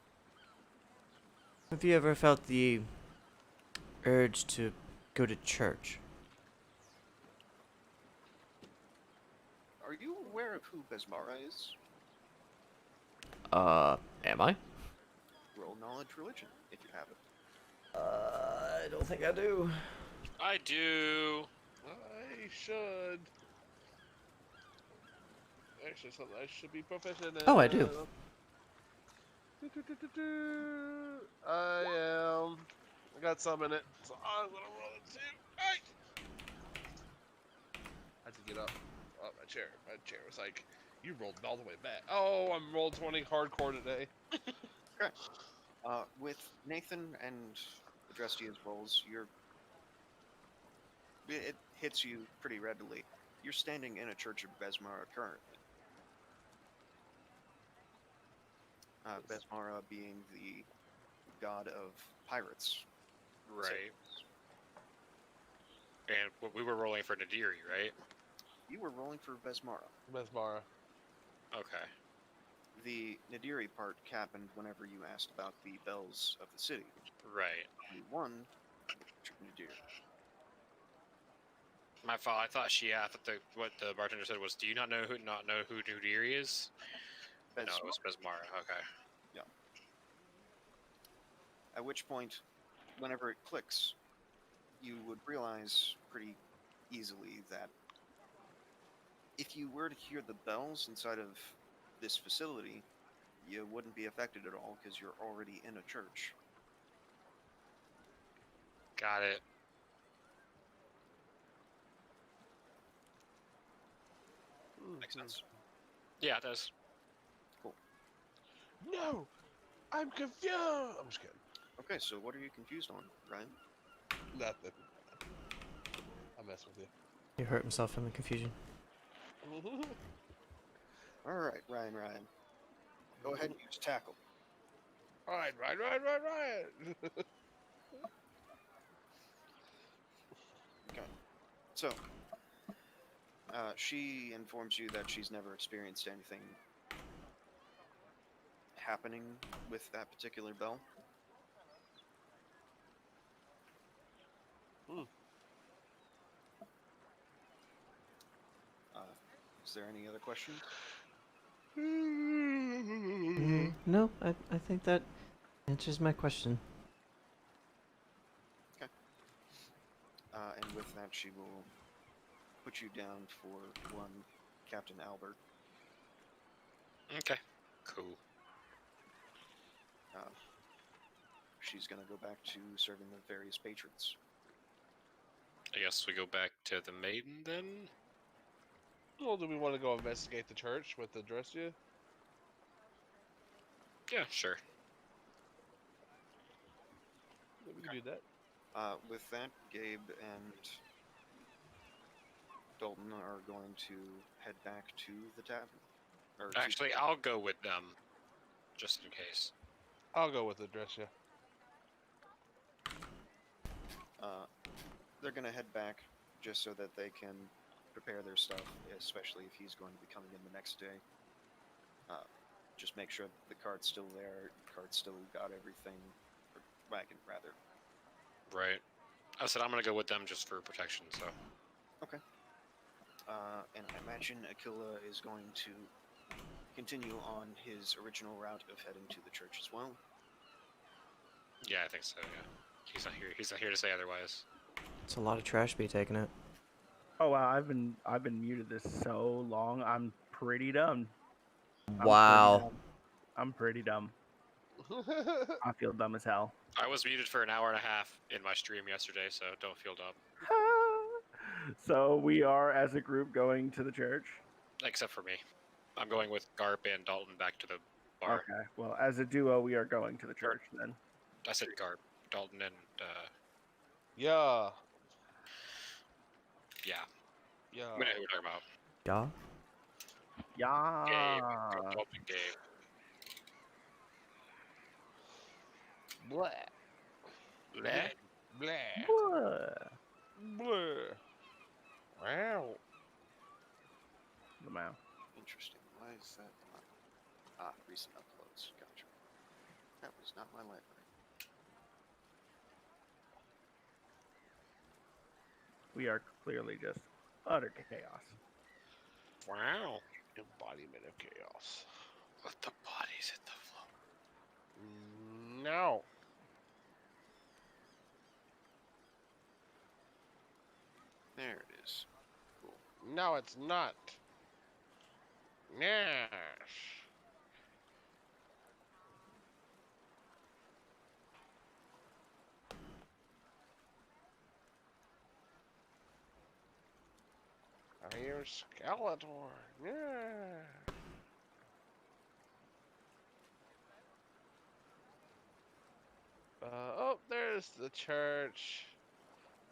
[SPEAKER 3] Have you ever felt the urge to go to church?
[SPEAKER 6] Are you aware of who Besmara is?
[SPEAKER 3] Am I?
[SPEAKER 6] Roll knowledge religion, if you have it.
[SPEAKER 3] I don't think I do.
[SPEAKER 4] I do.
[SPEAKER 5] I should. Actually, something I should be proficient in.
[SPEAKER 3] Oh, I do.
[SPEAKER 5] I am. I got some in it, so I'm gonna roll it too. Hey! I had to get up. Oh, my chair. My chair was like, you rolled all the way back. Oh, I'm rolled 20 hardcore today.
[SPEAKER 6] Okay. With Nathan and Adrestia's rolls, it hits you pretty readily. You're standing in a church of Besmara currently. Besmara being the god of pirates.
[SPEAKER 4] Right. And we were rolling for Nadiri, right?
[SPEAKER 6] You were rolling for Besmara.
[SPEAKER 5] Mesmara.
[SPEAKER 4] Okay.
[SPEAKER 6] The Nadiri part happened whenever you asked about the bells of the city.
[SPEAKER 4] Right.
[SPEAKER 6] You won Nadiri.
[SPEAKER 4] My fault. I thought what the bartender said was, "Do you not know who Nadiri is?" No, it was Besmara. Okay.
[SPEAKER 6] Yeah. At which point, whenever it clicks, you would realize pretty easily that if you were to hear the bells inside of this facility, you wouldn't be affected at all because you're already in a church.
[SPEAKER 4] Got it.
[SPEAKER 6] Makes sense.
[SPEAKER 4] Yeah, it does.
[SPEAKER 6] Cool.
[SPEAKER 5] No! I'm confused! I'm just kidding.
[SPEAKER 6] Okay, so what are you confused on, Ryan?
[SPEAKER 5] Nothing. I mess with you.
[SPEAKER 3] He hurt himself in the confusion.
[SPEAKER 6] Alright, Ryan. Go ahead and use tackle.
[SPEAKER 5] Right.
[SPEAKER 6] Okay. So, she informs you that she's never experienced anything happening with that particular bell. Is there any other questions?
[SPEAKER 3] No, I think that answers my question.
[SPEAKER 6] Okay. And with that, she will put you down for one Captain Albert.
[SPEAKER 4] Okay. Cool.
[SPEAKER 6] she's gonna go back to serving the various patrons.
[SPEAKER 4] I guess we go back to the maiden then.
[SPEAKER 5] Well, do we want to go investigate the church with the Drusilla?
[SPEAKER 4] Yeah, sure.
[SPEAKER 5] Yeah, we can do that.
[SPEAKER 6] With that, Gabe and Dalton are going to head back to the tavern.
[SPEAKER 4] Actually, I'll go with them, just in case.
[SPEAKER 5] I'll go with the Drusilla.
[SPEAKER 6] They're gonna head back just so that they can prepare their stuff, especially if he's going to be coming in the next day. Just make sure that the cart's still there. Cart's still got everything, or wagon rather.
[SPEAKER 4] Right. I said I'm gonna go with them just for protection. So.
[SPEAKER 6] Okay. And I imagine Aquila is going to continue on his original route of heading to the church as well.
[SPEAKER 4] Yeah, I think so. Yeah. He's not here. He's not here to say otherwise.
[SPEAKER 3] It's a lot of trash to be taking it.
[SPEAKER 7] Oh wow, I've been muted this so long. I'm pretty dumb.
[SPEAKER 3] Wow.
[SPEAKER 7] I'm pretty dumb. I feel dumb as hell.
[SPEAKER 4] I was muted for an hour and a half in my stream yesterday, so don't feel dumb.
[SPEAKER 7] So we are, as a group, going to the church.
[SPEAKER 4] Except for me. I'm going with Garp and Dalton back to the bar.
[SPEAKER 7] Okay. Well, as a duo, we are going to the church then.
[SPEAKER 4] I said Garp, Dalton, and
[SPEAKER 5] Yeah.
[SPEAKER 4] yeah.
[SPEAKER 5] Yeah.
[SPEAKER 4] We know who we're talking about.
[SPEAKER 3] Yeah.
[SPEAKER 7] Yeah.
[SPEAKER 4] Dalton, Gabe.
[SPEAKER 5] Blah.
[SPEAKER 4] Bleh.
[SPEAKER 5] Blah.
[SPEAKER 7] What?
[SPEAKER 5] Blah. Wow.
[SPEAKER 7] Wow.
[SPEAKER 6] Interesting. Why is that not... recent uploads. Gotcha. That was not my library.
[SPEAKER 7] We are clearly just utter chaos.
[SPEAKER 4] Wow.
[SPEAKER 5] Embodiment of chaos.
[SPEAKER 4] Let the bodies hit the floor.
[SPEAKER 5] No.
[SPEAKER 6] There it is. Cool.
[SPEAKER 5] No, it's not. Yes. I hear Skeletor. Yeah. Oh, there's the church.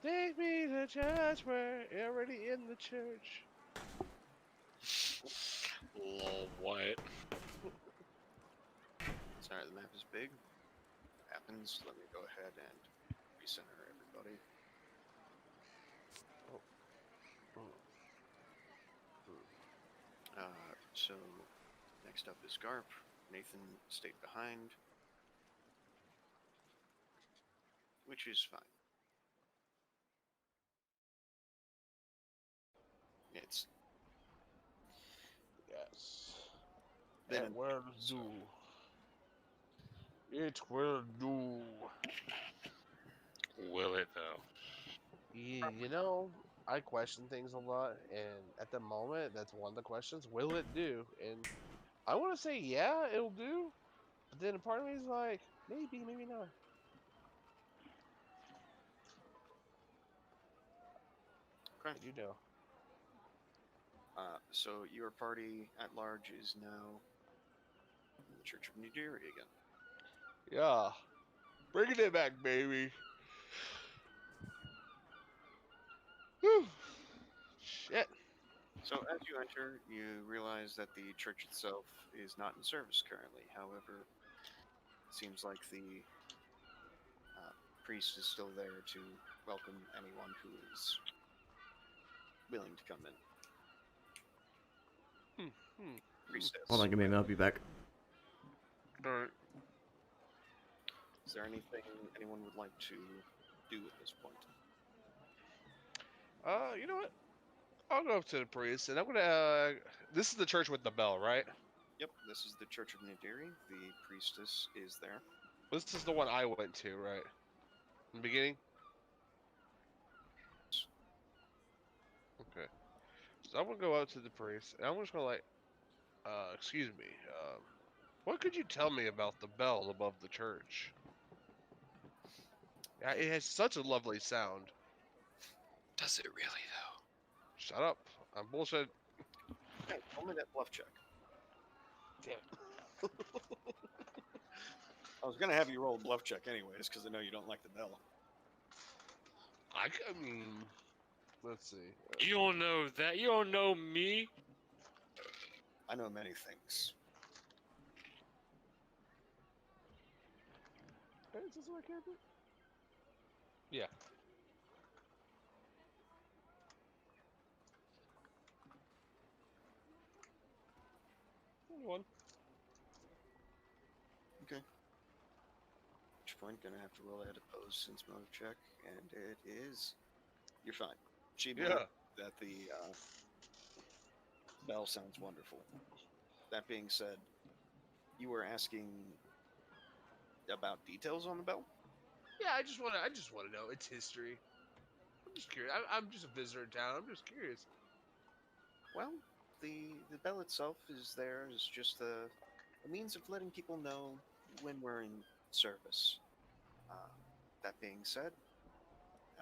[SPEAKER 5] Take me to church. We're already in the church.
[SPEAKER 4] Lol, what?
[SPEAKER 6] Sorry, the map is big. Happens. Let me go ahead and recenter everybody. So next up is Garp. Nathan stayed behind, which is fine. It's
[SPEAKER 5] Yes.
[SPEAKER 6] Then
[SPEAKER 5] It will do. It will do.
[SPEAKER 4] Will it though?
[SPEAKER 5] You know, I question things a lot, and at the moment, that's one of the questions. Will it do? And I want to say, yeah, it'll do. But then a part of me is like, maybe, maybe not.
[SPEAKER 6] okay.
[SPEAKER 5] You know.
[SPEAKER 6] So your party at large is now in the Church of Nidiri again.
[SPEAKER 5] Yeah. Bringing it back, baby. Whew. Shit.
[SPEAKER 6] So as you enter, you realize that the church itself is not in service currently. However, it seems like the priest is still there to welcome anyone who is willing to come in. Priestess.
[SPEAKER 3] Hold on, give me a minute. I'll be back.
[SPEAKER 5] Alright.
[SPEAKER 6] Is there anything anyone would like to do at this point?
[SPEAKER 5] You know what? I'll go up to the priest, and I'm gonna. This is the church with the bell, right?
[SPEAKER 6] Yep, this is the Church of Nidiri. The priestess is there.
[SPEAKER 5] This is the one I went to, right? In the beginning? Okay. So I'm gonna go up to the priest, and I'm just gonna like, excuse me, what could you tell me about the bell above the church? Yeah, it has such a lovely sound.
[SPEAKER 4] Does it really though?
[SPEAKER 5] Shut up. I'm bullshit.
[SPEAKER 6] Hey, roll me that bluff check.
[SPEAKER 5] Damn it.
[SPEAKER 6] I was gonna have you roll a bluff check anyways, because I know you don't like the bell.
[SPEAKER 5] I mean, let's see.
[SPEAKER 4] You don't know that. You don't know me.
[SPEAKER 6] I know many things.
[SPEAKER 5] Is this what I care about? Yeah. One.
[SPEAKER 6] Okay. At which point, gonna have to roll that opposed sense motive check, and it is. You're fine. She believes that the bell sounds wonderful. That being said, you were asking about details on the bell?
[SPEAKER 5] Yeah, I just want to know its history. I'm just curious. I'm just a visitor in town. I'm just curious.
[SPEAKER 6] Well, the bell itself is there as just a means of letting people know when we're in service. That being said,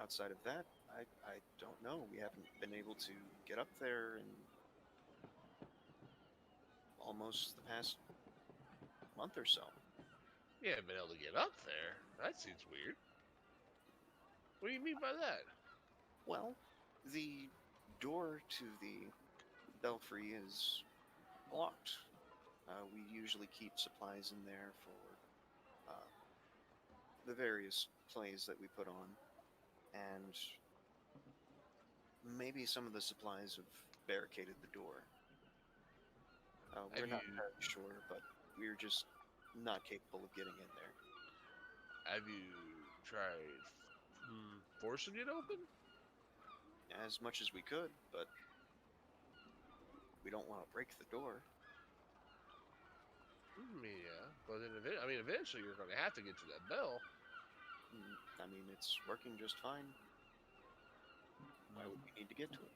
[SPEAKER 6] outside of that, I don't know. We haven't been able to get up there in almost the past month or so.
[SPEAKER 5] You haven't been able to get up there. That seems weird. What do you mean by that?
[SPEAKER 6] Well, the door to the belfry is blocked. We usually keep supplies in there for the various plays that we put on, and maybe some of the supplies have barricaded the door. We're not entirely sure, but we're just not capable of getting in there.
[SPEAKER 5] Have you tried forcing it open?
[SPEAKER 6] As much as we could, but we don't want to break the door.
[SPEAKER 5] Yeah, but then eventually you're going to have to get to that bell.
[SPEAKER 6] I mean, it's working just fine. Why would we need to get to it?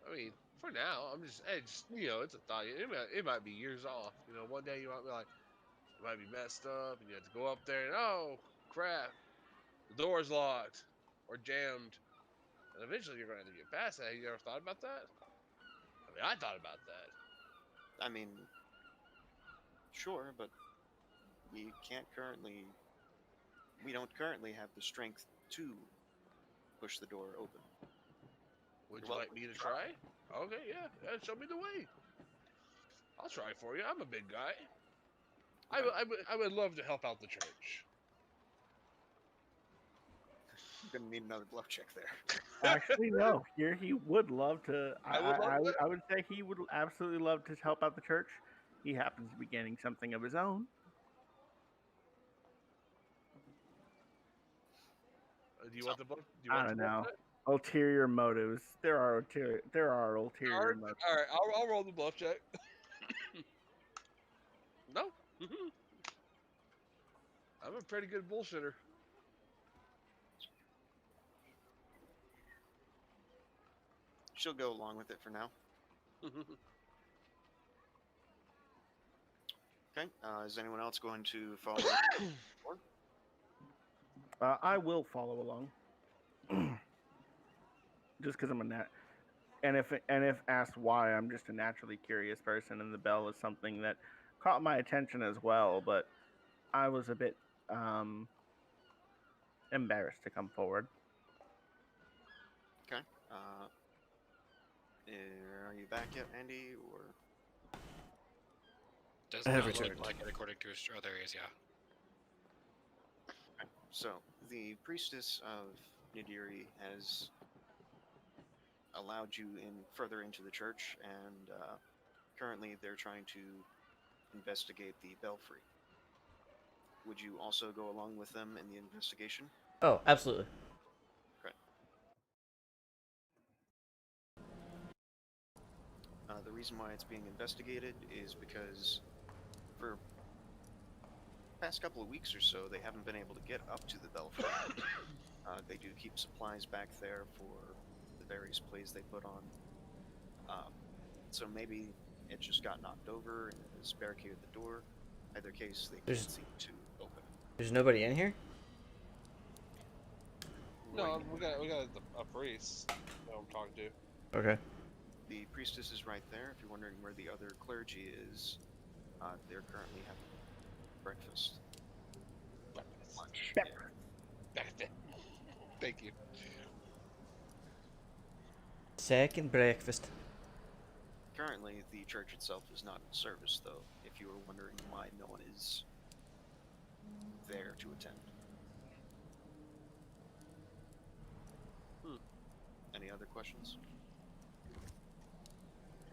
[SPEAKER 5] I mean, for now, it's a thought. It might be years off. One day you might be like, it might be messed up, and you have to go up there and oh crap, the door's locked or jammed, and eventually you're going to have to get past that. Have you ever thought about that? I mean, I thought about that.
[SPEAKER 6] I mean, sure, but we don't currently have the strength to push the door open.
[SPEAKER 5] Would you like me to try? Okay, yeah, show me the way. I'll try for you. I'm a big guy. Okay. I would love to help out the church.
[SPEAKER 6] You're gonna need another bluff check there.
[SPEAKER 7] Actually, no. Here he would love to. I would say he would absolutely love to help out the church. He happens to be gaining something of his own.
[SPEAKER 5] Do you want the book?
[SPEAKER 7] I don't know. Ulterior motives. There are ulterior motives.
[SPEAKER 5] All right, I'll roll the bluff check. No. I'm a pretty good bullshitter.
[SPEAKER 6] She'll go along with it for now. Okay. Is anyone else going to follow?
[SPEAKER 7] I will follow along. Just because I'm a and if asked why, I'm just a naturally curious person, and the bell is something that caught my attention as well. But I was a bit embarrassed to come forward.
[SPEAKER 6] Okay. Are you back yet, Andy? Or
[SPEAKER 4] does not look like it according to other areas, yeah.
[SPEAKER 6] Okay. So the priestess of Nidiri has allowed you in further into the church, and currently they're trying to investigate the belfry. Would you also go along with them in the investigation?
[SPEAKER 3] Oh, absolutely.
[SPEAKER 6] Okay. The reason why it's being investigated is because for the past couple of weeks or so, they haven't been able to get up to the belfry. They do keep supplies back there for the various plays they put on. So maybe it just got knocked over and has barricaded the door. Either case, they can't seem to open it.
[SPEAKER 3] There's nobody in here?
[SPEAKER 5] No, we got a priest that I'm talking to.
[SPEAKER 3] Okay.
[SPEAKER 6] The priestess is right there. If you're wondering where the other clergy is, they're currently having breakfast.
[SPEAKER 5] Thank you.
[SPEAKER 3] Second breakfast.
[SPEAKER 6] Currently, the church itself is not in service, though, if you were wondering why no one is there to attend. Any other questions?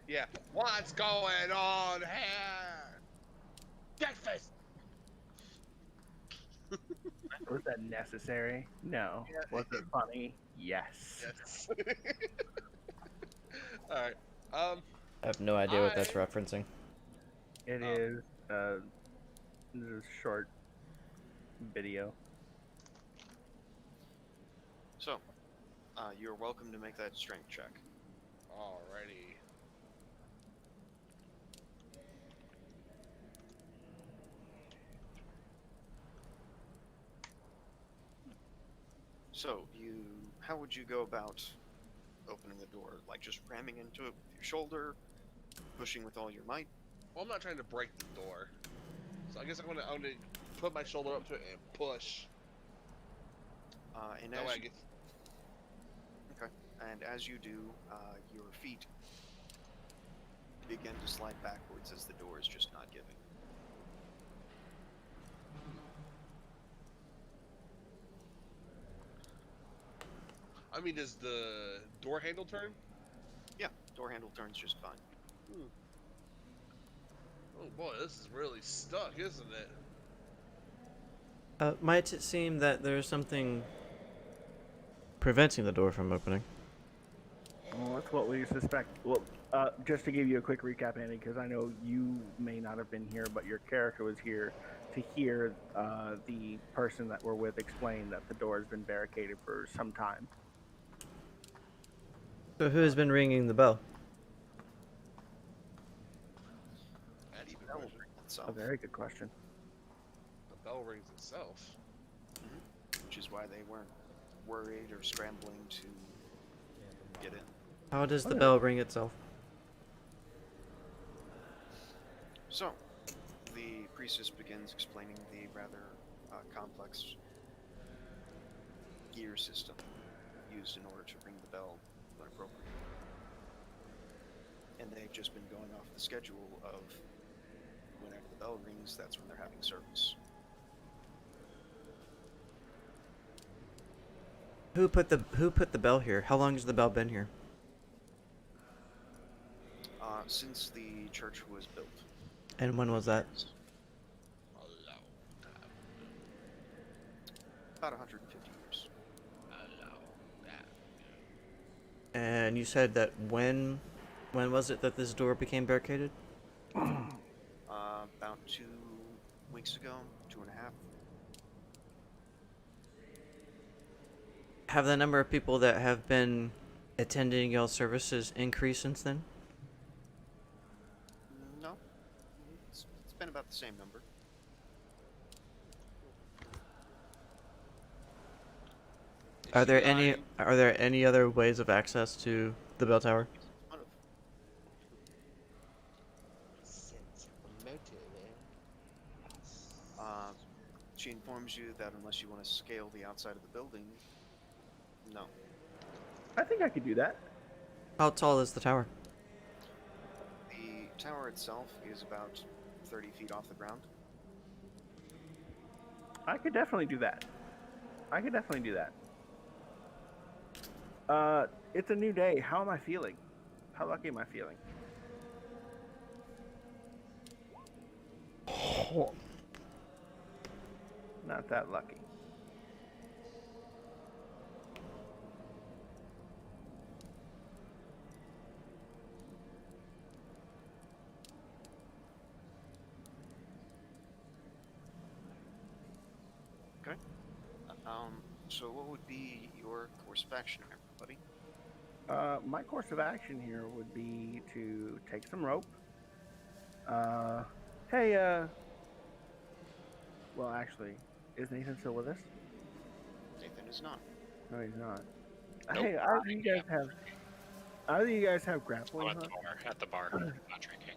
[SPEAKER 5] Yeah. What's going on here? Breakfast.
[SPEAKER 7] Was that necessary? No.
[SPEAKER 5] Yeah.
[SPEAKER 7] Was it funny? Yes.
[SPEAKER 5] Yes. All right.
[SPEAKER 3] I have no idea what that's referencing.
[SPEAKER 7] It is this is a short video.
[SPEAKER 6] So, you're welcome to make that strength check.
[SPEAKER 5] Alrighty.
[SPEAKER 6] So, how would you go about opening the door? Like just ramming into it with your shoulder, pushing with all your might?
[SPEAKER 5] Well, I'm not trying to break the door, so I guess I'm gonna put my shoulder up to it and push.
[SPEAKER 6] And
[SPEAKER 5] That
[SPEAKER 6] as
[SPEAKER 5] way I
[SPEAKER 6] you,
[SPEAKER 5] get.
[SPEAKER 6] okay, and as you do, your feet begin to slide backwards as the door is just not giving.
[SPEAKER 5] I mean, does the door handle turn?
[SPEAKER 6] Yeah, door handle turns just fine.
[SPEAKER 5] Oh boy, this is really stuck, isn't it?
[SPEAKER 3] Might it seem that there's something preventing the door from opening?
[SPEAKER 7] Well, that's what we suspect. Well, just to give you a quick recap, Andy, because I know you may not have been here, but your character was here to hear the person that we're with explain that the door has been barricaded for some time.
[SPEAKER 3] So who has been ringing the bell?
[SPEAKER 5] That even
[SPEAKER 6] That will
[SPEAKER 5] question.
[SPEAKER 6] bring itself,
[SPEAKER 7] A very good question.
[SPEAKER 5] The bell rings itself.
[SPEAKER 6] which is why they weren't worried or scrambling to get in.
[SPEAKER 3] How does the
[SPEAKER 7] Okay.
[SPEAKER 3] bell ring itself?
[SPEAKER 6] So, the priestess begins explaining the rather complex gear system used in order to ring the bell when appropriate. And they've just been going off the schedule of whenever the bell rings, that's when they're having service.
[SPEAKER 3] Who put the bell here? How long has the bell been here?
[SPEAKER 6] Since the church was built.
[SPEAKER 3] And when was that?
[SPEAKER 6] About 150 years.
[SPEAKER 3] And you said that when was it that this door became barricaded?
[SPEAKER 6] About 2 weeks ago, 2.5.
[SPEAKER 3] Have the number of people that have been attending y'all's services increased since then?
[SPEAKER 6] No, it's been about the same number.
[SPEAKER 3] Are there any other ways of access to the bell tower?
[SPEAKER 6] One of She informs you that unless you want to scale the outside of the building, no.
[SPEAKER 7] I think I could do that.
[SPEAKER 3] How tall is the tower?
[SPEAKER 6] The tower itself is about 30 feet off the ground.
[SPEAKER 7] I could definitely do that. It's a new day. How am I feeling? How lucky am I feeling? Not that lucky.
[SPEAKER 6] Okay. So what would be your course of action, everybody?
[SPEAKER 7] My course of action here would be to take some rope. Hey, well, actually, is Nathan still with us?
[SPEAKER 6] Nathan is not.
[SPEAKER 7] No, he's not.
[SPEAKER 4] Nope.
[SPEAKER 7] Hey, either you guys have grappling
[SPEAKER 4] Oh, at the
[SPEAKER 7] hook?
[SPEAKER 4] bar. At the bar. Not drinking.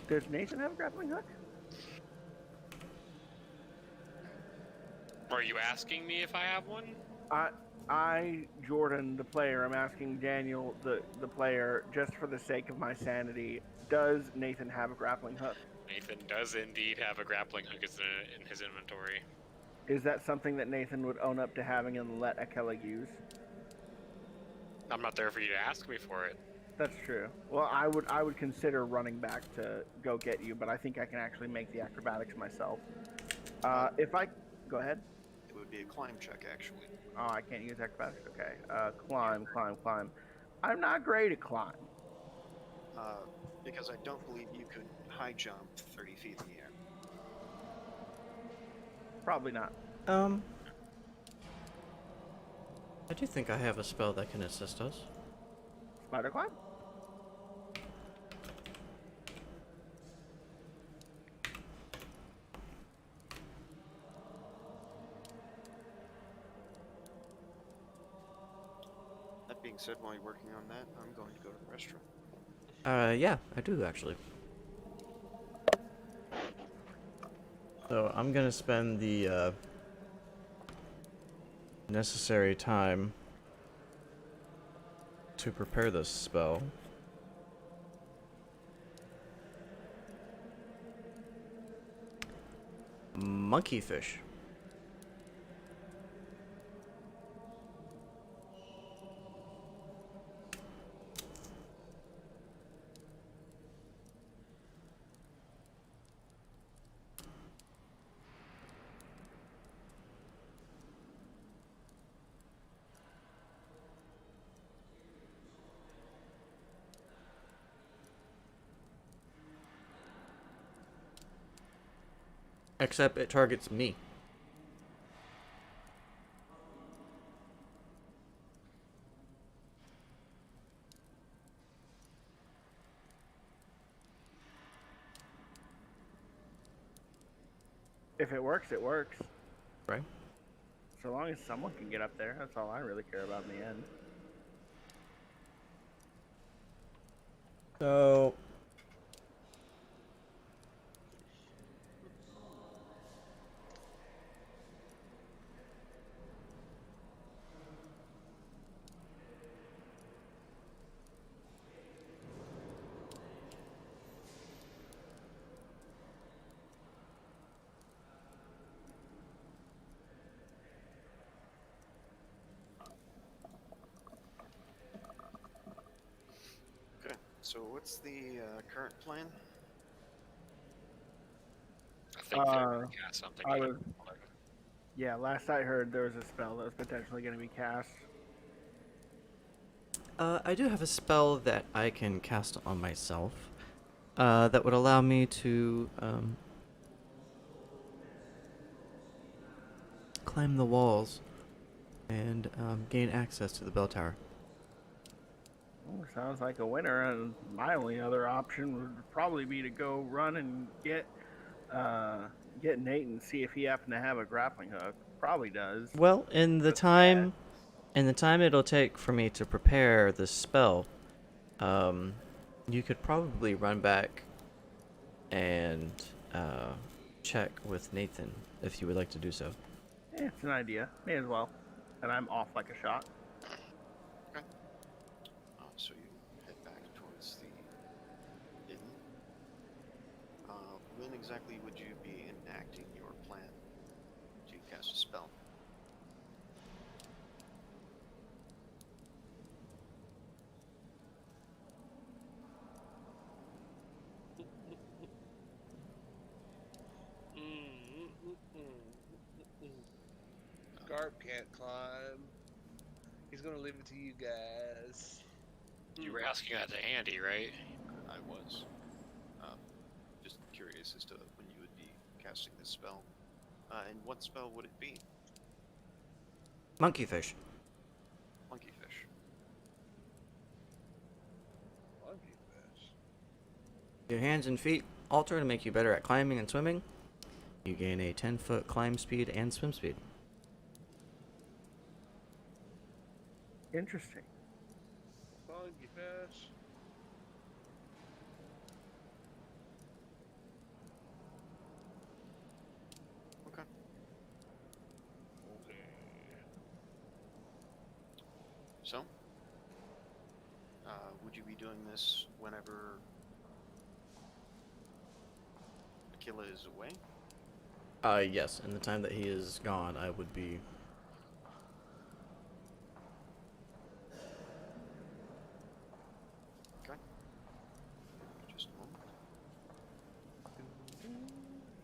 [SPEAKER 7] Does Nathan have a grappling hook?
[SPEAKER 4] Are you asking me if I have one?
[SPEAKER 7] Jordan, the player, I'm asking Daniel, the player, just for the sake of my sanity, does Nathan have a grappling hook?
[SPEAKER 4] Nathan does indeed have a grappling hook in his inventory.
[SPEAKER 7] Is that something that Nathan would own up to having and let Akela use?
[SPEAKER 4] I'm not there for you to ask me for it.
[SPEAKER 7] That's true. Well, I would consider running back to go get you, but I think I can actually make the acrobatics myself. If I go ahead.
[SPEAKER 6] It would be a climb check, actually.
[SPEAKER 7] Oh, I can't use acrobatics. Okay. Climb. I'm not great at climb.
[SPEAKER 6] Because I don't believe you could high jump 30 feet in the air.
[SPEAKER 7] Probably not.
[SPEAKER 3] I do think I have a spell that can assist us.
[SPEAKER 7] Spider climb?
[SPEAKER 6] That being said, while you're working on that, I'm going to go to the restroom.
[SPEAKER 3] Yeah, I do actually. So I'm gonna spend the necessary time to prepare this spell. Monkey fish. Except it targets me.
[SPEAKER 7] If it works, it works.
[SPEAKER 3] Right?
[SPEAKER 7] So long as someone can get up there, that's all I really care about in the end.
[SPEAKER 3] So
[SPEAKER 6] Okay, so what's the current plan?
[SPEAKER 4] I think they're gonna cast something.
[SPEAKER 7] I was- Yeah, last I heard, there was a spell that was potentially going to be cast.
[SPEAKER 3] I do have a spell that I can cast on myself. That would allow me to climb the walls and gain access to the bell tower.
[SPEAKER 7] Oh, sounds like a winner, and my only other option would probably be to go run and get Nate and see if he happened to have a grappling hook. Probably does.
[SPEAKER 3] Well, in the time it'll take for me to prepare this spell, you could probably run back and check with Nathan if you would like to do so.
[SPEAKER 7] Yeah, it's an idea. May as well. And I'm off like a shot.
[SPEAKER 6] Okay. So you head back towards the inn. When exactly would you be enacting your plan to cast a spell?
[SPEAKER 5] Scarp can't climb. He's gonna leave it to you guys.
[SPEAKER 4] You were asking that to Andy, right?
[SPEAKER 6] I was. Just curious as to when you would be casting this spell. And what spell would it be?
[SPEAKER 3] Monkey fish.
[SPEAKER 6] Monkey fish.
[SPEAKER 5] Monkey fish.
[SPEAKER 3] Your hands and feet alter to make you better at climbing and swimming. You gain a 10-foot climb speed and swim speed.
[SPEAKER 7] Interesting.
[SPEAKER 5] Funky fish.
[SPEAKER 6] Okay.
[SPEAKER 5] Okay.
[SPEAKER 6] So, would you be doing this whenever Aquila is away?
[SPEAKER 3] Yes, in the time that he is gone, I would be.
[SPEAKER 6] Okay. Just a moment.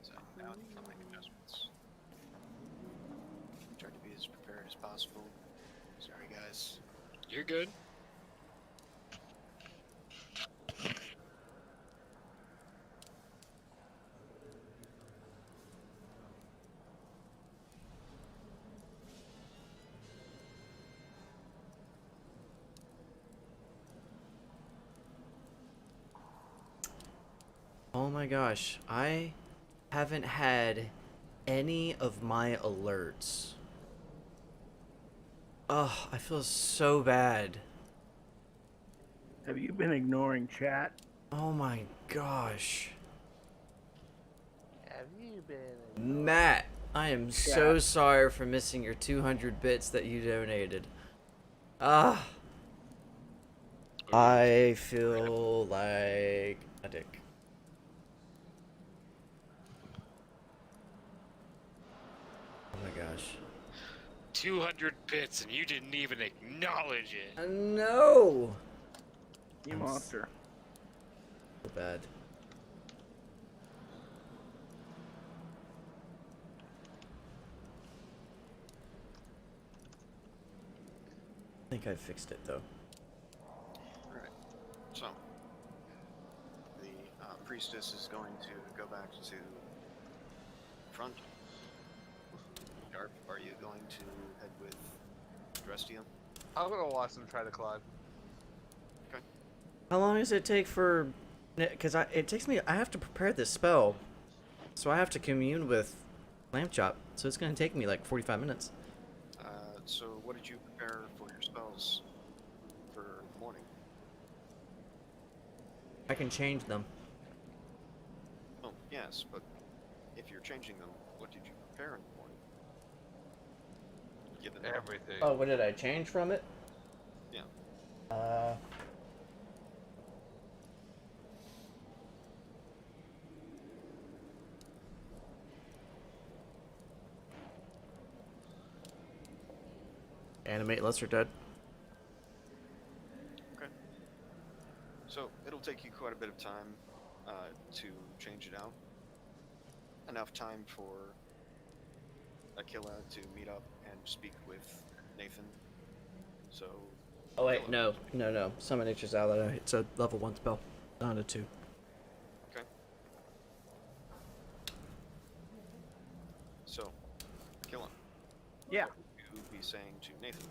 [SPEAKER 6] So now I'll make adjustments. Try to be as prepared as possible. Sorry, guys.
[SPEAKER 4] You're good.
[SPEAKER 3] Oh my gosh, I haven't had any of my alerts. Ugh, I feel so bad.
[SPEAKER 7] Have you been ignoring chat?
[SPEAKER 3] Oh my gosh.
[SPEAKER 5] Have you been?
[SPEAKER 3] Matt, I am so sorry for missing your 200 bits that you donated. Ah. I feel like a dick. Oh my gosh.
[SPEAKER 4] 200 bits and you didn't even acknowledge it.
[SPEAKER 3] No!
[SPEAKER 7] You monster.
[SPEAKER 3] So bad. I think I fixed it though.
[SPEAKER 6] Alright. So, the priestess is going to go back to front. Sharp, are you going to head with Drestia?
[SPEAKER 5] I'm gonna watch them try to climb.
[SPEAKER 6] Okay.
[SPEAKER 3] How long does it take for? Because it takes me. I have to prepare this spell, so I have to commune with Lamb Chop. So it's gonna take me like 45 minutes.
[SPEAKER 6] So what did you prepare for your spells for the morning?
[SPEAKER 3] I can change them.
[SPEAKER 6] Oh, yes, but if you're changing them, what did you prepare in the morning? Given
[SPEAKER 5] Everything.
[SPEAKER 3] Oh, what did I change from it?
[SPEAKER 6] Yeah.
[SPEAKER 3] Animate Lesser Dead.
[SPEAKER 6] Okay. So it'll take you quite a bit of time to change it out. Enough time for Aquila to meet up and speak with Nathan. So.
[SPEAKER 3] Oh wait,
[SPEAKER 6] Aquila-
[SPEAKER 3] no. Summon Nature's Ally. It's a level 1 spell, not a 2.
[SPEAKER 6] Okay. So, Aquila.
[SPEAKER 7] Yeah.
[SPEAKER 6] What would you be saying to Nathan?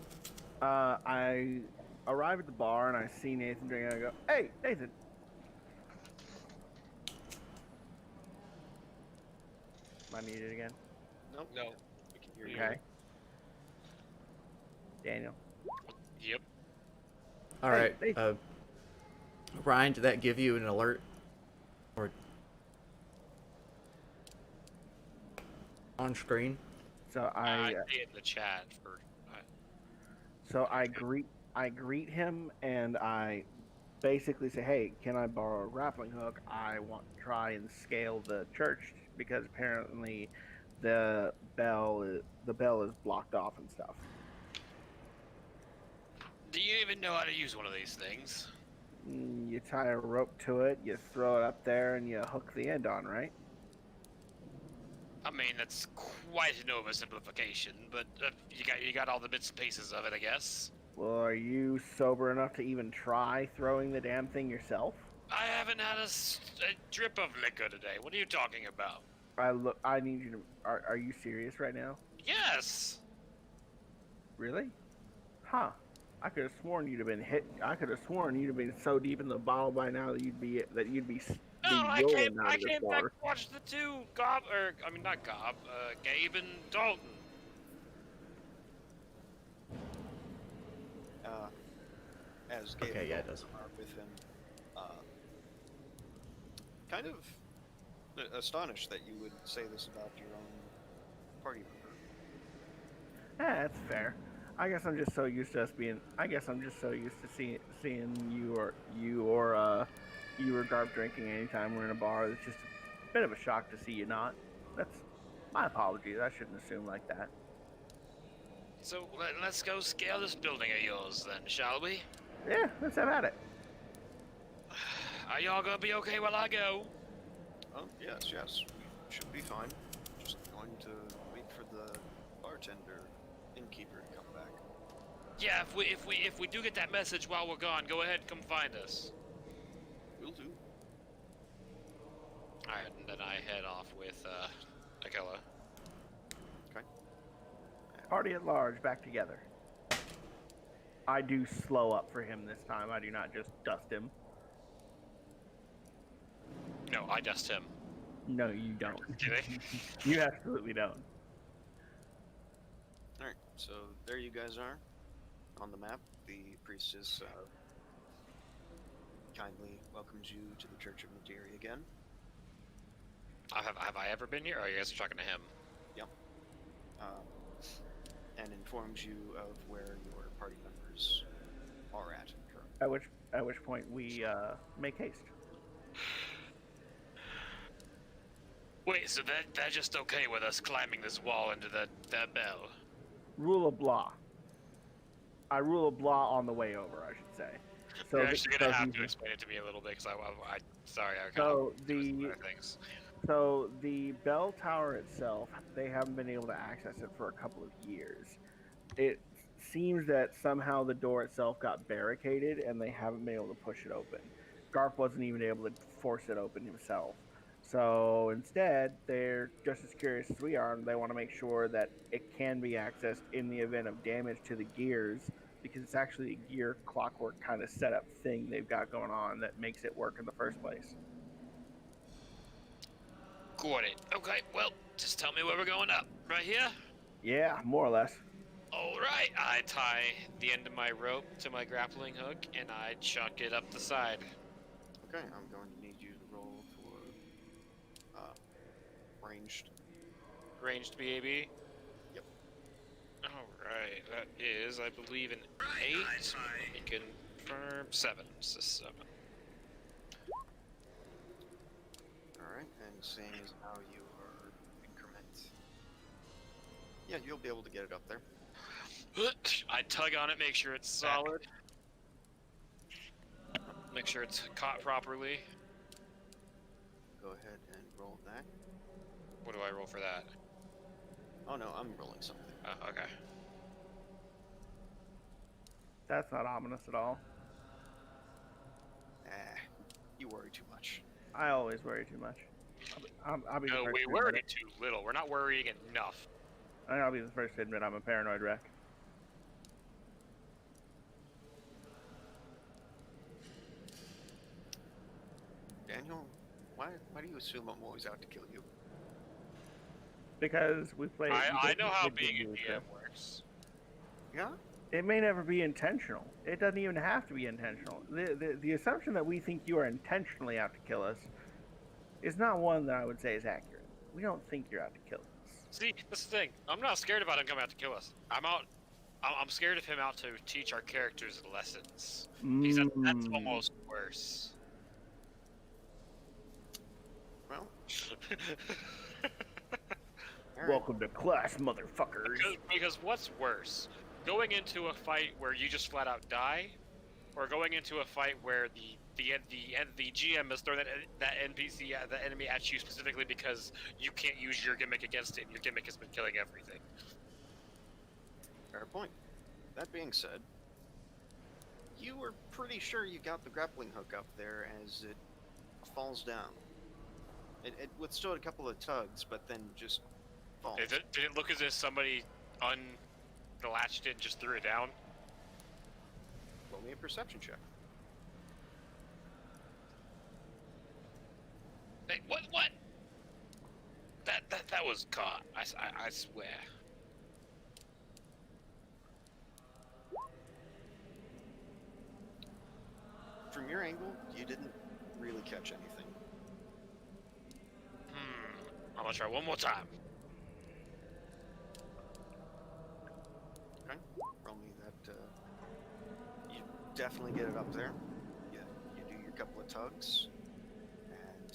[SPEAKER 7] I arrive at the bar and I see Nathan drinking. And I go, "Hey, Nathan." Am I muted again?
[SPEAKER 6] Nope.
[SPEAKER 5] No.
[SPEAKER 6] We can hear you.
[SPEAKER 7] Okay. Daniel.
[SPEAKER 4] Yep.
[SPEAKER 3] All
[SPEAKER 7] Hey,
[SPEAKER 3] right.
[SPEAKER 7] Nathan.
[SPEAKER 3] Ryan, did that give you an alert? Or on screen?
[SPEAKER 7] So
[SPEAKER 4] I
[SPEAKER 7] I
[SPEAKER 4] see it in the chat for.
[SPEAKER 7] So I greet him and I basically say, "Hey, can I borrow a grappling hook? I want to try and scale the church because apparently the bell is blocked off and stuff."
[SPEAKER 4] Do you even know how to use one of these things?
[SPEAKER 7] You tie a rope to it, you throw it up there, and you hook the end on, right?
[SPEAKER 4] I mean, that's quite an oversimplification, but you got all the bits and pieces of it, I guess.
[SPEAKER 7] Well, are you sober enough to even try throwing the damn thing yourself?
[SPEAKER 4] I haven't had a drip of liquor today. What are you talking about?
[SPEAKER 7] I need you to. Are you serious right now?
[SPEAKER 4] Yes.
[SPEAKER 7] Really? Huh. I could have sworn you'd have been hit. I could have sworn you'd have been so deep in the bottle by now that you'd be
[SPEAKER 4] No, I
[SPEAKER 7] rolling out
[SPEAKER 4] I
[SPEAKER 7] of this
[SPEAKER 4] came back
[SPEAKER 7] bar.
[SPEAKER 4] to watch the two not Gob, Gabe and Dalton.
[SPEAKER 6] as Gabe
[SPEAKER 3] Okay,
[SPEAKER 6] and
[SPEAKER 3] yeah, it
[SPEAKER 6] Dalton
[SPEAKER 3] does.
[SPEAKER 6] are with him, kind of astonished that you would say this about your own party member.
[SPEAKER 7] That's fair. I guess I'm just so used to us being. I guess I'm just so used to seeing you or Garb drinking anytime we're in a bar. It's just a bit of a shock to see you not. That's my apologies. I shouldn't assume like that.
[SPEAKER 4] So let's go scale this building of yours then, shall we?
[SPEAKER 7] Yeah, let's have at it.
[SPEAKER 4] Are y'all gonna be okay while I go?
[SPEAKER 6] Oh, yes, we should be fine. Just going to wait for the bartender, innkeeper to come back.
[SPEAKER 4] Yeah, if we do get that message while we're gone, go ahead and come find us.
[SPEAKER 6] Will do.
[SPEAKER 4] Alright, and then I head off with Akela.
[SPEAKER 6] Okay.
[SPEAKER 7] Party at large, back together. I do slow up for him this time. I do not just dust him.
[SPEAKER 4] No, I dust him.
[SPEAKER 7] No, you don't.
[SPEAKER 4] Kidding.
[SPEAKER 7] You absolutely don't.
[SPEAKER 6] Alright, so there you guys are on the map. The priestess kindly welcomes you to the Church of Nadiri again.
[SPEAKER 4] Have I ever been here? Oh, you guys are talking to him.
[SPEAKER 6] Yep. And informs you of where your party members are at currently.
[SPEAKER 7] At which point we make haste.
[SPEAKER 4] Wait, so that's just okay with us climbing this wall into that bell?
[SPEAKER 7] Rule of law. I rule of law on the way over, I should say. So
[SPEAKER 4] You're actually gonna have to explain it to me a little bit, because I sorry, I kind of doing other things.
[SPEAKER 7] So the bell tower itself, they haven't been able to access it for a couple of years. It seems that somehow the door itself got barricaded and they haven't been able to push it open. Garp wasn't even able to force it open himself. So instead, they're just as curious as we are, and they want to make sure that it can be accessed in the event of damage to the gears, because it's actually a gear clockwork kind of setup thing they've got going on that makes it work in the first place.
[SPEAKER 4] Got it. Okay, well, just tell me where we're going up. Right here?
[SPEAKER 7] Yeah, more or less.
[SPEAKER 4] Alright, I tie the end of my rope to my grappling hook, and I chuck it up the side.
[SPEAKER 6] Okay, I'm going to need you to roll for ranged.
[SPEAKER 4] Ranged BAB?
[SPEAKER 6] Yep.
[SPEAKER 4] Alright, that is, I believe, an 8. Let me confirm. 7. So 7.
[SPEAKER 6] Alright, and seeing as how you are increment. Yeah, you'll be able to get it up there.
[SPEAKER 4] I tug on it, make sure it's solid. Make sure it's caught properly.
[SPEAKER 6] Go ahead and roll that.
[SPEAKER 4] What do I roll for that?
[SPEAKER 6] Oh no, I'm rolling something.
[SPEAKER 4] Oh, okay.
[SPEAKER 7] That's not ominous at all.
[SPEAKER 6] You worry too much.
[SPEAKER 7] I always worry too much. I'll be the
[SPEAKER 4] No,
[SPEAKER 7] first
[SPEAKER 4] we
[SPEAKER 7] to
[SPEAKER 4] worry
[SPEAKER 7] admit it.
[SPEAKER 4] too little. We're not worrying enough.
[SPEAKER 7] I'll be the first to admit I'm a paranoid wreck.
[SPEAKER 6] Daniel, why do you assume I'm always out to kill you?
[SPEAKER 7] Because we play.
[SPEAKER 4] I know how being a DM works.
[SPEAKER 6] Yeah?
[SPEAKER 7] It may never be intentional. It doesn't even have to be intentional. The assumption that we think you are intentionally out to kill us is not one that I would say is accurate. We don't think you're out to kill us.
[SPEAKER 4] See, this is the thing. I'm not scared about him coming out to kill us. I'm scared of him out to teach our characters lessons. Because that's almost worse.
[SPEAKER 6] Well,
[SPEAKER 7] Welcome to class, motherfuckers.
[SPEAKER 4] Because what's worse? Going into a fight where you just flat out die, or going into a fight where the GM has thrown that NPC, the enemy at you specifically because you can't use your gimmick against it, and your gimmick has been killing everything.
[SPEAKER 6] fair point. That being said, you were pretty sure you got the grappling hook up there as it falls down. It withstood a couple of tugs, but then just falls.
[SPEAKER 4] Did it look as if somebody unlatched it and just threw it down?
[SPEAKER 6] Roll me a perception check.
[SPEAKER 4] Hey, what? That was caught. I swear.
[SPEAKER 6] From your angle, you didn't really catch anything.
[SPEAKER 4] I'm gonna try one more time.
[SPEAKER 6] Okay. Roll me that. You definitely get it up there. You do your couple of tugs, and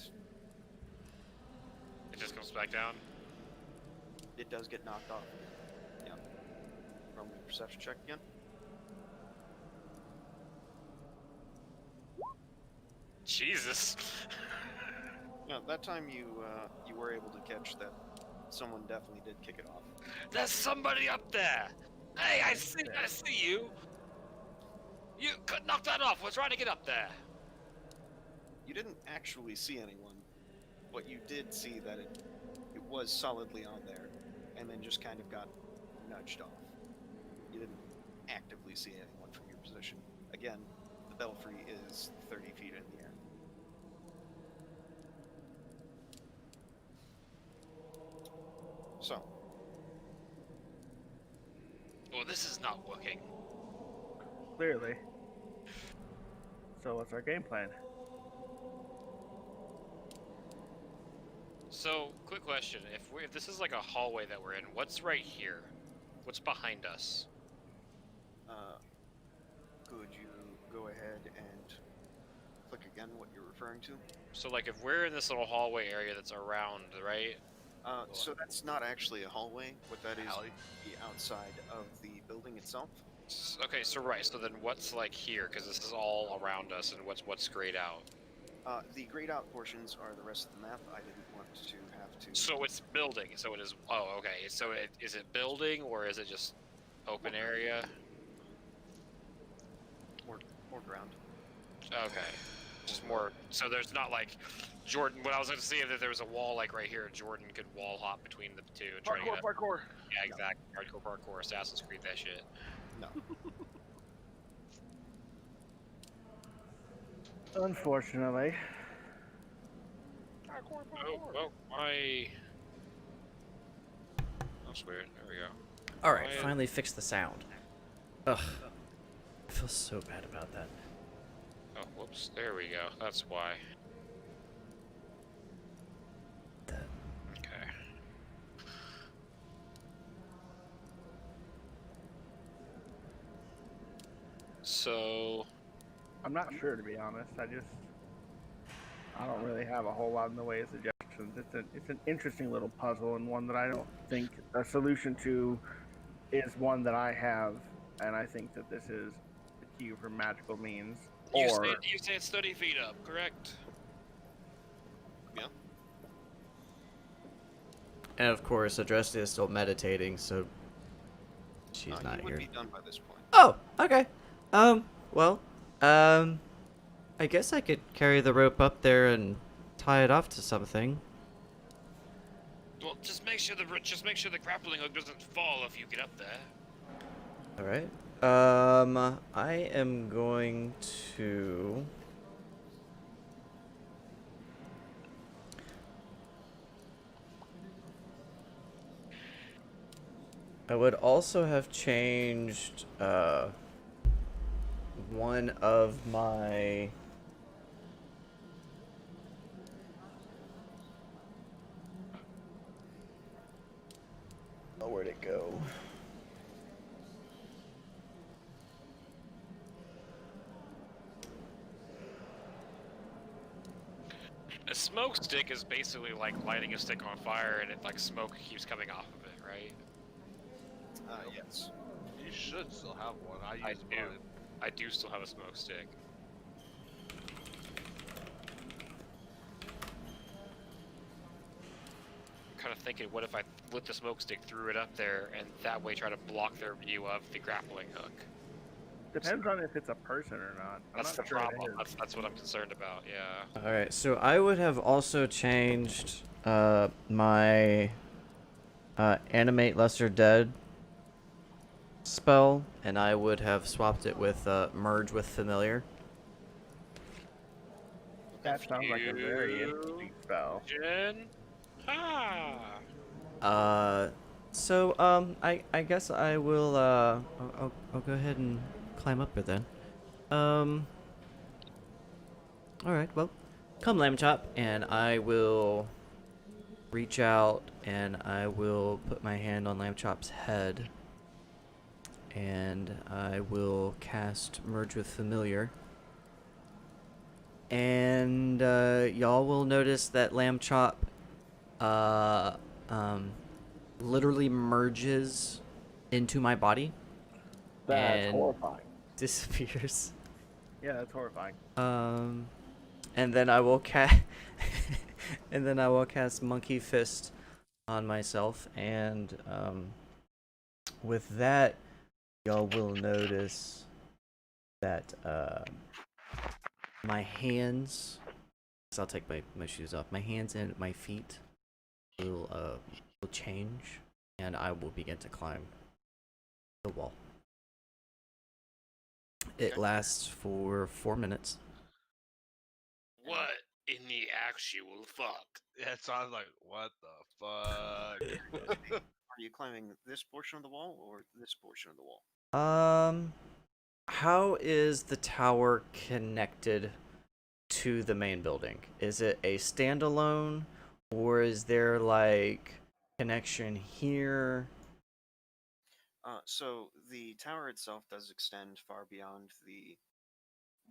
[SPEAKER 4] It just comes back down.
[SPEAKER 6] it does get knocked off. Yeah. Roll me a perception check again.
[SPEAKER 4] Jesus.
[SPEAKER 6] No, that time you were able to catch that someone definitely did kick it off.
[SPEAKER 4] There's somebody up there. Hey, I see you. You could knock that off. We're trying to get up there.
[SPEAKER 6] You didn't actually see anyone, but you did see that it was solidly on there, and then just kind of got nudged off. You didn't actively see anyone from your position. Again, the belfry is 30 feet in the air. So,
[SPEAKER 4] Well, this is not working.
[SPEAKER 7] Clearly. So what's our game plan?
[SPEAKER 4] So, quick question: if this is like a hallway that we're in, what's right here? What's behind us?
[SPEAKER 6] could you go ahead and click again what you're referring to?
[SPEAKER 4] So, like, if we're in this little hallway area that's around, right?
[SPEAKER 6] So that's not actually a hallway. What that is,
[SPEAKER 5] Alley.
[SPEAKER 6] the outside of the building itself.
[SPEAKER 4] Okay, so right. So then, what's like here? Because this is all around us, and what's grayed out?
[SPEAKER 6] The grayed out portions are the rest of the map. I didn't want to have to.
[SPEAKER 4] So it's building. So it is. Oh, okay. So is it building or is it just open area?
[SPEAKER 6] Or ground.
[SPEAKER 4] Okay. Just more. So there's not like Jordan. What I was going to see if there was a wall like right here, Jordan could wall hop between the two and try to get.
[SPEAKER 5] Parkour.
[SPEAKER 4] Yeah, exactly. Hardcore parkour, Assassin's Creed, that shit.
[SPEAKER 6] No.
[SPEAKER 7] Unfortunately.
[SPEAKER 4] Oh, well, that's weird. There we go.
[SPEAKER 3] All right,
[SPEAKER 4] Ryan.
[SPEAKER 3] finally fixed the sound. Ugh, I feel so bad about that.
[SPEAKER 4] Oh, whoops. There we go. That's why. Okay. So.
[SPEAKER 7] I'm not sure, to be honest. I don't really have a whole lot in the way of suggestions. It's an interesting little puzzle, and one that I don't think a solution to is one that I have, and I think that this is the key for magical means.
[SPEAKER 4] You
[SPEAKER 7] Or
[SPEAKER 4] say it's 30 feet up, correct?
[SPEAKER 6] Yeah.
[SPEAKER 3] And of course, Adresta is still meditating, so she's not
[SPEAKER 6] you would
[SPEAKER 3] here.
[SPEAKER 6] be done by this point.
[SPEAKER 3] Oh, okay. Well, I guess I could carry the rope up there and tie it off to something.
[SPEAKER 4] Well, just make sure the grappling hook doesn't fall if you get up there.
[SPEAKER 3] All right. I am going to. I would also have changed one of my. Oh, where'd it go?
[SPEAKER 4] A smoke stick is basically like lighting a stick on fire, and it like smoke keeps coming off of it, right?
[SPEAKER 6] Yes.
[SPEAKER 5] You should still have one. I use
[SPEAKER 4] do.
[SPEAKER 5] mine.
[SPEAKER 4] I do still have a smoke stick. Kind of thinking, what if I lit the smoke stick, threw it up there, and that way try to block their view of the grappling hook?
[SPEAKER 7] depends on if it's a person or not. I'm
[SPEAKER 4] That's
[SPEAKER 7] not
[SPEAKER 4] the
[SPEAKER 7] sure it
[SPEAKER 4] problem.
[SPEAKER 7] is.
[SPEAKER 4] That's what I'm concerned about. Yeah.
[SPEAKER 3] All right, so I would have also changed my animate lesser dead spell, and I would have swapped it with merge with familiar.
[SPEAKER 7] That sounds like a very interesting spell.
[SPEAKER 4] Jen? Ah.
[SPEAKER 3] I guess I will I'll go ahead and climb up there then. Alright, well, come Lamb Chop, and I will reach out and I will put my hand on Lamb Chop's head. And I will cast Merge with Familiar. And y'all will notice that Lamb Chop literally merges into my body
[SPEAKER 7] That's
[SPEAKER 3] and
[SPEAKER 7] horrifying.
[SPEAKER 3] disappears.
[SPEAKER 7] Yeah, that's horrifying.
[SPEAKER 3] And then I will and then I will cast Monkey Fist on myself, and with that, y'all will notice that my hands. So I'll take my shoes off. My hands and my feet will change, and I will begin to climb the wall. It lasts for 4 minutes.
[SPEAKER 4] What in the actual fuck?
[SPEAKER 5] Yeah, so I was like, what the fuck?
[SPEAKER 6] Are you climbing this portion of the wall or this portion of the wall?
[SPEAKER 3] How is the tower connected to the main building? Is it a standalone, or is there like connection here?
[SPEAKER 6] So the tower itself does extend far beyond the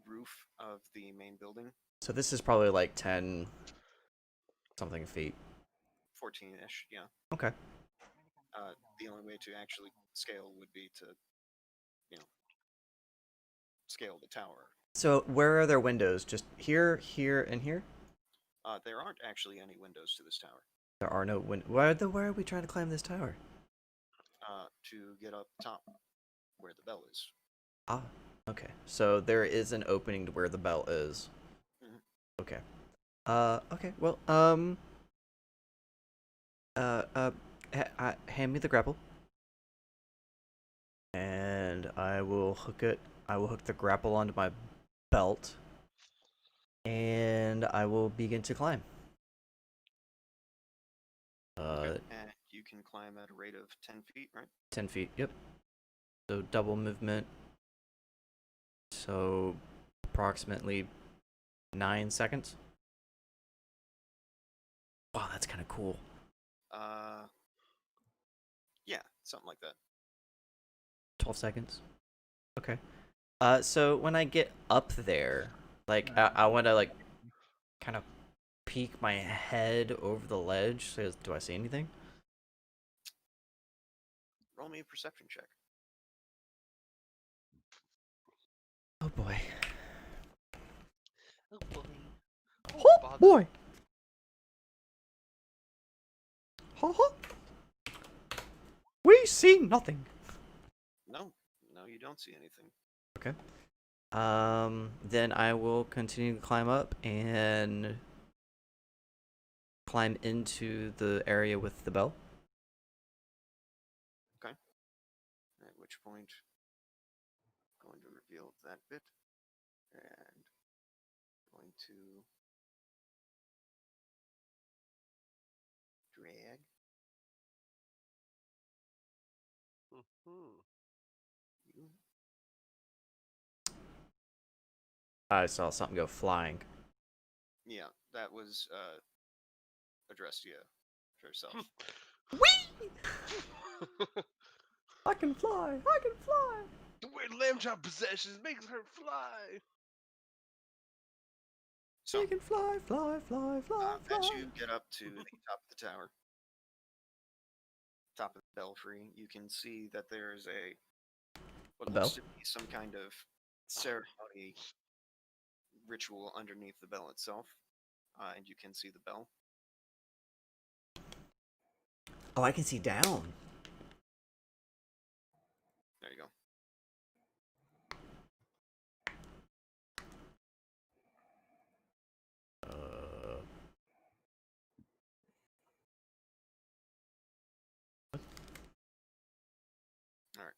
[SPEAKER 6] roof of the main building,
[SPEAKER 3] So this is probably like 10 something feet.
[SPEAKER 6] 14-ish, yeah.
[SPEAKER 3] Okay.
[SPEAKER 6] The only way to actually scale would be to, scale the tower.
[SPEAKER 3] So where are there windows? Just here, here, and here?
[SPEAKER 6] There aren't actually any windows to this tower.
[SPEAKER 3] There are no windows. Why are we trying to climb this tower?
[SPEAKER 6] To get up top where the bell is.
[SPEAKER 3] Ah, okay. So there is an opening to where the bell is.
[SPEAKER 6] Mhm.
[SPEAKER 3] Okay. Okay. Well, hand me the grapple, and I will hook it. I will hook the grapple onto my belt, and I will begin to climb.
[SPEAKER 6] Okay. And you can climb at a rate of 10 feet, right?
[SPEAKER 3] 10 feet. Yep. So double movement. So approximately 9 seconds. Wow, that's kind of cool.
[SPEAKER 6] Yeah, something like that.
[SPEAKER 3] 12 seconds. Okay. So when I get up there, like I want to like kind of peek my head over the ledge. So do I see anything?
[SPEAKER 6] Roll me a perception check.
[SPEAKER 3] Oh boy.
[SPEAKER 5] Oh boy.
[SPEAKER 3] Oh boy. Ha ha. We see nothing.
[SPEAKER 6] No, you don't see anything.
[SPEAKER 3] Okay. Then I will continue to climb up and climb into the area with the bell.
[SPEAKER 6] Okay. At which point, I'm going to reveal that bit and going to drag
[SPEAKER 5] Mhm.
[SPEAKER 6] you.
[SPEAKER 3] I saw something go flying.
[SPEAKER 6] Yeah, that was addressed to you herself.
[SPEAKER 3] I can fly! I can fly!
[SPEAKER 5] The way Lamb Chop possessions makes her fly.
[SPEAKER 6] So,
[SPEAKER 3] She can fly, fly, fly, fly,
[SPEAKER 6] as
[SPEAKER 3] fly.
[SPEAKER 6] you get up to the top of the tower, top of the belfry, you can see that there is what
[SPEAKER 3] A
[SPEAKER 6] looks
[SPEAKER 3] bell?
[SPEAKER 6] to be some kind of ceremony ritual underneath the bell itself, and you can see the bell.
[SPEAKER 3] Oh, I can see down.
[SPEAKER 6] There you go. All right.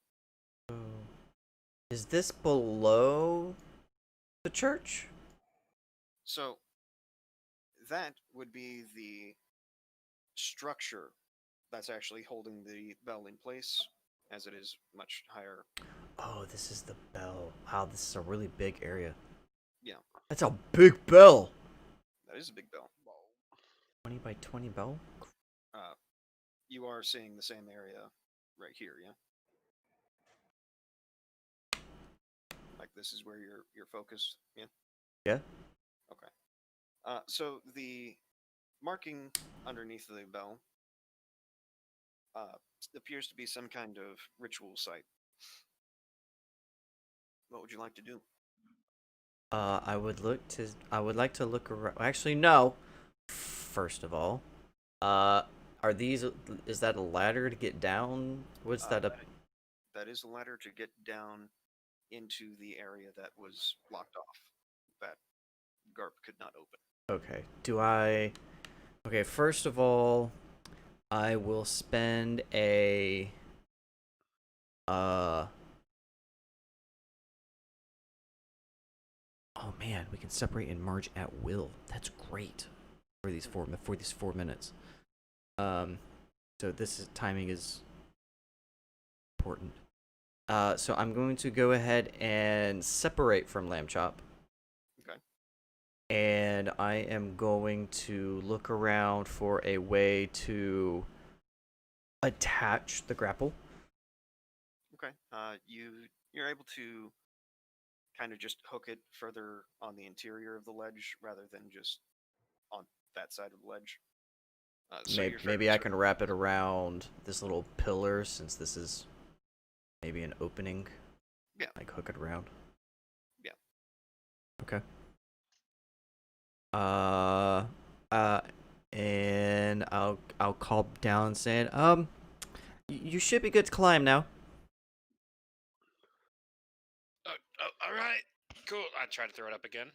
[SPEAKER 3] Is this below the church?
[SPEAKER 6] So that would be the structure that's actually holding the bell in place, as it is much higher.
[SPEAKER 3] Oh, this is the bell. Wow, this is a really big area.
[SPEAKER 6] Yeah.
[SPEAKER 3] That's a big bell.
[SPEAKER 6] That is a big bell.
[SPEAKER 3] 20 by 20 bell?
[SPEAKER 6] You are seeing the same area right here, yeah? Like this is where you're focused, yeah?
[SPEAKER 3] Yeah.
[SPEAKER 6] Okay. So the marking underneath the bell appears to be some kind of ritual site. What would you like to do?
[SPEAKER 3] I would like to look around. Actually, no. First of all, are these? Is that a ladder to get down? What's that up?
[SPEAKER 6] That is a ladder to get down into the area that was blocked off. That Garp could not open.
[SPEAKER 3] Okay. Okay. First of all, I will spend a. Oh man, we can separate and merge at will. That's great for these 4 minutes. So timing is important. So I'm going to go ahead and separate from Lamb Chop.
[SPEAKER 6] Okay.
[SPEAKER 3] And I am going to look around for a way to attach the grapple.
[SPEAKER 6] Okay. You're able to kind of just hook it further on the interior of the ledge rather than just on that side of the ledge.
[SPEAKER 3] Maybe I can wrap it around this little pillar since this is maybe an opening.
[SPEAKER 6] Yeah.
[SPEAKER 3] Like hook it around.
[SPEAKER 6] Yeah.
[SPEAKER 3] Okay. And I'll call down saying, you should be good to climb now.
[SPEAKER 4] All right. Cool. I tried to throw it up again.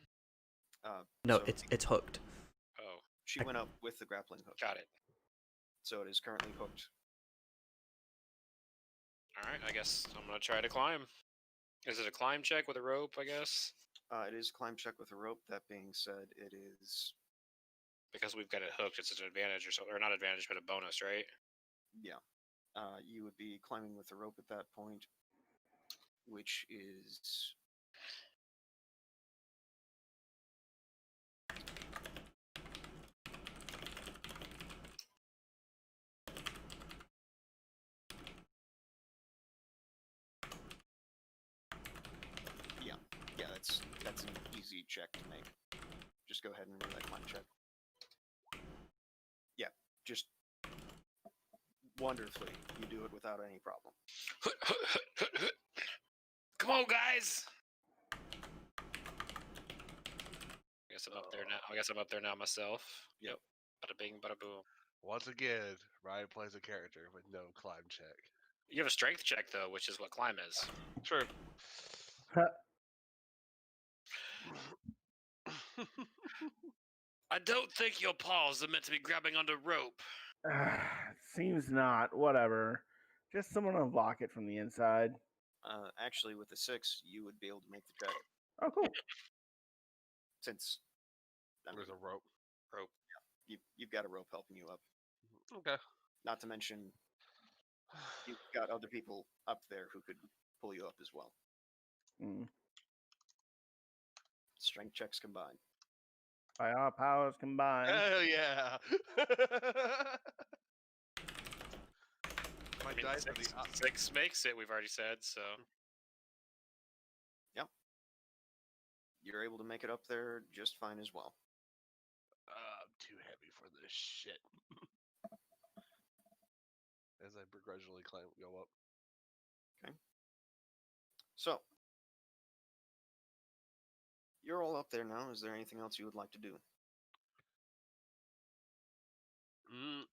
[SPEAKER 3] No,
[SPEAKER 6] So
[SPEAKER 3] it's hooked.
[SPEAKER 4] Oh,
[SPEAKER 6] she went up with the grappling hook.
[SPEAKER 4] got it.
[SPEAKER 6] So it is currently hooked.
[SPEAKER 4] All right. I guess I'm gonna try to climb. Is it a climb check with a rope? I guess.
[SPEAKER 6] It is climb check with a rope. That being said, it is
[SPEAKER 4] Because we've got it hooked, it's an advantage or not advantage, but a bonus, right?
[SPEAKER 6] yeah. You would be climbing with the rope at that point, which is yeah. That's an easy check to make. Just go ahead and roll that climb check. Yeah, just wonderfully, you do it without any problem.
[SPEAKER 4] Come on, guys! I guess I'm up there now. I guess I'm up there now myself.
[SPEAKER 6] Yep.
[SPEAKER 4] Bada bing, bada boom.
[SPEAKER 5] Once again, Ryan plays a character with no climb check.
[SPEAKER 4] You have a strength check though, which is what climb is.
[SPEAKER 5] True.
[SPEAKER 4] I don't think your paws are meant to be grabbing onto rope.
[SPEAKER 7] Seems not. Whatever. Just someone unlock it from the inside.
[SPEAKER 6] Actually, with a 6, you would be able to make the check
[SPEAKER 7] Oh, cool.
[SPEAKER 6] since
[SPEAKER 5] There's a rope.
[SPEAKER 6] you've got a rope helping you up.
[SPEAKER 5] Okay.
[SPEAKER 6] Not to mention, you've got other people up there who could pull you up as well.
[SPEAKER 7] Mm.
[SPEAKER 6] Strength checks combined.
[SPEAKER 7] By our powers combined.
[SPEAKER 5] Hell yeah! My
[SPEAKER 4] I mean,
[SPEAKER 5] dice are the
[SPEAKER 4] 6 makes it, we've already said, so.
[SPEAKER 6] Yep. You're able to make it up there just fine as well.
[SPEAKER 5] I'm too heavy for this shit. As I begrudgingly go up.
[SPEAKER 6] So, you're all up there now. Is there anything else you would like to do?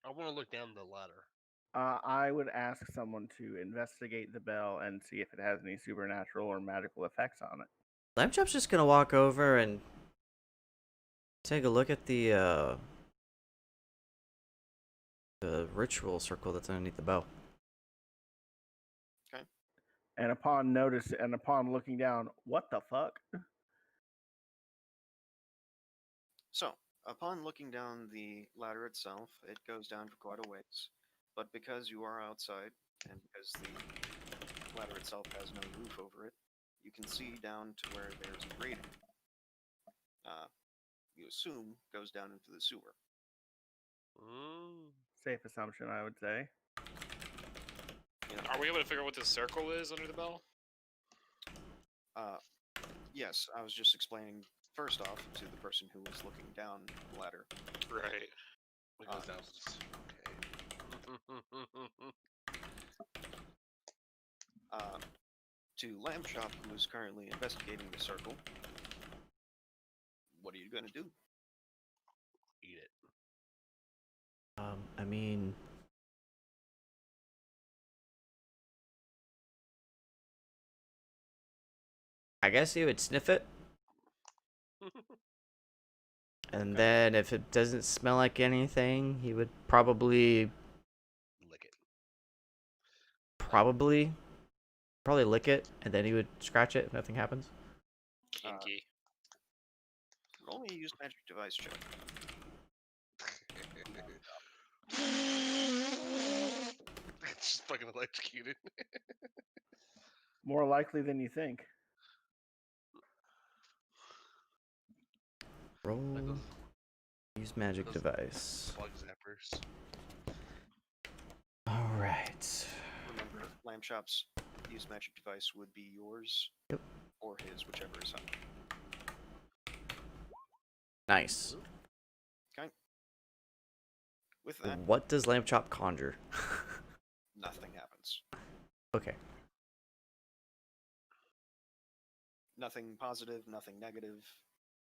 [SPEAKER 5] I want to look down the ladder.
[SPEAKER 7] I would ask someone to investigate the bell and see if it has any supernatural or magical effects on it.
[SPEAKER 3] Lamb Chop's just gonna walk over and take a look at the ritual circle that's underneath the bell.
[SPEAKER 6] Okay.
[SPEAKER 7] And upon looking down, what the fuck?
[SPEAKER 6] So, upon looking down the ladder itself, it goes down for quite a ways. But because you are outside, and because the ladder itself has no roof over it, you can see down to where there's a grating. you assume goes down into the sewer.
[SPEAKER 7] Safe assumption, I would say.
[SPEAKER 4] Are we able to figure out what this circle is under the bell?
[SPEAKER 6] Yes, I was just explaining first off to the person who was looking down the ladder.
[SPEAKER 4] Right.
[SPEAKER 5] Because that was okay.
[SPEAKER 6] To Lamb Chop, who is currently investigating the circle, what are you going to do?
[SPEAKER 5] Eat it.
[SPEAKER 3] I mean, I guess he would sniff it, and then if it doesn't smell like anything, he would probably
[SPEAKER 5] Lick it.
[SPEAKER 3] probably lick it, and then he would scratch it if nothing happens.
[SPEAKER 4] Kinky.
[SPEAKER 6] Roll me a use magic device check.
[SPEAKER 5] It's just fucking electrocuted.
[SPEAKER 7] More likely than you think.
[SPEAKER 3] Roll.
[SPEAKER 5] Like those
[SPEAKER 3] Use magic
[SPEAKER 5] those-
[SPEAKER 3] device.
[SPEAKER 5] plug zappers.
[SPEAKER 3] All right.
[SPEAKER 6] Remember, Lamb Chop's use magic device would be yours,
[SPEAKER 3] Yep.
[SPEAKER 6] or his, whichever is up.
[SPEAKER 3] Nice.
[SPEAKER 6] Okay. With that,
[SPEAKER 3] What does Lamb Chop conjure?
[SPEAKER 6] nothing happens.
[SPEAKER 3] Okay.
[SPEAKER 6] Nothing positive, nothing negative.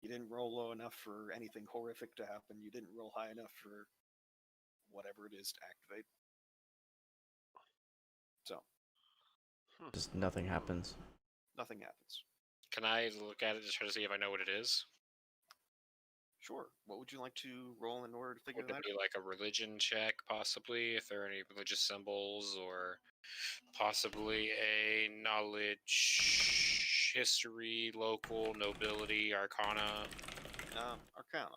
[SPEAKER 6] You didn't roll low enough for anything horrific to happen. You didn't roll high enough for whatever it is to activate. So,
[SPEAKER 3] Just nothing happens.
[SPEAKER 6] nothing happens.
[SPEAKER 4] Can I look at it to try to see if I know what it is?
[SPEAKER 6] Sure. What would you like to roll in order to figure
[SPEAKER 4] Would
[SPEAKER 6] that
[SPEAKER 4] it be like a religion check, possibly, if there are any religious symbols, or possibly a knowledge, history, local, nobility, arcana?
[SPEAKER 6] Arcana.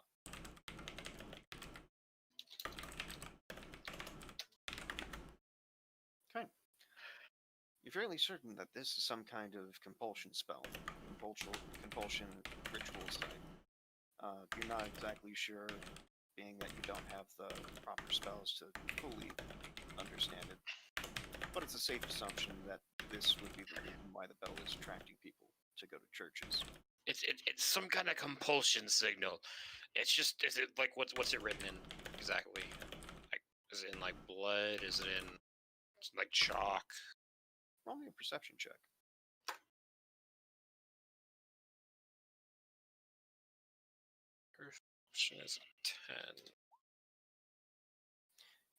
[SPEAKER 6] Okay. You're fairly certain that this is some kind of compulsion spell. Compulsion ritual site. You're not exactly sure, being that you don't have the proper spells to fully understand it. But it's a safe assumption that this would be the reason why the bell is attracting people to go to churches.
[SPEAKER 4] It's some kind of compulsion signal. It's just, is it like what's it written in exactly? Like, is it in like blood? Is it in like chalk?
[SPEAKER 6] Roll me a perception check.
[SPEAKER 4] Perception is 10.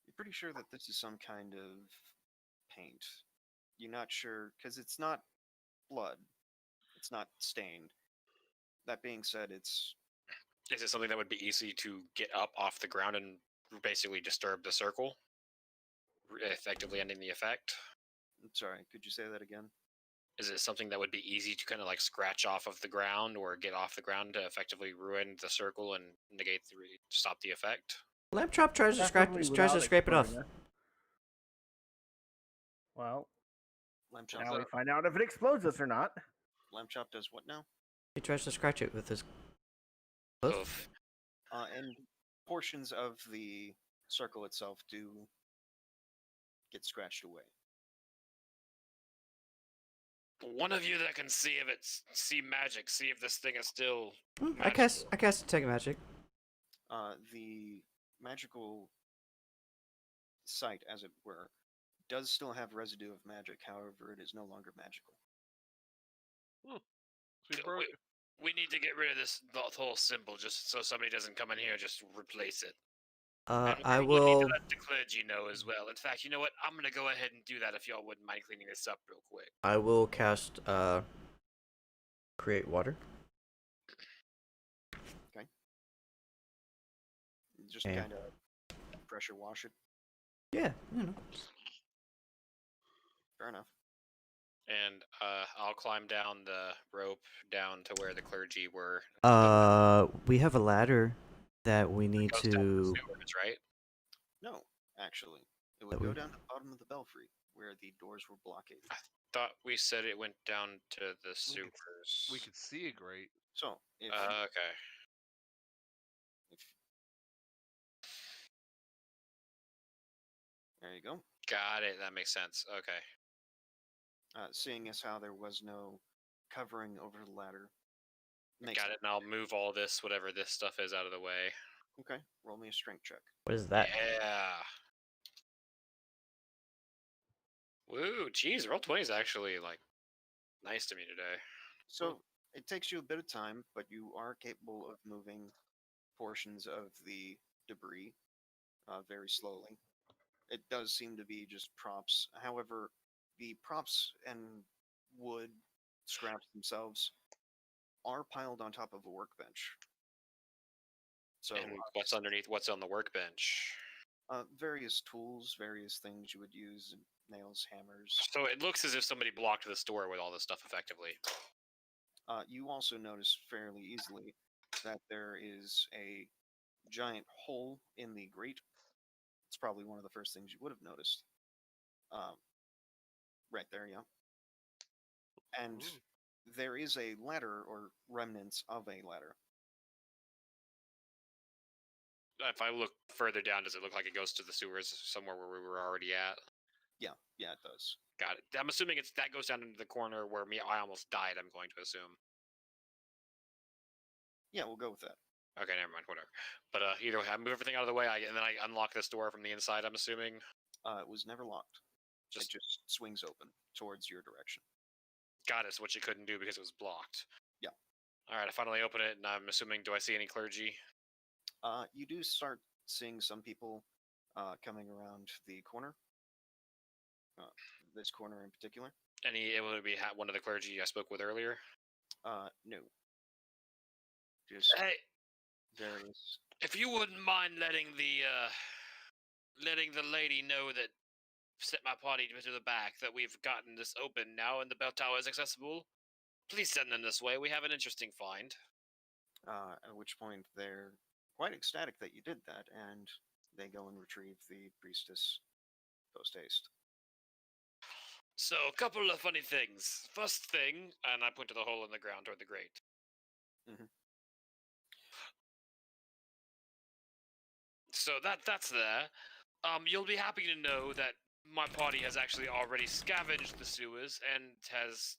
[SPEAKER 6] You're pretty sure that this is some kind of paint. You're not sure, because it's not blood. It's not stained. That being said, it's...
[SPEAKER 4] Is it something that would be easy to get up off the ground and basically disturb the circle, effectively ending the effect?
[SPEAKER 6] I'm sorry, could you say that again?
[SPEAKER 4] Is it something that would be easy to kind of like scratch off of the ground or get off the ground to effectively ruin the circle and stop the effect?
[SPEAKER 3] Lamb Chop tries to
[SPEAKER 7] Preferably
[SPEAKER 3] tries to
[SPEAKER 7] without
[SPEAKER 3] scrape it off.
[SPEAKER 7] exploding it. Well,
[SPEAKER 6] Lamb Chop,
[SPEAKER 7] now we find out if it explodes us or not.
[SPEAKER 6] Lamb Chop does what now?
[SPEAKER 3] He tries to scratch it with his hoof.
[SPEAKER 4] Oof.
[SPEAKER 6] And portions of the circle itself do get scratched away.
[SPEAKER 4] One of you that can see if it's magic, see if this thing is still.
[SPEAKER 3] I cast detect magic.
[SPEAKER 6] The magical site, as it were, does still have residue of magic. However, it is no longer magical.
[SPEAKER 4] We need to get rid of the whole symbol, just so somebody doesn't come in here and just replace it.
[SPEAKER 3] I
[SPEAKER 4] We
[SPEAKER 3] will.
[SPEAKER 4] need to let the clergy know as well. In fact, you know what? I'm gonna go ahead and do that if y'all wouldn't mind cleaning this up real quick.
[SPEAKER 3] I will cast create water.
[SPEAKER 6] Okay. Just
[SPEAKER 3] Yeah.
[SPEAKER 6] kind of pressure wash it.
[SPEAKER 3] Yeah, you know.
[SPEAKER 6] Fair enough.
[SPEAKER 4] And I'll climb down the rope down to where the clergy were.
[SPEAKER 3] We have a ladder that we need
[SPEAKER 4] Goes down the
[SPEAKER 3] to.
[SPEAKER 4] sewers, right?
[SPEAKER 6] No, actually. It would
[SPEAKER 3] That
[SPEAKER 6] go
[SPEAKER 3] we-
[SPEAKER 6] down to the bottom of the belfry, where the doors were blockaded.
[SPEAKER 4] Thought we said it went down to the sewers.
[SPEAKER 5] We could see a grate.
[SPEAKER 6] So, if
[SPEAKER 4] Okay.
[SPEAKER 6] If... There you go.
[SPEAKER 4] Got it. That makes sense. Okay.
[SPEAKER 6] Seeing as how there was no covering over the ladder.
[SPEAKER 4] Got it. And I'll move all this, whatever this stuff is, out of the way.
[SPEAKER 6] Okay, roll me a strength check.
[SPEAKER 3] What is that?
[SPEAKER 4] Yeah. Woo, geez, roll 20 is actually, like, nice to me today.
[SPEAKER 6] So it takes you a bit of time, but you are capable of moving portions of the debris very slowly. It does seem to be just props. However, the props and wood scraps themselves are piled on top of a workbench. So
[SPEAKER 4] And what's underneath? What's on the workbench?
[SPEAKER 6] various tools, various things you would use, nails, hammers.
[SPEAKER 4] So it looks as if somebody blocked this door with all this stuff effectively.
[SPEAKER 6] You also notice fairly easily that there is a giant hole in the grate. It's probably one of the first things you would have noticed. Right there, yeah. And there is a ladder or remnants of a ladder.
[SPEAKER 4] If I look further down, does it look like it goes to the sewers somewhere where we were already at?
[SPEAKER 6] Yeah, it does.
[SPEAKER 4] Got it. I'm assuming that goes down into the corner where I almost died, I'm going to assume.
[SPEAKER 6] Yeah, we'll go with that.
[SPEAKER 4] Okay, never mind, whatever. But either way, I move everything out of the way, and then I unlock this door from the inside, I'm assuming.
[SPEAKER 6] It was never locked. It just swings open towards your direction.
[SPEAKER 4] Got it, so what you couldn't do because it was blocked.
[SPEAKER 6] Yeah.
[SPEAKER 4] Alright, I finally open it, and I'm assuming, do I see any clergy?
[SPEAKER 6] You do start seeing some people coming around the corner. This corner in particular.
[SPEAKER 4] It would be one of the clergy I spoke with earlier?
[SPEAKER 6] No. Just
[SPEAKER 4] hey,
[SPEAKER 6] various.
[SPEAKER 4] If you wouldn't mind letting the lady know that sent my party to the back that we've gotten this open now and the bell tower is accessible, please send them this way. We have an interesting find.
[SPEAKER 6] At which point they're quite ecstatic that you did that, and they go and retrieve the priestess post haste.
[SPEAKER 4] So, a couple of funny things. First thing, and I point to the hole in the ground toward the grate.
[SPEAKER 6] Mm-hmm.
[SPEAKER 4] So that's there. You'll be happy to know that my party has actually already scavenged the sewers and has,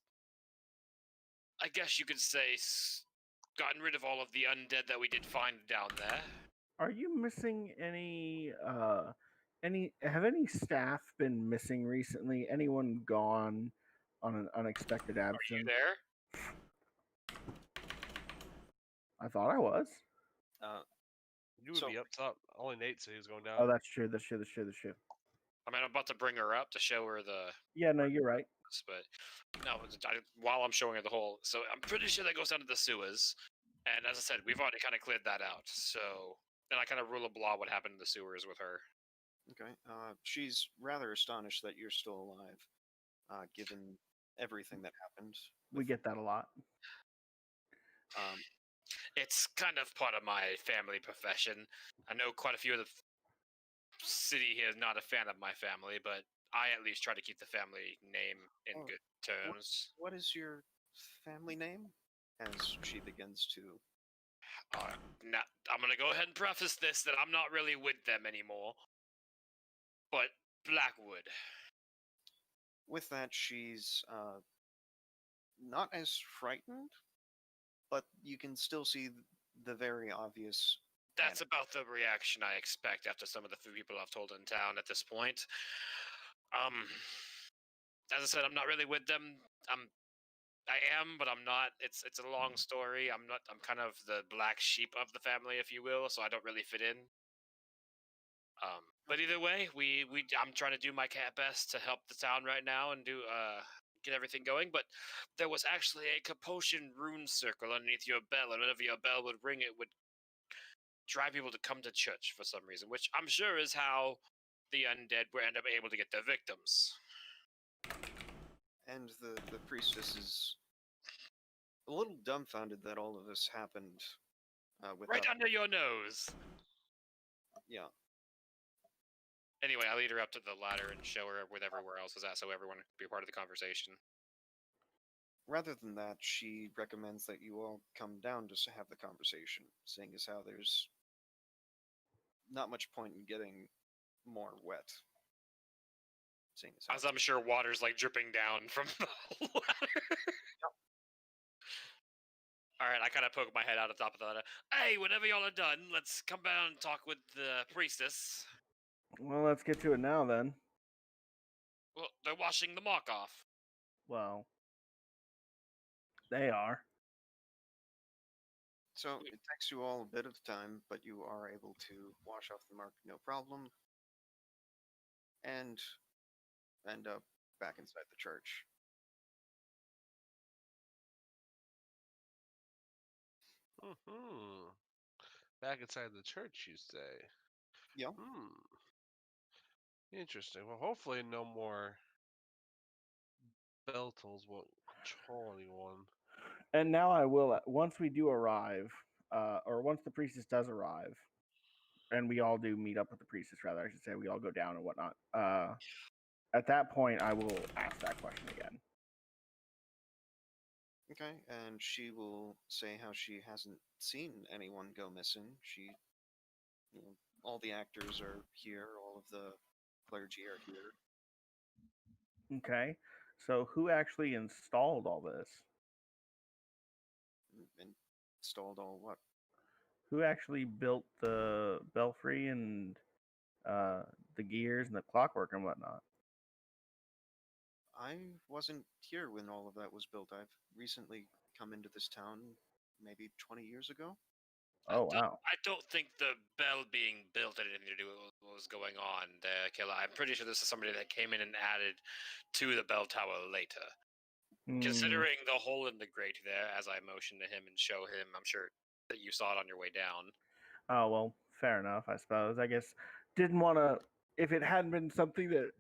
[SPEAKER 4] I guess you could say, gotten rid of all of the undead that we did find down there.
[SPEAKER 7] Are you missing any? Have any staff been missing recently? Anyone gone on an unexpected absence?
[SPEAKER 4] Are you there?
[SPEAKER 7] I thought I was.
[SPEAKER 5] You would be up top. Only Nate said he was going down.
[SPEAKER 7] Oh, that's true. That's true.
[SPEAKER 4] I mean, I'm about to bring her up to show her the...
[SPEAKER 7] Yeah, no, you're right.
[SPEAKER 4] But, no, while I'm showing her the hole, so I'm pretty sure that goes down to the sewers. And as I said, we've already kind of cleared that out, so... And I kind of rule a blah what happened in the sewers with her.
[SPEAKER 6] Okay. She's rather astonished that you're still alive, given everything that happened.
[SPEAKER 7] We get that a lot.
[SPEAKER 4] It's kind of part of my family profession. I know quite a few of the city here is not a fan of my family, but I at least try to keep the family name in good terms.
[SPEAKER 6] What is your family name? As she begins to...
[SPEAKER 4] I'm going to go ahead and preface this that I'm not really with them anymore. But Blackwood.
[SPEAKER 6] With that, she's not as frightened, but you can still see the very obvious...
[SPEAKER 4] That's about the reaction I expect after some of the people I've told in town at this point. As I said, I'm not really with them. I am, but I'm not. It's a long story. I'm kind of the black sheep of the family, if you will, so I don't really fit in. But either way, I'm trying to do my best to help the town right now and get everything going. But there was actually a Capotian rune circle underneath your bell, and whenever your bell would ring, it would drive people to come to church for some reason, which I'm sure is how the undead were end up able to get their victims.
[SPEAKER 6] And the priestess is a little dumbfounded that all of this happened.
[SPEAKER 4] Right under your nose.
[SPEAKER 6] Yeah.
[SPEAKER 4] Anyway, I lead her up to the ladder and show her with everywhere else is at, so everyone can be a part of the conversation.
[SPEAKER 6] Rather than that, she recommends that you all come down just to have the conversation, seeing as how there's not much point in getting more wet. Seeing as how
[SPEAKER 4] As I'm sure water's like dripping down from the ladder. All right, I kind of poke my head out of the top of the ladder. Hey, whenever y'all are done, let's come down and talk with the priestess.
[SPEAKER 7] Well, let's get to it now then.
[SPEAKER 4] Well, they're washing the mark off.
[SPEAKER 7] Well, they are.
[SPEAKER 6] So it takes you all a bit of time, but you are able to wash off the mark no problem, and end up back inside the church.
[SPEAKER 5] Hmm. Back inside the church, you say?
[SPEAKER 6] Yeah.
[SPEAKER 5] Interesting. Well, hopefully no more Beltals won't control anyone.
[SPEAKER 7] And now I will, once we do arrive, or once the priestess does arrive, and we all do meet up with the priestess, rather, I should say, we all go down and whatnot. At that point, I will ask that question again.
[SPEAKER 6] Okay, and she will say how she hasn't seen anyone go missing. All the actors are here, all of the clergy are here.
[SPEAKER 7] Okay, so who actually installed all this?
[SPEAKER 6] And installed all what?
[SPEAKER 7] Who actually built the belfry and the gears and the clockwork and whatnot?
[SPEAKER 6] I wasn't here when all of that was built. I've recently come into this town maybe 20 years ago.
[SPEAKER 7] Oh, wow.
[SPEAKER 4] I don't think the bell being built had anything to do with what was going on there, Killer. I'm pretty sure this is somebody that came in and added to the bell tower later. Considering the hole in the grate there, as I motion to him and show him, I'm sure that you saw it on your way down.
[SPEAKER 7] Oh, well, fair enough, I suppose. I guess didn't want to, if it hadn't been something that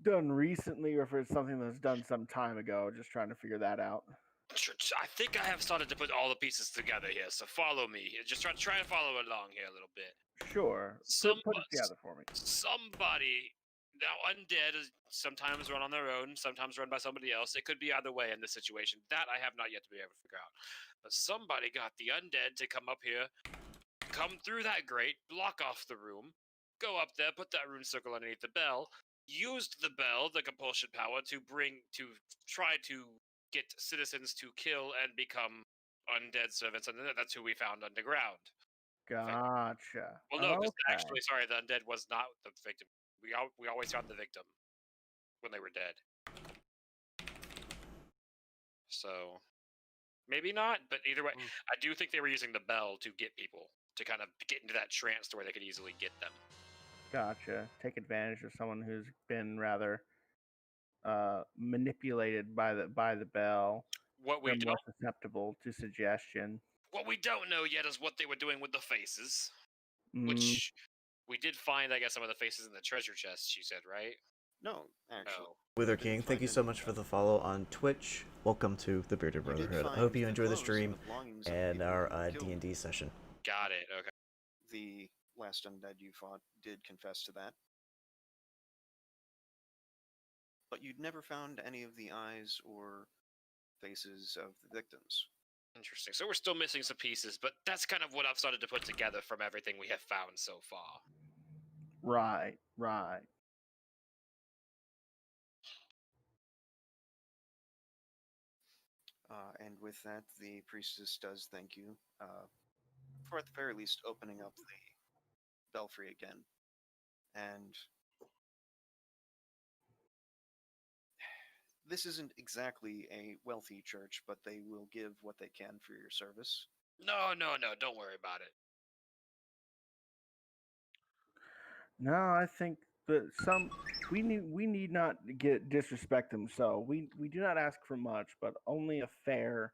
[SPEAKER 7] done recently or if it's something that's done some time ago, just trying to figure that out.
[SPEAKER 4] I think I have started to put all the pieces together here, so follow me. Just try and follow along here a little bit.
[SPEAKER 7] Sure. Put it together for me.
[SPEAKER 4] Somebody, now undead is sometimes run on their own, sometimes run by somebody else. It could be either way in this situation. That I have not yet to be able to figure out. But somebody got the undead to come up here, come through that grate, block off the room, go up there, put that rune circle underneath the bell, used the bell, the compulsion power, to try to get citizens to kill and become undead servants, and that's who we found underground.
[SPEAKER 7] Gotcha.
[SPEAKER 4] Well, no, because
[SPEAKER 7] Okay.
[SPEAKER 4] actually, sorry, the undead was not the victim. We always found the victim when they were dead. So maybe not, but either way, I do think they were using the bell to get people to kind of get into that trance to where they could easily get them.
[SPEAKER 7] Gotcha. Take advantage of someone who's been rather manipulated by the bell.
[SPEAKER 4] What we
[SPEAKER 7] They're more susceptible to suggestion.
[SPEAKER 4] What we don't know yet is what they were doing with the faces,
[SPEAKER 7] Mm.
[SPEAKER 4] which we did find, I guess, some of the faces in the treasure chest. You said, right?
[SPEAKER 6] No, actually.
[SPEAKER 3] Wither King, thank you so much for the follow on Twitch. Welcome to the Bearded Brotherhood. I hope you enjoy the stream and our D&D session.
[SPEAKER 4] Got it. Okay.
[SPEAKER 6] The last undead you fought did confess to that. But you'd never found any of the eyes or faces of the victims.
[SPEAKER 4] Interesting. So we're still missing some pieces, but that's kind of what I've started to put together from everything we have found so far.
[SPEAKER 7] Right.
[SPEAKER 6] And with that, the priestess does thank you for, at the very least, opening up the belfry again. And this isn't exactly a wealthy church, but they will give what they can for your service.
[SPEAKER 4] No, don't worry about it.
[SPEAKER 7] No, I think that we need not disrespect them. So we do not ask for much, but only a fair,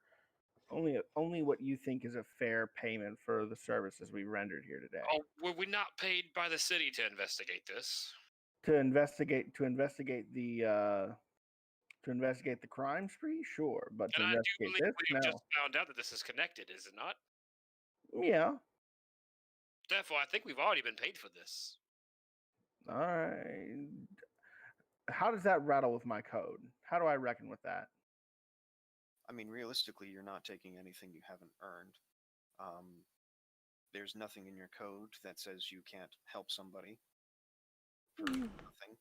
[SPEAKER 7] only what you think is a fair payment for the services we rendered here today.
[SPEAKER 4] Oh, were we not paid by the city to investigate this?
[SPEAKER 7] To investigate the crime spree, sure, but to
[SPEAKER 4] And I do
[SPEAKER 7] investigate
[SPEAKER 4] believe
[SPEAKER 7] this,
[SPEAKER 4] we've
[SPEAKER 7] no.
[SPEAKER 4] just found out that this is connected, is it not?
[SPEAKER 7] Yeah.
[SPEAKER 4] Therefore, I think we've already been paid for this.
[SPEAKER 7] All right. How does that rattle with my code? How do I reckon with that?
[SPEAKER 6] I mean, realistically, you're not taking anything you haven't earned. there's nothing in your code that says you can't help somebody for nothing.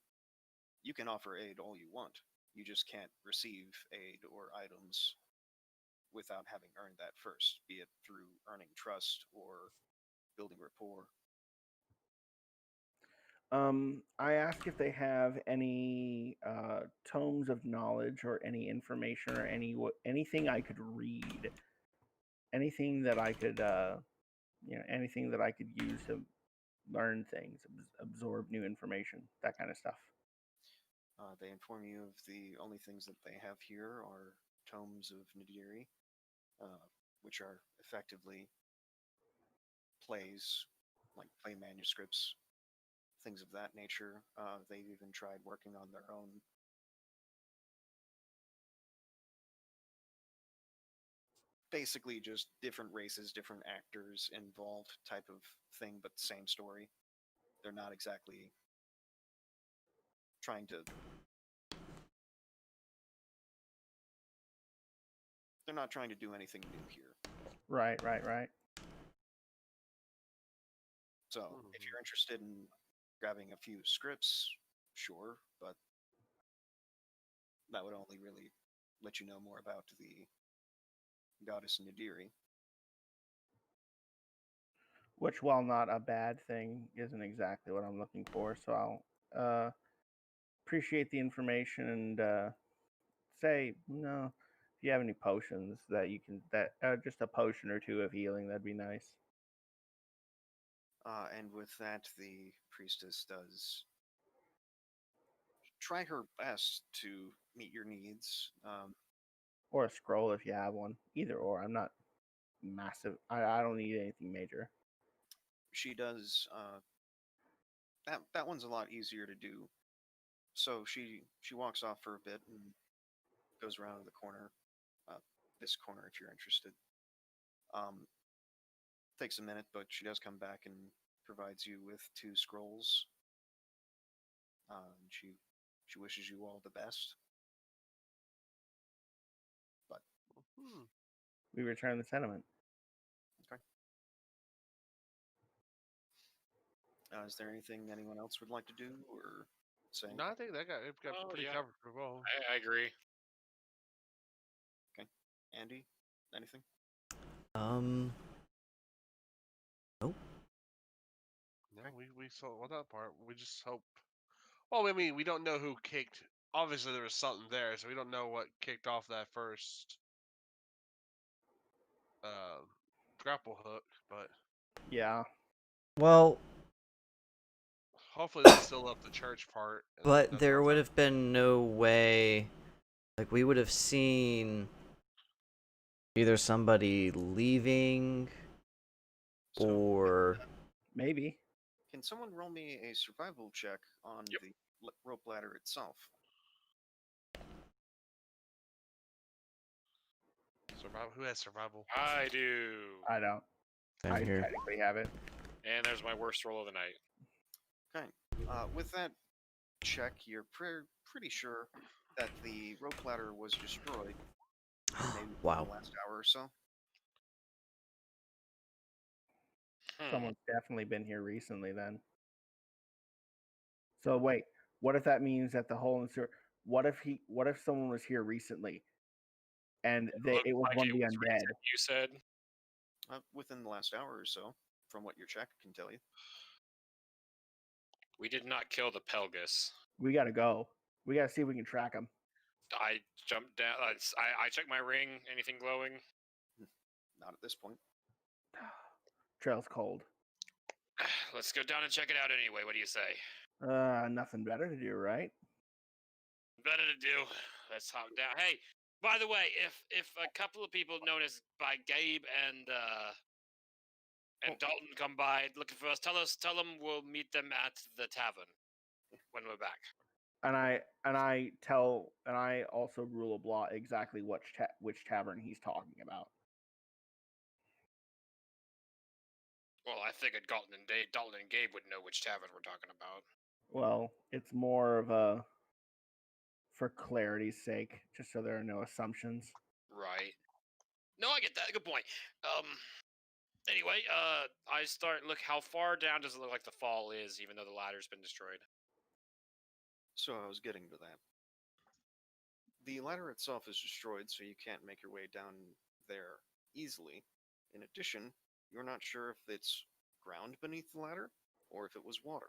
[SPEAKER 6] You can offer aid all you want. You just can't receive aid or items without having earned that first, be it through earning trust or building rapport.
[SPEAKER 7] I ask if they have any tomes of knowledge or any information or anything I could read, anything that I could, anything that I could use to learn things, absorb new information, that kind of stuff.
[SPEAKER 6] They inform you of the only things that they have here are tomes of Nadiri, which are effectively plays, like play manuscripts, things of that nature. They've even tried working on their own. Basically, just different races, different actors involved type of thing, but same story. They're not exactly trying to. They're not trying to do anything new here.
[SPEAKER 7] Right.
[SPEAKER 6] So, if you're interested in grabbing a few scripts, sure, but that would only really let you know more about the goddess Nadiri.
[SPEAKER 7] Which, while not a bad thing, isn't exactly what I'm looking for. So I'll appreciate the information and say, no, if you have any potions that you can, just a potion or two of healing, that'd be nice.
[SPEAKER 6] And with that, the priestess does try her best to meet your needs.
[SPEAKER 7] Or a scroll if you have one. Either or. I'm not massive. I don't need anything major.
[SPEAKER 6] She does. That one's a lot easier to do. So she walks off for a bit and goes around to the corner. This corner, if you're interested. Takes a minute, but she does come back and provides you with 2 scrolls. She wishes you all the best. But
[SPEAKER 7] We return the sentiment.
[SPEAKER 6] okay. Is there anything anyone else would like to do or say?
[SPEAKER 5] No, I think that got pretty
[SPEAKER 4] yeah.
[SPEAKER 5] covered pretty well.
[SPEAKER 4] I agree.
[SPEAKER 6] Okay, Andy, anything?
[SPEAKER 3] Nope.
[SPEAKER 5] No, we saw that part. We just hope. Well, I mean, we don't know who kicked. Obviously, there was something there, so we don't know what kicked off that first grapple hook. But
[SPEAKER 7] Yeah.
[SPEAKER 3] Well,
[SPEAKER 5] hopefully, they still up the church part.
[SPEAKER 3] but there would have been no way. Like, we would have seen either somebody leaving
[SPEAKER 6] So,
[SPEAKER 3] or.
[SPEAKER 7] Maybe.
[SPEAKER 6] can someone roll me a survival check on
[SPEAKER 4] Yep.
[SPEAKER 6] the rope ladder itself?
[SPEAKER 5] Survival. Who has survival?
[SPEAKER 4] I do.
[SPEAKER 7] I don't.
[SPEAKER 3] Same
[SPEAKER 7] I
[SPEAKER 3] here.
[SPEAKER 7] technically have it.
[SPEAKER 4] And there's my worst roll of the night.
[SPEAKER 6] Okay. With that check, you're pretty sure that the rope ladder was destroyed maybe
[SPEAKER 3] Wow.
[SPEAKER 6] in the last hour or so.
[SPEAKER 7] Someone's definitely been here recently then. So wait, what if that means that the hole in the sewer? What if someone was here recently, and it was
[SPEAKER 4] Like
[SPEAKER 7] one of the
[SPEAKER 4] it was
[SPEAKER 7] undead?
[SPEAKER 4] recent, you said.
[SPEAKER 6] Within the last hour or so, from what your check can tell you.
[SPEAKER 4] We did not kill the Pelgus.
[SPEAKER 7] We gotta go. We gotta see if we can track him.
[SPEAKER 4] I jumped down. I checked my ring. Anything glowing?
[SPEAKER 6] Not at this point.
[SPEAKER 7] Trail's cold.
[SPEAKER 4] Let's go down and check it out anyway. What do you say?
[SPEAKER 7] Nothing better to do, right?
[SPEAKER 4] Better to do. Let's hop down. Hey, by the way, if a couple of people known as by Gabe and Dalton come by looking for us, tell them we'll meet them at the tavern when we're back.
[SPEAKER 7] And I also rule a blah exactly which tavern he's talking about.
[SPEAKER 4] Well, I figured Dalton and Gabe would know which tavern we're talking about.
[SPEAKER 7] Well, it's more of a for clarity's sake, just so there are no assumptions.
[SPEAKER 4] Right. No, I get that. Good point. Anyway, I start look. How far down does it look like the fall is, even though the ladder's been destroyed?
[SPEAKER 6] So I was getting to that. The ladder itself is destroyed, so you can't make your way down there easily. In addition, you're not sure if it's ground beneath the ladder or if it was water.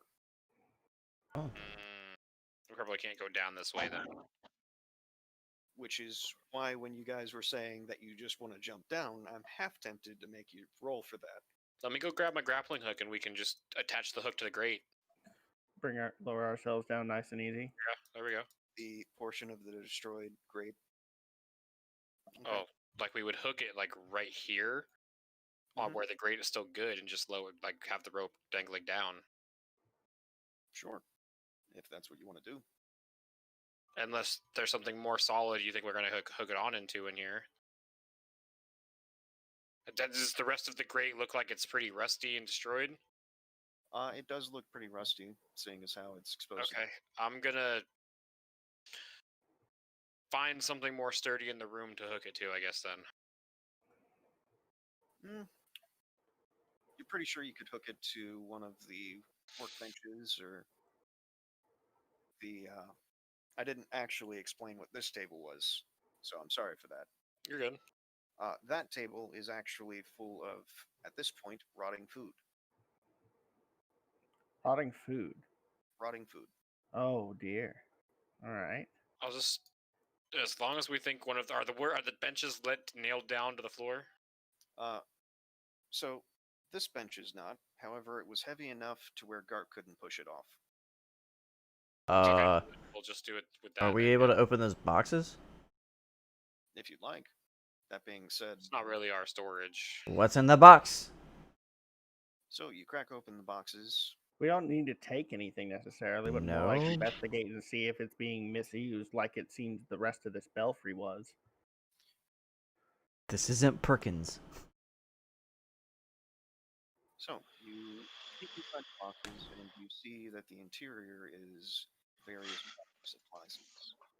[SPEAKER 3] Oh.
[SPEAKER 4] We probably can't go down this way then.
[SPEAKER 6] Which is why when you guys were saying that you just want to jump down, I'm half tempted to make you roll for that.
[SPEAKER 4] Let me go grab my grappling hook, and we can just attach the hook to the grate.
[SPEAKER 7] Lower ourselves down nice and easy.
[SPEAKER 4] Yeah, there we go.
[SPEAKER 6] The portion of the destroyed grate. Okay.
[SPEAKER 4] Oh, like we would hook it like right here, on where the grate is still good, and just lower, like have the rope dangling down.
[SPEAKER 6] Sure. If that's what you want to do.
[SPEAKER 4] Unless there's something more solid you think we're gonna hook it on into in here. Does the rest of the grate look like it's pretty rusty and destroyed?
[SPEAKER 6] It does look pretty rusty, seeing as how it's exposed.
[SPEAKER 4] Okay, I'm gonna find something more sturdy in the room to hook it to, I guess, then.
[SPEAKER 6] You're pretty sure you could hook it to one of the workbenches or the... I didn't actually explain what this table was, so I'm sorry for that.
[SPEAKER 4] You're good.
[SPEAKER 6] That table is actually full of, at this point, rotting food.
[SPEAKER 7] Rotting food.
[SPEAKER 6] Rotting food.
[SPEAKER 7] Oh dear. All right.
[SPEAKER 4] I'll just, as long as we think one of the, are the benches nailed down to the floor?
[SPEAKER 6] So this bench is not. However, it was heavy enough to where Gart couldn't push it off.
[SPEAKER 4] Okay, we'll just do it with that.
[SPEAKER 3] Are we able to open those boxes?
[SPEAKER 6] If you'd like. That being said,
[SPEAKER 4] It's not really our storage.
[SPEAKER 3] What's in the box?
[SPEAKER 6] So you crack open the boxes.
[SPEAKER 7] We don't need to take anything necessarily, but more like
[SPEAKER 3] No.
[SPEAKER 7] investigate and see if it's being misused, like it seems the rest of this belfry was.
[SPEAKER 3] This isn't Perkins.
[SPEAKER 6] So you peek inside the boxes and you see that the interior is various supplies.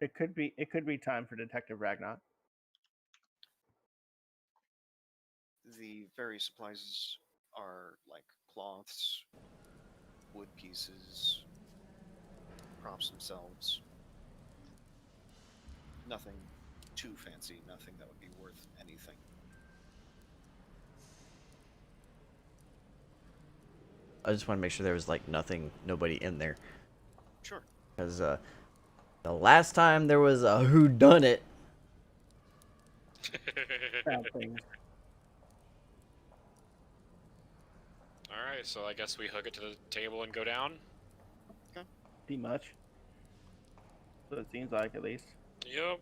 [SPEAKER 7] It could be time for Detective Ragnar.
[SPEAKER 6] The various supplies are like cloths, wood pieces, props themselves. Nothing too fancy, nothing that would be worth anything.
[SPEAKER 3] I just want to make sure there was like nobody in there.
[SPEAKER 6] Sure.
[SPEAKER 3] Because the last time there was a whodunit.
[SPEAKER 7] Bad things.
[SPEAKER 4] Alright, so I guess we hook it to the table and go down?
[SPEAKER 7] Pretty much. So it seems like, at least.
[SPEAKER 4] Yep.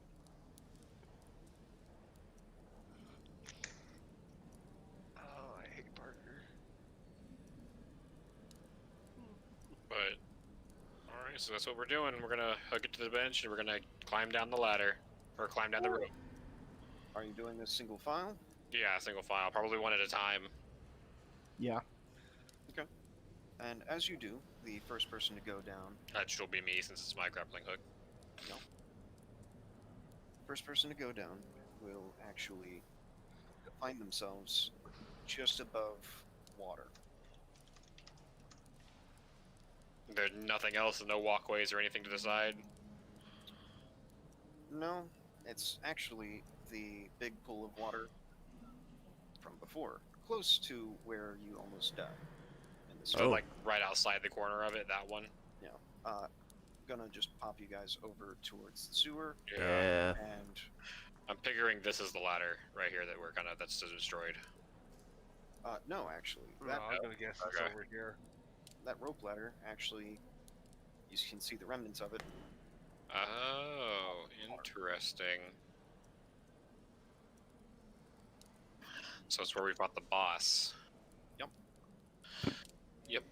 [SPEAKER 5] Oh, I hate Parker.
[SPEAKER 4] But, alright, so that's what we're doing. We're gonna hook it to the bench and we're gonna climb down the ladder. Or climb down the rope.
[SPEAKER 6] Are you doing this single file?
[SPEAKER 4] Yeah, single file. Probably one at a time.
[SPEAKER 7] Yeah.
[SPEAKER 6] Okay. And as you do, the first person to go down,
[SPEAKER 4] That should be me since it's my grappling hook.
[SPEAKER 6] first person to go down will actually find themselves just above water.
[SPEAKER 4] There's nothing else, no walkways or anything to the side.
[SPEAKER 6] No, it's actually the big pool of water from before, close to where you almost died. In the
[SPEAKER 4] So
[SPEAKER 6] storm.
[SPEAKER 4] like right outside the corner of it, that one.
[SPEAKER 6] Gonna just pop you guys over towards the sewer,
[SPEAKER 3] Yeah.
[SPEAKER 6] and
[SPEAKER 4] I'm figuring this is the ladder right here that that's destroyed.
[SPEAKER 6] no, actually,
[SPEAKER 5] No,
[SPEAKER 6] that
[SPEAKER 5] I'm gonna guess it's
[SPEAKER 4] Okay.
[SPEAKER 5] over here.
[SPEAKER 6] that rope ladder actually, you can see the remnants of it.
[SPEAKER 4] Oh, interesting. So it's where we fought the boss.
[SPEAKER 6] Yep.
[SPEAKER 4] Yep.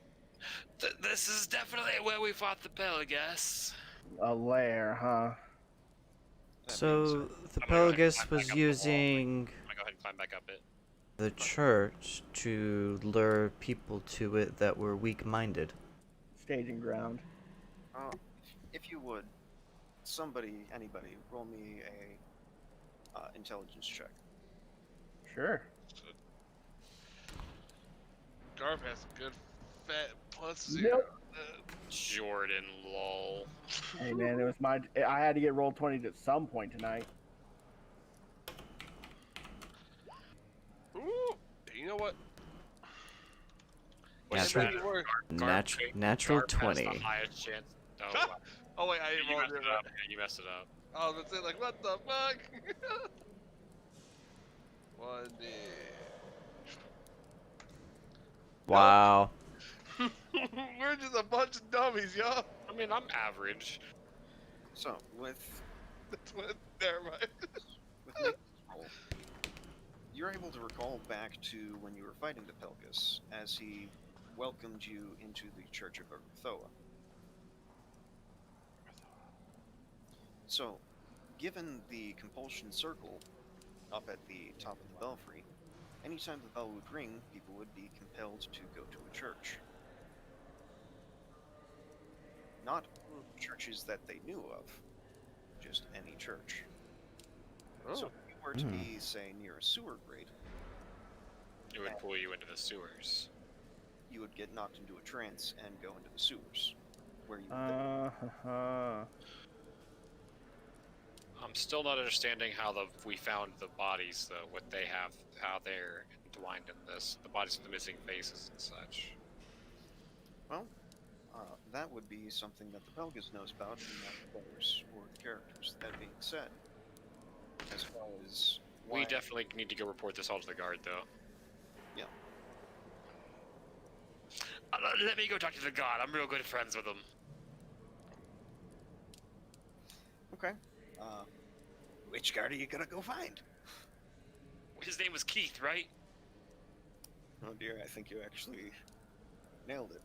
[SPEAKER 4] This is definitely where we fought the Pelagus.
[SPEAKER 7] A lair, huh?
[SPEAKER 6] That
[SPEAKER 3] So
[SPEAKER 6] being
[SPEAKER 3] the
[SPEAKER 4] I'm gonna go ahead and
[SPEAKER 3] Pelagus
[SPEAKER 4] climb
[SPEAKER 3] was
[SPEAKER 4] back up the wall.
[SPEAKER 3] using
[SPEAKER 4] I'm gonna go ahead and climb back up it.
[SPEAKER 3] the church to lure people to it that were weak-minded.
[SPEAKER 7] Staging ground.
[SPEAKER 6] if you would, anybody, roll me a intelligence check.
[SPEAKER 7] Sure.
[SPEAKER 5] Garb has a good fat plus
[SPEAKER 7] Nope.
[SPEAKER 5] 0.
[SPEAKER 4] Jordan, lol.
[SPEAKER 7] Hey man, it was my. I had to get roll 20 at some point tonight.
[SPEAKER 5] Ooh, you know what?
[SPEAKER 4] What's
[SPEAKER 3] Natural-
[SPEAKER 5] It may be worth-
[SPEAKER 3] Natural
[SPEAKER 4] Garb has
[SPEAKER 3] 20.
[SPEAKER 4] the highest chance. Oh,
[SPEAKER 5] Ha!
[SPEAKER 4] wow.
[SPEAKER 5] Oh wait, I
[SPEAKER 4] You
[SPEAKER 5] didn't roll
[SPEAKER 4] messed
[SPEAKER 5] it.
[SPEAKER 4] it up. Yeah, you messed it up.
[SPEAKER 5] Oh, that's it. Like, what the fuck? 1D.
[SPEAKER 3] Wow.
[SPEAKER 5] We're just a bunch of dummies, y'all.
[SPEAKER 4] I mean, I'm average.
[SPEAKER 6] So, with
[SPEAKER 5] That's what. Never mind.
[SPEAKER 6] Nate's roll, you're able to recall back to when you were fighting the Pelgus, as he welcomed you into the Church of Urthoa. So, given the compulsion circle up at the top of the belfry, anytime the bell would ring, people would be compelled to go to a church. Not churches that they knew of, just any church. So
[SPEAKER 5] Oh.
[SPEAKER 6] if you were to be, say, near a sewer grate,
[SPEAKER 4] It would pull you into the sewers.
[SPEAKER 6] you would get knocked into a trance and go into the sewers, where you would
[SPEAKER 4] I'm still not understanding how we found the bodies, though. What they have, how they're entwined in this. The bodies with the missing faces and such.
[SPEAKER 6] that would be something that the Pelgus knows about, and not the players or the characters. That being said, as far as
[SPEAKER 4] We
[SPEAKER 6] why-
[SPEAKER 4] definitely need to go report this all to the guard, though.
[SPEAKER 6] Yeah.
[SPEAKER 4] Let me go talk to the guard. I'm real good friends with him.
[SPEAKER 6] Okay. Which guard are you gonna go find?
[SPEAKER 4] His name was Keith, right?
[SPEAKER 6] Oh dear, I think you actually nailed it.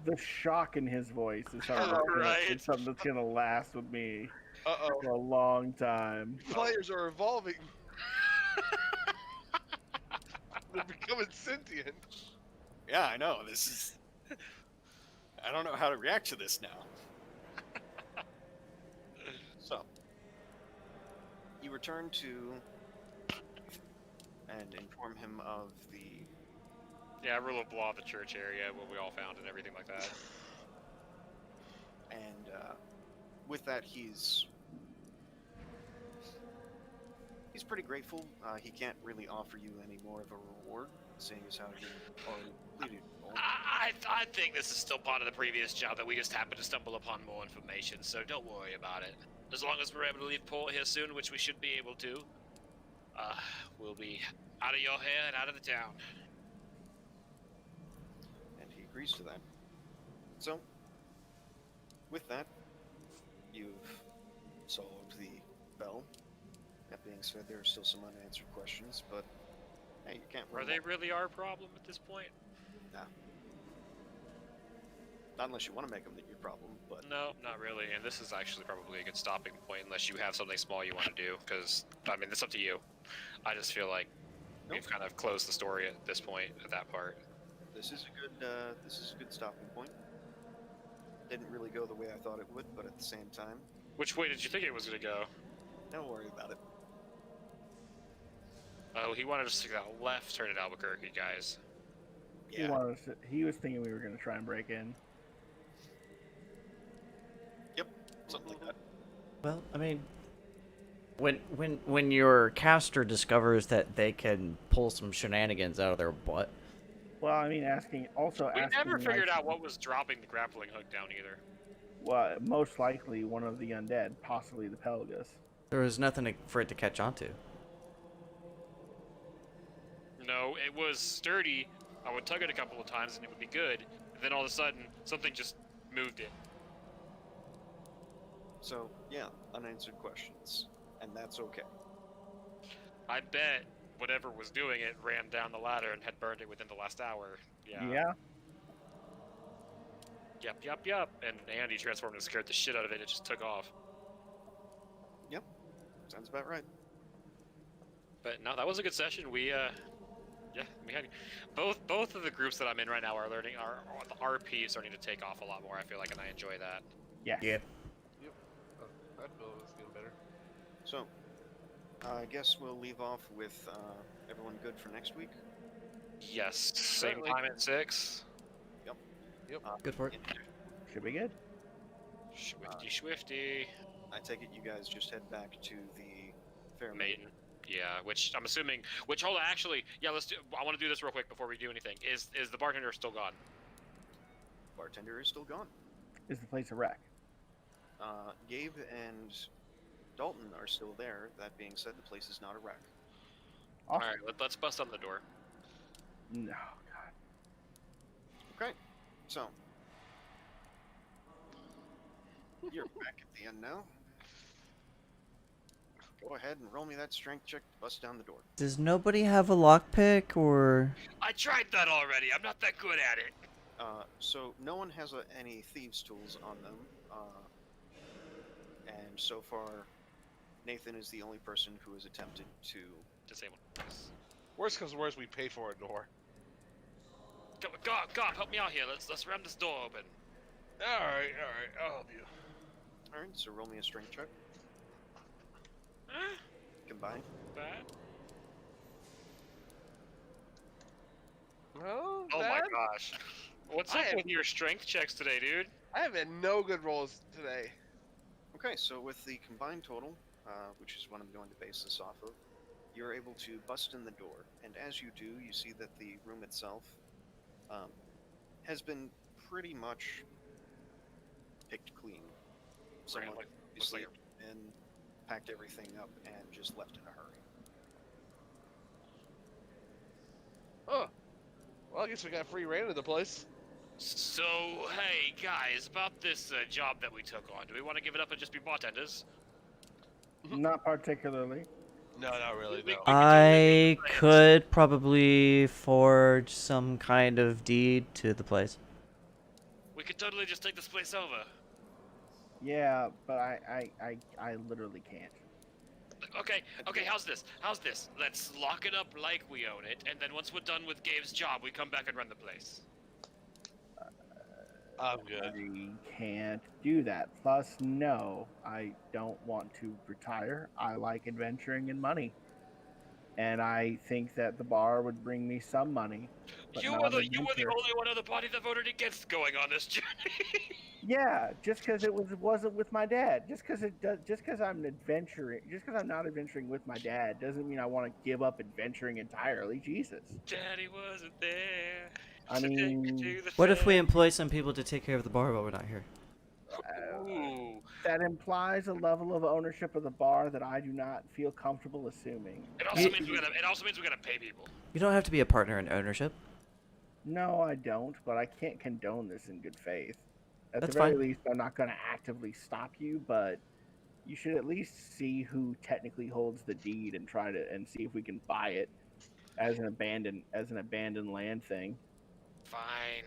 [SPEAKER 7] The shock in his voice is something,
[SPEAKER 4] Right.
[SPEAKER 7] it's something that's gonna last with me
[SPEAKER 5] Uh-oh.
[SPEAKER 7] for a long time.
[SPEAKER 5] Players are evolving. They're becoming sentient.
[SPEAKER 6] Yeah, I know. This is. I don't know how to react to this now. So, you return to and inform him of the.
[SPEAKER 4] Yeah, rule of law of the church area, what we all found and everything like that.
[SPEAKER 6] And with that, he's pretty grateful. He can't really offer you any more of a reward, seeing as how you already completed your goal.
[SPEAKER 4] I think this is still part of the previous job that we just happened to stumble upon more information, so don't worry about it. As long as we're able to leave port here soon, which we should be able to, we'll be out of your hair and out of the town.
[SPEAKER 6] And he agrees to that. So, with that, you've solved the bell. That being said, there are still some unanswered questions, but hey, you can't.
[SPEAKER 4] Are
[SPEAKER 6] rule
[SPEAKER 4] they
[SPEAKER 6] out-
[SPEAKER 4] really our problem at this point?
[SPEAKER 6] Nah. Not unless you want to make them your problem, but
[SPEAKER 4] No, not really, and this is actually probably a good stopping point unless you have something small you want to do, because, I mean, it's up to you. I just feel like we've kind of closed the story at this point, at that part.
[SPEAKER 6] this is a good stopping point. Didn't really go the way I thought it would, but at the same time,
[SPEAKER 4] Which way did you think it was going to go?
[SPEAKER 6] don't worry about it.
[SPEAKER 4] Oh, he wanted us to go left turn at Albuquerque, guys.
[SPEAKER 6] Yeah.
[SPEAKER 7] He was thinking we were gonna try and break in.
[SPEAKER 6] Something like that.
[SPEAKER 3] Well, I mean, when your caster discovers that they can pull some shenanigans out of their butt,
[SPEAKER 7] Well, I mean, asking.
[SPEAKER 4] We never
[SPEAKER 7] like,
[SPEAKER 4] figured out what was dropping the grappling hook down either.
[SPEAKER 7] Well, most likely one of the undead, possibly the Pelgus.
[SPEAKER 3] there was nothing for it to catch onto.
[SPEAKER 4] No, it was sturdy. I would tug it a couple of times and it would be good. And then all of a sudden, something just moved it.
[SPEAKER 6] So yeah, unanswered questions, and that's okay.
[SPEAKER 4] I bet whatever was doing it ran down the ladder and had burned it within the last hour. Yeah.
[SPEAKER 7] Yeah.
[SPEAKER 4] Yup. And Andy transformed and scared the shit out of it. And it just took off.
[SPEAKER 6] Sounds about right.
[SPEAKER 4] But no, that was a good session. We had both of the groups that I'm in right now are learning the RP is starting to take off a lot more. I feel like, and I enjoy that.
[SPEAKER 7] Yeah.
[SPEAKER 3] Yep.
[SPEAKER 5] That bill is getting better.
[SPEAKER 6] So, I guess we'll leave off with everyone good for next week.
[SPEAKER 4] Yes, same
[SPEAKER 5] Certainly.
[SPEAKER 4] time at 6.
[SPEAKER 6] Yep.
[SPEAKER 5] Yep.
[SPEAKER 3] Good for it.
[SPEAKER 7] Should be good.
[SPEAKER 4] Swifty, swifty.
[SPEAKER 6] I take it you guys just head back to the fair
[SPEAKER 4] Maiden. Yeah, which I'm assuming. Which hold on, actually, yeah. Let's do. I want to do this real quick before we do anything. Is the bartender still gone?
[SPEAKER 6] Bartender is still gone.
[SPEAKER 7] Is the place a wreck?
[SPEAKER 6] Gabe and Dalton are still there. That being said, the place is not a wreck.
[SPEAKER 7] Awesome.
[SPEAKER 4] All right, let's bust on the door.
[SPEAKER 7] No, God.
[SPEAKER 6] Okay, so you're back at the end now. Go ahead and roll me that strength check to bust down the door.
[SPEAKER 3] Does nobody have a lockpick or?
[SPEAKER 4] I tried that already. I'm not that good at it.
[SPEAKER 6] So no one has any thieves' tools on them, and so far, Nathan is the only person who has attempted to.
[SPEAKER 4] Disable.
[SPEAKER 5] Worst comes to worst, we pay for a door.
[SPEAKER 4] God, help me out here. Let's ram this door open.
[SPEAKER 5] All right, I'll help you.
[SPEAKER 6] All right, so roll me a strength check.
[SPEAKER 4] Huh?
[SPEAKER 6] Combined.
[SPEAKER 4] Bad.
[SPEAKER 5] Well,
[SPEAKER 4] Oh
[SPEAKER 5] Dad,
[SPEAKER 4] my gosh. What's
[SPEAKER 5] I
[SPEAKER 4] up
[SPEAKER 5] am-
[SPEAKER 4] with your strength checks today, dude?
[SPEAKER 5] I have had no good rolls today.
[SPEAKER 6] Okay, so with the combined total, which is what I'm going to base this off of, you're able to bust in the door, and as you do, you see that the room itself has been pretty much picked clean. Someone
[SPEAKER 4] looks
[SPEAKER 6] obviously
[SPEAKER 4] like
[SPEAKER 6] and packed everything up and just left in a hurry.
[SPEAKER 5] Oh, well, I guess we got free reign of the place.
[SPEAKER 4] So, hey guys, about this job that we took on, do we want to give it up and just be bartenders?
[SPEAKER 7] Not particularly.
[SPEAKER 5] No, not really.
[SPEAKER 4] We-
[SPEAKER 5] No.
[SPEAKER 3] I could probably forge some kind of deed to the place.
[SPEAKER 4] We could totally just take this place over.
[SPEAKER 7] Yeah, but I literally can't.
[SPEAKER 4] Okay, how's this? Let's lock it up like we own it, and then once we're done with Gabe's job, we come back and run the place.
[SPEAKER 5] I'm good.
[SPEAKER 7] I can't do that. Plus, no, I don't want to retire. I like adventuring and money. And I think that the bar would bring me some money. But
[SPEAKER 4] You
[SPEAKER 7] not
[SPEAKER 4] were the
[SPEAKER 7] adventure.
[SPEAKER 4] only one of the party that voted against going on this journey.
[SPEAKER 7] Yeah, just because it wasn't with my dad. Just because I'm adventuring, just because I'm not adventuring with my dad doesn't mean I want to give up adventuring entirely. Jesus.
[SPEAKER 4] Daddy wasn't there.
[SPEAKER 7] I
[SPEAKER 4] to take me
[SPEAKER 7] mean,
[SPEAKER 4] to the
[SPEAKER 3] What if we
[SPEAKER 4] fair.
[SPEAKER 3] employ some people to take care of the bar while we're not here?
[SPEAKER 4] Ooh.
[SPEAKER 7] That implies a level of ownership of the bar that I do not feel comfortable assuming.
[SPEAKER 4] It also means we gotta pay people.
[SPEAKER 3] You don't have to be a partner in ownership.
[SPEAKER 7] No, I don't, but I can't condone this in good faith. At
[SPEAKER 3] That's
[SPEAKER 7] the very
[SPEAKER 3] fine.
[SPEAKER 7] least, I'm not going to actively stop you, but you should at least see who technically holds the deed and try to see if we can buy it as an abandoned land thing.
[SPEAKER 4] Fine.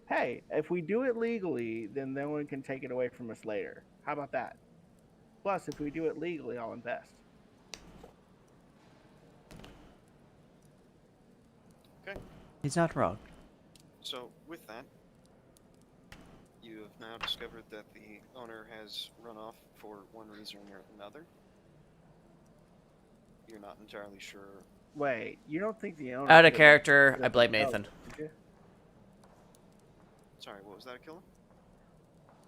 [SPEAKER 7] Hey, if we do it legally, then no one can take it away from us later. How about that? Plus, if we do it legally, I'll invest.
[SPEAKER 6] Okay,
[SPEAKER 3] He's not wrong.
[SPEAKER 6] so with that, you have now discovered that the owner has run off for one reason or another. You're not entirely sure.
[SPEAKER 7] Wait, you don't think the owner...
[SPEAKER 3] Out of
[SPEAKER 7] could've-
[SPEAKER 3] character,
[SPEAKER 7] could've
[SPEAKER 3] I blame
[SPEAKER 7] been-
[SPEAKER 3] Nathan.
[SPEAKER 7] did you?
[SPEAKER 6] Sorry, what was that, Killer?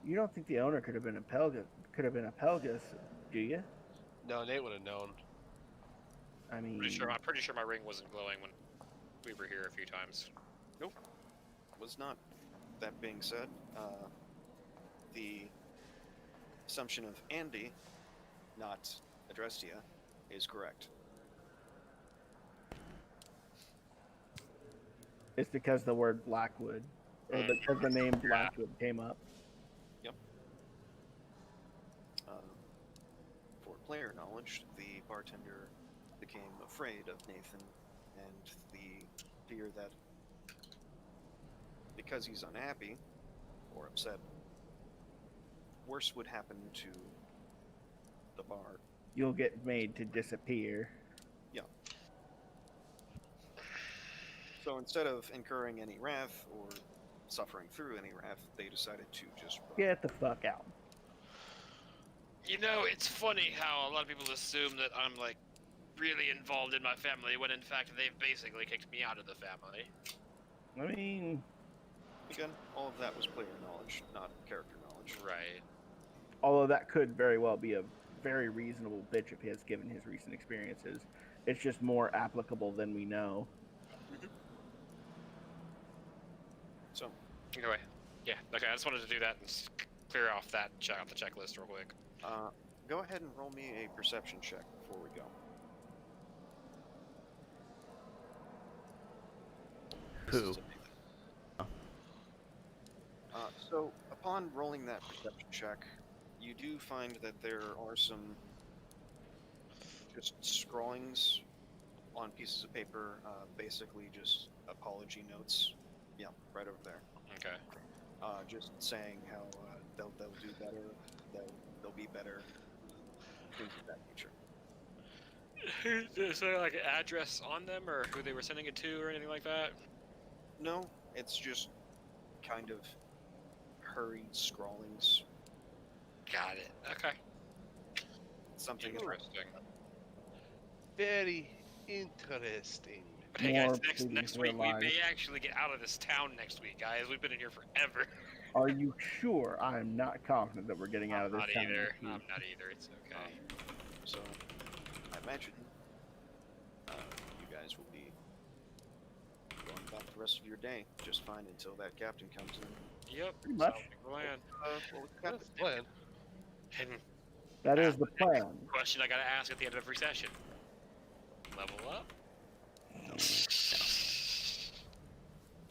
[SPEAKER 7] You don't think the owner could have been a Pelgus, do you?
[SPEAKER 5] No, Nate would have known.
[SPEAKER 7] I mean,
[SPEAKER 4] I'm pretty sure my ring wasn't glowing when we were here a few times.
[SPEAKER 6] Was not. That being said, the assumption of Andy, not Adrestia, is correct.
[SPEAKER 7] it's because the word Blackwood, or because the name Blackwood came up.
[SPEAKER 6] For player knowledge, the bartender became afraid of Nathan and the fear that because he's unhappy or upset, worse would happen to the bar.
[SPEAKER 7] You'll get made to disappear.
[SPEAKER 6] So instead of incurring any wrath or suffering through any wrath, they decided to just run.
[SPEAKER 7] Get the fuck out.
[SPEAKER 4] You know, it's funny how a lot of people assume that I'm like really involved in my family when in fact they've basically kicked me out of the family.
[SPEAKER 7] I mean,
[SPEAKER 6] Again, all of that was player knowledge, not character knowledge.
[SPEAKER 4] Right.
[SPEAKER 7] although that could very well be a very reasonable bitch of his given his recent experiences. It's just more applicable than we know.
[SPEAKER 6] So,
[SPEAKER 4] Anyway, yeah, okay, I just wanted to do that and clear off that off the checklist real quick.
[SPEAKER 6] go ahead and roll me a perception check before we go.
[SPEAKER 3] Who?
[SPEAKER 6] So, upon rolling that perception check, you do find that there are some just scrawlings on pieces of paper, basically just apology notes. Yeah, right over there.
[SPEAKER 4] Okay.
[SPEAKER 6] Just saying how they'll do better, they'll be better, things of that nature.
[SPEAKER 4] Is there like an address on them, or who they were sending it to, or anything like that?
[SPEAKER 6] No, it's just kind of hurried scrawlings.
[SPEAKER 4] Got it. Okay.
[SPEAKER 6] Something
[SPEAKER 4] Interesting.
[SPEAKER 5] Very interesting.
[SPEAKER 4] But hey
[SPEAKER 7] More
[SPEAKER 4] guys,
[SPEAKER 7] pleading
[SPEAKER 4] next
[SPEAKER 7] for
[SPEAKER 4] week we
[SPEAKER 7] lives.
[SPEAKER 4] may actually get out of this town next week, guys. We've been in here forever.
[SPEAKER 7] Are you sure? I'm not confident that we're getting out of this
[SPEAKER 4] Not
[SPEAKER 7] town
[SPEAKER 4] either.
[SPEAKER 7] next week.
[SPEAKER 4] I'm not either. It's okay.
[SPEAKER 6] So, I imagine you guys will be going about the rest of your day just fine until that captain comes in.
[SPEAKER 4] Yep.
[SPEAKER 7] Pretty much.
[SPEAKER 4] Sounds like a plan.
[SPEAKER 6] What was the
[SPEAKER 5] That's
[SPEAKER 6] captain?
[SPEAKER 5] the plan.
[SPEAKER 4] And
[SPEAKER 7] That is the
[SPEAKER 4] the next
[SPEAKER 7] plan.
[SPEAKER 4] question I gotta ask at the end of every session. Level up?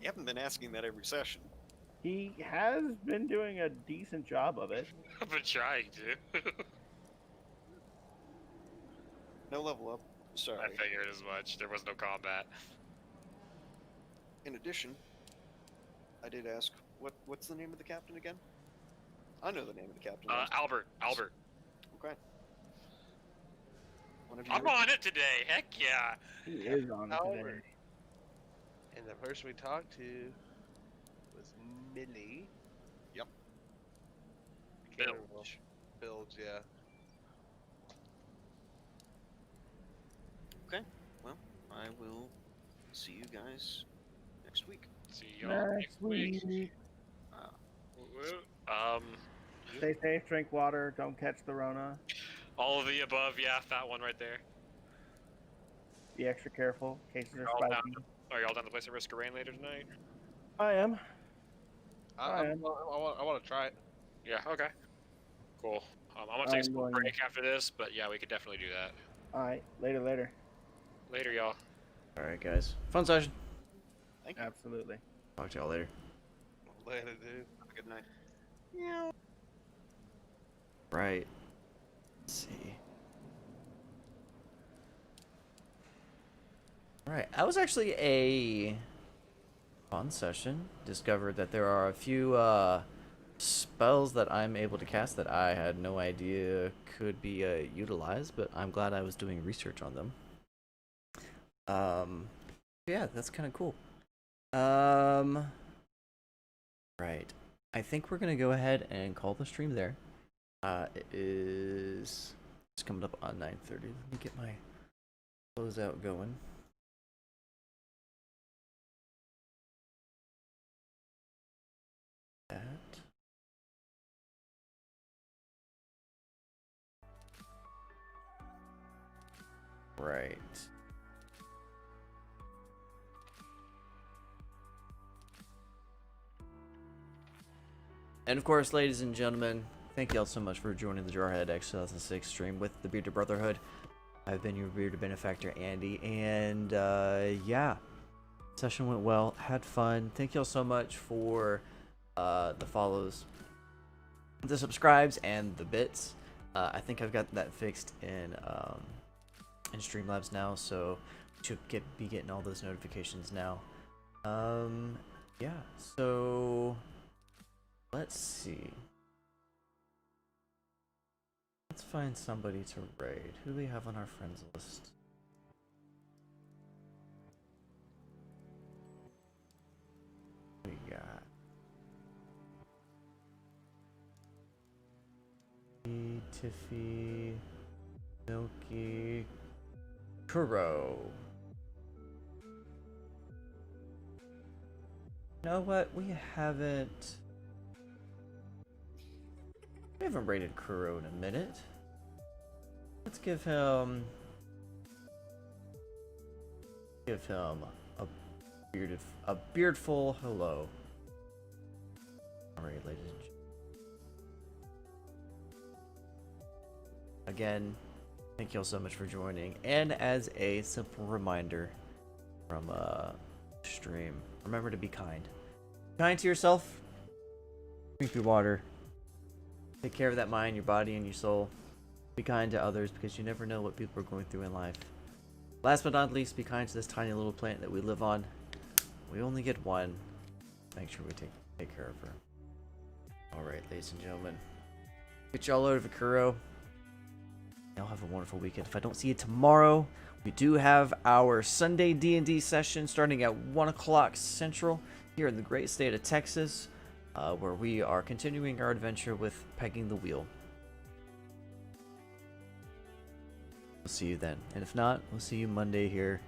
[SPEAKER 6] You haven't been asking that every session.
[SPEAKER 7] He has been doing a decent job of it.
[SPEAKER 4] I've been trying to.
[SPEAKER 6] No level up. Sorry.
[SPEAKER 4] I figured as much. There was no combat.
[SPEAKER 6] In addition, I did ask, what's the name of the captain again? I know the name of the captain.
[SPEAKER 4] Albert. Albert.
[SPEAKER 6] Okay. One of you.
[SPEAKER 4] I'm on it today. Heck yeah.
[SPEAKER 7] He is on it today.
[SPEAKER 5] Albert. And the person we talked to was Millie.
[SPEAKER 6] Yep.
[SPEAKER 5] I can't remember. Bilge, yeah.
[SPEAKER 6] Okay. Well, I will see you guys next week.
[SPEAKER 4] See y'all next week.
[SPEAKER 7] Stay safe, drink water, don't catch the Rona.
[SPEAKER 4] All of the above, yeah, that one right there.
[SPEAKER 7] Be extra careful. Cases are
[SPEAKER 4] Y'all down
[SPEAKER 7] spiky.
[SPEAKER 4] Are y'all down to play some Risk of Rain later tonight?
[SPEAKER 7] I am.
[SPEAKER 5] I want to try it.
[SPEAKER 4] Yeah, okay. Cool. I'm gonna take
[SPEAKER 7] I'm
[SPEAKER 4] some
[SPEAKER 7] going-
[SPEAKER 4] break after this, but yeah, we could definitely do that.
[SPEAKER 7] Alright, later.
[SPEAKER 4] Later, y'all.
[SPEAKER 3] Alright, guys. Fun session.
[SPEAKER 6] Thank you.
[SPEAKER 7] Absolutely.
[SPEAKER 3] Talk to y'all later.
[SPEAKER 5] Later, dude.
[SPEAKER 6] Have a good night.
[SPEAKER 3] Right. Let's see. Alright, that was actually a fun session. Discovered that there are a few spells that I'm able to cast that I had no idea could be utilized, but I'm glad I was doing research on them. Yeah, that's kind of cool. Right. I think we're gonna go ahead and call the stream there. It is it's coming up on 9:30. Let me get my closeout going. That. Right. And of course, ladies and gentlemen, thank you all so much for joining the Jarhead X 2006 stream with the Bearded Brotherhood. I've been your bearded benefactor, Andy, and yeah, session went well, had fun. Thank you all so much for the follows, the subscribes, and the bits. I think I've got that fixed in Streamlabs now, so should be getting all those notifications now. Yeah, so let's see. Let's find somebody to raid. Who do we have on our friends list? We got Tiffy, Milky, Kuro. You know what? We haven't rated Kuro in a minute. Let's give him a beardful hello. Alright, ladies and gentlemen. Again, thank you all so much for joining. And as a simple reminder from stream, remember to be kind. Be kind to yourself. Drink your water. Take care of that mind, your body, and your soul. Be kind to others because you never know what people are going through in life. Last but not least, be kind to this tiny little plant that we live on. We only get one. Make sure we take care of her. Alright, ladies and gentlemen. Get y'all out of Kuro. Y'all have a wonderful weekend. If I don't see you tomorrow, we do have our Sunday D&D session starting at 1 o'clock Central here in the great state of Texas, where we are continuing our adventure with Pegging the Wheel. We'll see you then. And if not, we'll see you Monday here